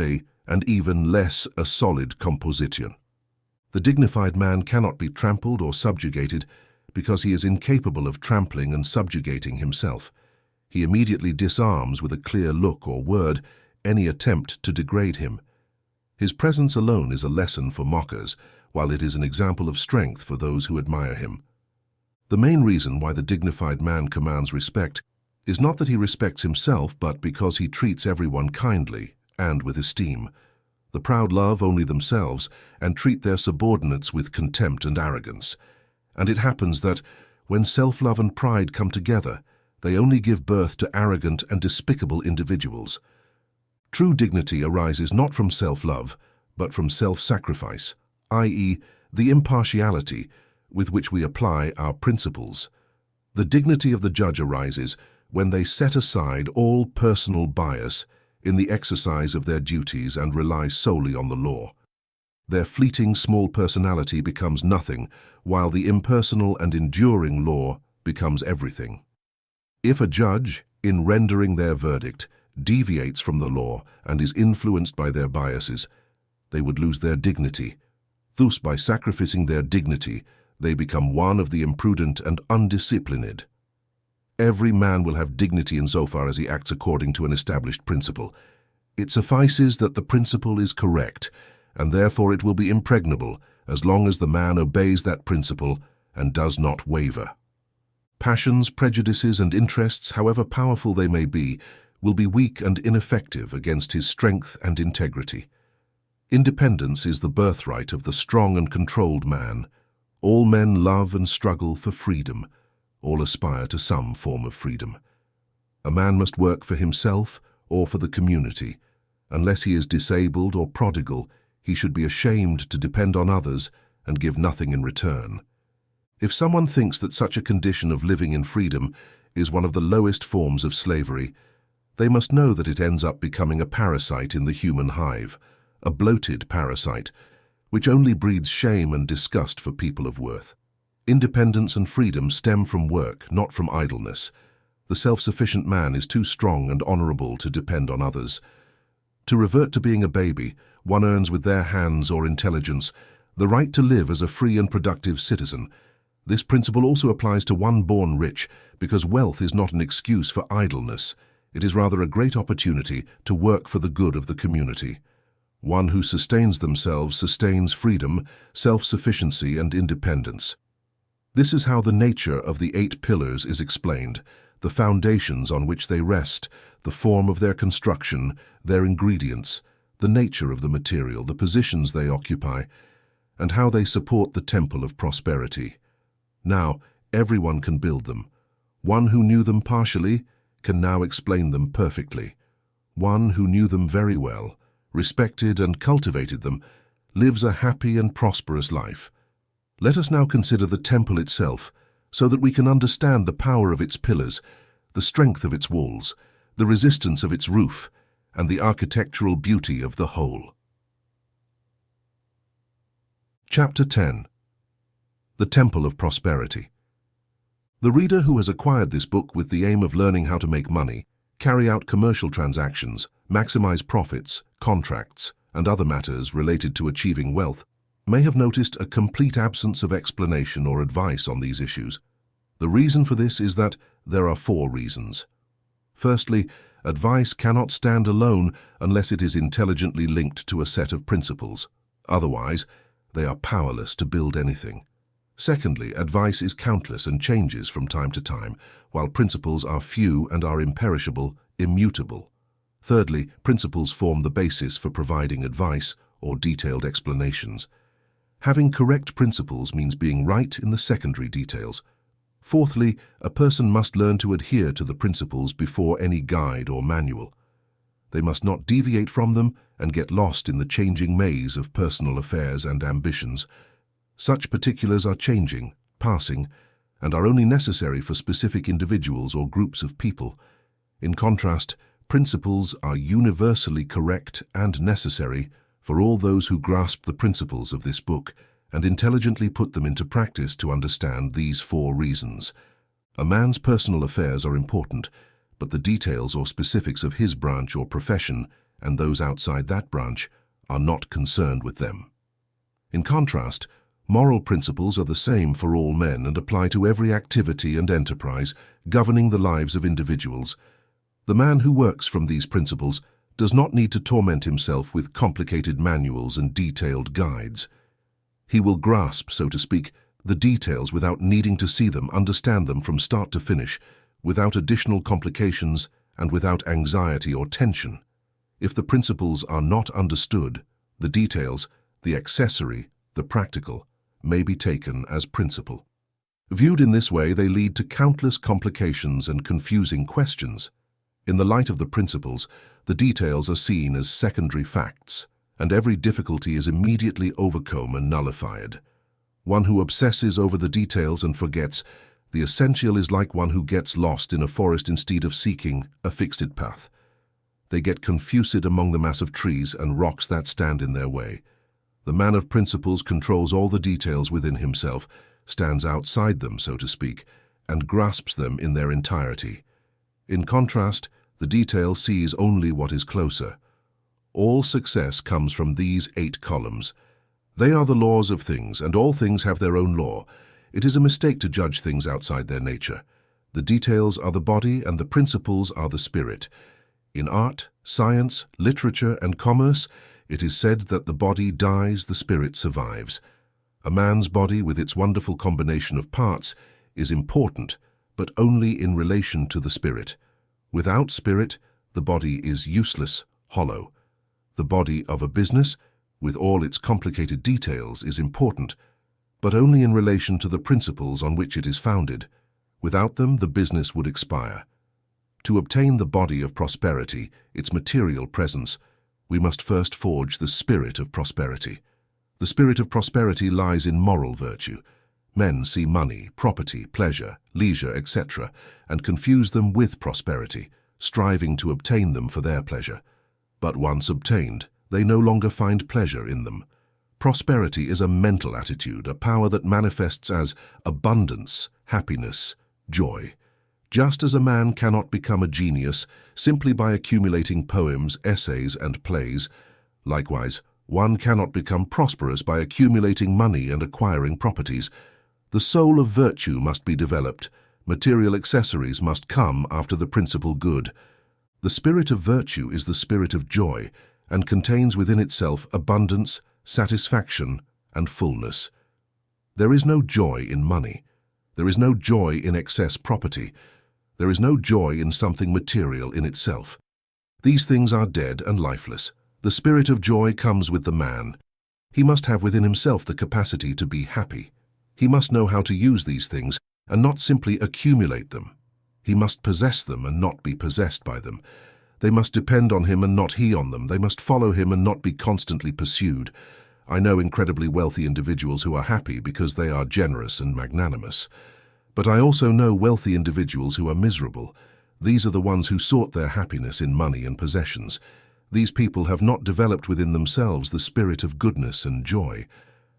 and even less a solid composition. The dignified man cannot be trampled or subjugated because he is incapable of trampling and subjugating himself. He immediately disarms with a clear look or word any attempt to degrade him. His presence alone is a lesson for mockers, while it is an example of strength for those who admire him. The main reason why the dignified man commands respect is not that he respects himself, but because he treats everyone kindly and with esteem. The proud love only themselves and treat their subordinates with contempt and arrogance. And it happens that, when self-love and pride come together, they only give birth to arrogant and despicable individuals. True dignity arises not from self-love, but from self-sacrifice, i.e., the impartiality with which we apply our principles. The dignity of the judge arises when they set aside all personal bias in the exercise of their duties and rely solely on the law. Their fleeting small personality becomes nothing, while the impersonal and enduring law becomes everything. If a judge, in rendering their verdict, deviates from the law and is influenced by their biases, they would lose their dignity. Thus, by sacrificing their dignity, they become one of the imprudent and undisciplined. Every man will have dignity insofar as he acts according to an established principle. It suffices that the principle is correct, and therefore it will be impregnable as long as the man obeys that principle and does not waver. Passions, prejudices, and interests, however powerful they may be, will be weak and ineffective against his strength and integrity. Independence is the birthright of the strong and controlled man. All men love and struggle for freedom. All aspire to some form of freedom. A man must work for himself or for the community. Unless he is disabled or prodigal, he should be ashamed to depend on others and give nothing in return. If someone thinks that such a condition of living in freedom is one of the lowest forms of slavery, they must know that it ends up becoming a parasite in the human hive, a bloated parasite, which only breeds shame and disgust for people of worth. Independence and freedom stem from work, not from idleness. The self-sufficient man is too strong and honorable to depend on others. To revert to being a baby, one earns with their hands or intelligence the right to live as a free and productive citizen. This principle also applies to one born rich, because wealth is not an excuse for idleness. It is rather a great opportunity to work for the good of the community. One who sustains themselves sustains freedom, self-sufficiency, and independence. This is how the nature of the 8 pillars is explained, the foundations on which they rest, the form of their construction, their ingredients, the nature of the material, the positions they occupy, and how they support the temple of prosperity. Now, everyone can build them. One who knew them partially can now explain them perfectly. One who knew them very well, respected and cultivated them, lives a happy and prosperous life. Let us now consider the temple itself, so that we can understand the power of its pillars, the strength of its walls, the resistance of its roof, and the architectural beauty of the whole. Chapter 10. The Temple of Prosperity. The reader who has acquired this book with the aim of learning how to make money, carry out commercial transactions, maximize profits, contracts, and other matters related to achieving wealth, may have noticed a complete absence of explanation or advice on these issues. The reason for this is that there are 4 reasons. Firstly, advice cannot stand alone unless it is intelligently linked to a set of principles. Otherwise, they are powerless to build anything. Secondly, advice is countless and changes from time to time, while principles are few and are imperishable, immutable. Thirdly, principles form the basis for providing advice or detailed explanations. Having correct principles means being right in the secondary details. Fourthly, a person must learn to adhere to the principles before any guide or manual. They must not deviate from them and get lost in the changing maze of personal affairs and ambitions. Such particulars are changing, passing, and are only necessary for specific individuals or groups of people. In contrast, principles are universally correct and necessary for all those who grasp the principles of this book and intelligently put them into practice to understand these 4 reasons. A man's personal affairs are important, but the details or specifics of his branch or profession and those outside that branch are not concerned with them. In contrast, moral principles are the same for all men and apply to every activity and enterprise governing the lives of individuals. The man who works from these principles does not need to torment himself with complicated manuals and detailed guides. He will grasp, so to speak, the details without needing to see them, understand them from start to finish, without additional complications and without anxiety or tension. If the principles are not understood, the details, the accessory, the practical, may be taken as principle. Viewed in this way, they lead to countless complications and confusing questions. In the light of the principles, the details are seen as secondary facts, and every difficulty is immediately overcome and nullified. One who obsesses over the details and forgets the essential is like one who gets lost in a forest instead of seeking a fixed path. They get confused among the mass of trees and rocks that stand in their way. The man of principles controls all the details within himself, stands outside them, so to speak, and grasps them in their entirety. In contrast, the detail sees only what is closer. All success comes from these 8 columns. They are the laws of things, and all things have their own law. It is a mistake to judge things outside their nature. The details are the body and the principles are the spirit. In art, science, literature, and commerce, it is said that the body dies, the spirit survives. A man's body, with its wonderful combination of parts, is important, but only in relation to the spirit. Without spirit, the body is useless, hollow. The body of a business, with all its complicated details, is important, but only in relation to the principles on which it is founded. Without them, the business would expire. To obtain the body of prosperity, its material presence, we must first forge the spirit of prosperity. The spirit of prosperity lies in moral virtue. Men see money, property, pleasure, leisure, etc., and confuse them with prosperity, striving to obtain them for their pleasure. But once obtained, they no longer find pleasure in them. Prosperity is a mental attitude, a power that manifests as abundance, happiness, joy. Just as a man cannot become a genius simply by accumulating poems, essays, and plays, likewise, one cannot become prosperous by accumulating money and acquiring properties. The soul of virtue must be developed. Material accessories must come after the principal good. The spirit of virtue is the spirit of joy and contains within itself abundance, satisfaction, and fullness. There is no joy in money. There is no joy in excess property. There is no joy in something material in itself. These things are dead and lifeless. The spirit of joy comes with the man. He must have within himself the capacity to be happy. He must know how to use these things and not simply accumulate them. He must possess them and not be possessed by them. They must depend on him and not he on them. They must follow him and not be constantly pursued. I know incredibly wealthy individuals who are happy because they are generous and magnanimous. But I also know wealthy individuals who are miserable. These are the ones who sought their happiness in money and possessions. These people have not developed within themselves the spirit of goodness and joy.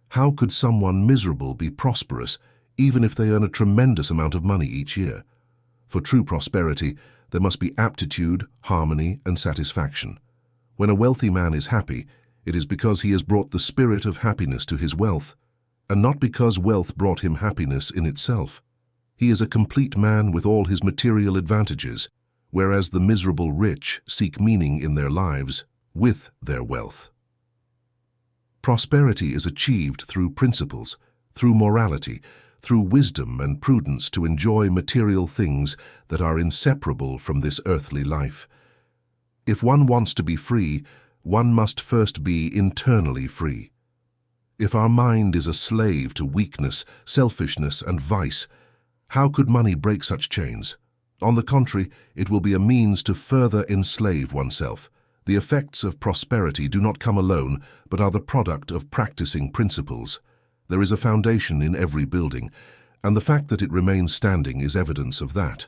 How could someone miserable be prosperous, even if they earn a tremendous amount of money each year? For true prosperity, there must be aptitude, harmony, and satisfaction. When a wealthy man is happy, it is because he has brought the spirit of happiness to his wealth, and not because wealth brought him happiness in itself. He is a complete man with all his material advantages, whereas the miserable rich seek meaning in their lives with their wealth. Prosperity is achieved through principles, through morality, through wisdom and prudence to enjoy material things that are inseparable from this earthly life. If one wants to be free, one must first be internally free. If our mind is a slave to weakness, selfishness, and vice, how could money break such chains? On the contrary, it will be a means to further enslave oneself. The effects of prosperity do not come alone, but are the product of practicing principles. There is a foundation in every building, and the fact that it remains standing is evidence of that.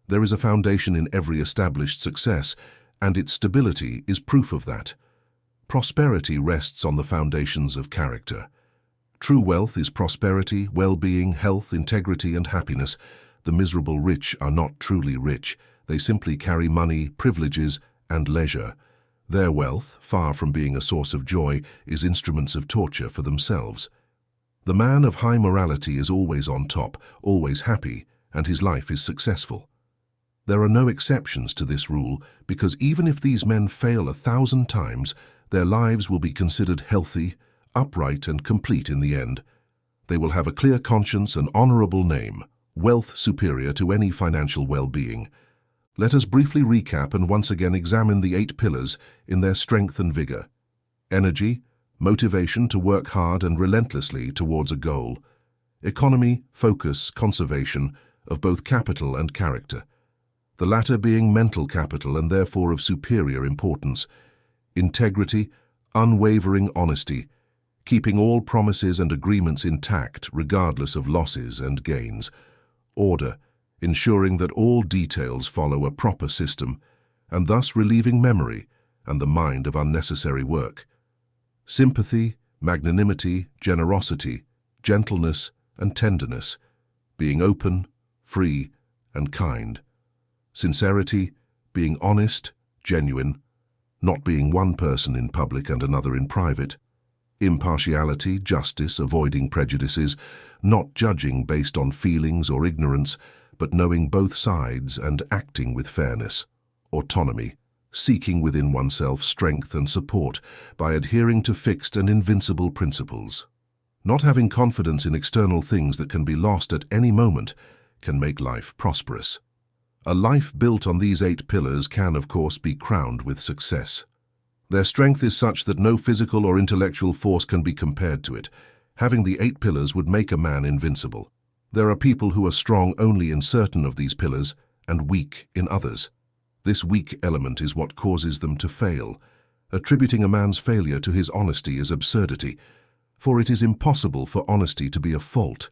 There is a foundation in every established success, and its stability is proof of that. Prosperity rests on the foundations of character. True wealth is prosperity, well-being, health, integrity, and happiness. The miserable rich are not truly rich. They simply carry money, privileges, and leisure. Their wealth, far from being a source of joy, is instruments of torture for themselves. The man of high morality is always on top, always happy, and his life is successful. There are no exceptions to this rule, because even if these men fail 1,000 times, their lives will be considered healthy, upright, and complete in the end. They will have a clear conscience and honorable name, wealth superior to any financial well-being. Let us briefly recap and once again examine the 8 pillars in their strength and vigor. Energy, motivation to work hard and relentlessly towards a goal. Economy, focus, conservation of both capital and character. The latter being mental capital and therefore of superior importance. Integrity, unwavering honesty, keeping all promises and agreements intact regardless of losses and gains. Order, ensuring that all details follow a proper system, and thus relieving memory and the mind of unnecessary work. Sympathy, magnanimity, generosity, gentleness, and tenderness, being open, free, and kind. Sincerity, being honest, genuine, not being one person in public and another in private. Impartiality, justice, avoiding prejudices, not judging based on feelings or ignorance, but knowing both sides and acting with fairness. Autonomy, seeking within oneself strength and support by adhering to fixed and invincible principles. Not having confidence in external things that can be lost at any moment can make life prosperous. A life built on these 8 pillars can, of course, be crowned with success. Their strength is such that no physical or intellectual force can be compared to it. Having the 8 pillars would make a man invincible. There are people who are strong only in certain of these pillars and weak in others. This weak element is what causes them to fail. Attributing a man's failure to his honesty is absurdity, for it is impossible for honesty to be a fault.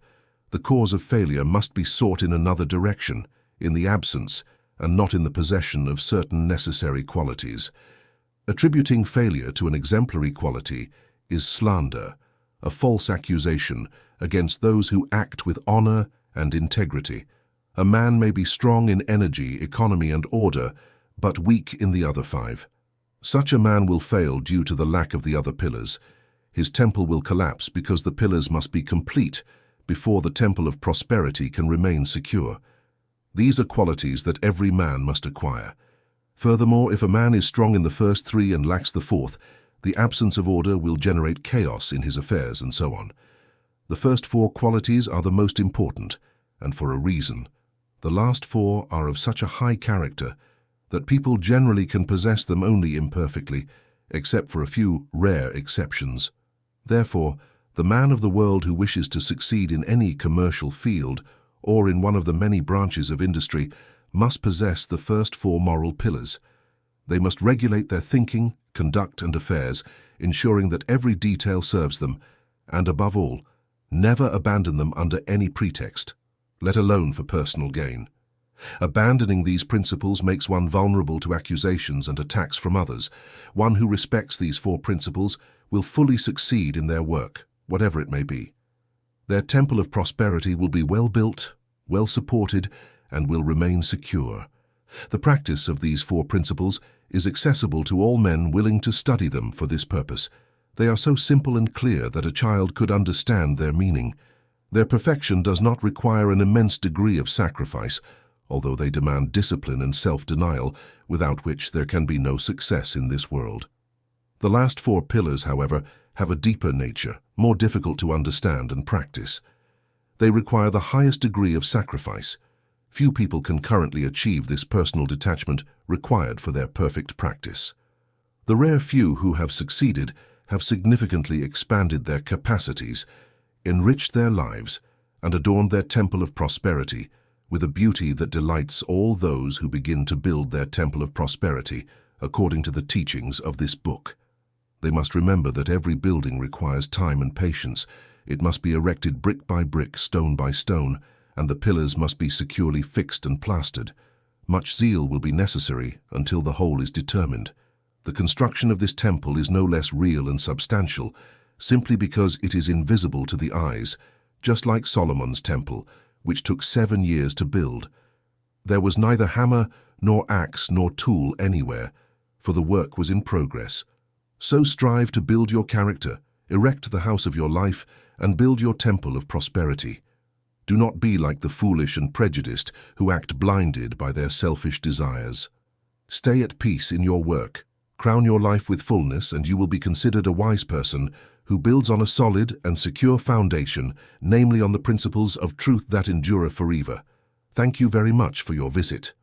The cause of failure must be sought in another direction, in the absence and not in the possession of certain necessary qualities. Attributing failure to an exemplary quality is slander, a false accusation against those who act with honor and integrity. A man may be strong in energy, economy, and order, but weak in the other 5. Such a man will fail due to the lack of the other pillars. His temple will collapse because the pillars must be complete, before the temple of prosperity can remain secure. These are qualities that every man must acquire. Furthermore, if a man is strong in the first three and lacks the fourth, the absence of order will generate chaos in his affairs and so on. The first four qualities are the most important, and for a reason. The last four are of such a high character that people generally can possess them only imperfectly, except for a few rare exceptions. Therefore, the man of the world who wishes to succeed in any commercial field or in one of the many branches of industry must possess the first four moral pillars. They must regulate their thinking, conduct, and affairs, ensuring that every detail serves them, and above all, never abandon them under any pretext, let alone for personal gain. Abandoning these principles makes one vulnerable to accusations and attacks from others. One who respects these four principles will fully succeed in their work, whatever it may be. Their temple of prosperity will be well built, well supported, and will remain secure. The practice of these four principles is accessible to all men willing to study them for this purpose. They are so simple and clear that a child could understand their meaning. Their perfection does not require an immense degree of sacrifice, although they demand discipline and self-denial, without which there can be no success in this world. The last four pillars, however, have a deeper nature, more difficult to understand and practice. They require the highest degree of sacrifice. Few people can currently achieve this personal detachment required for their perfect practice. The rare few who have succeeded have significantly expanded their capacities, enriched their lives, and adorned their temple of prosperity with a beauty that delights all those who begin to build their temple of prosperity according to the teachings of this book. They must remember that every building requires time and patience. It must be erected brick by brick, stone by stone, and the pillars must be securely fixed and plastered. Much zeal will be necessary until the whole is determined. The construction of this temple is no less real and substantial, simply because it is invisible to the eyes, just like Solomon's temple, which took 7 years to build. There was neither hammer, nor axe, nor tool anywhere, for the work was in progress. So strive to build your character, erect the house of your life, and build your temple of prosperity. Do not be like the foolish and prejudiced who act blinded by their selfish desires. Stay at peace in your work. Crown your life with fullness, and you will be considered a wise person who builds on a solid and secure foundation, namely on the principles of truth that endure forever. Thank you very much for your visit.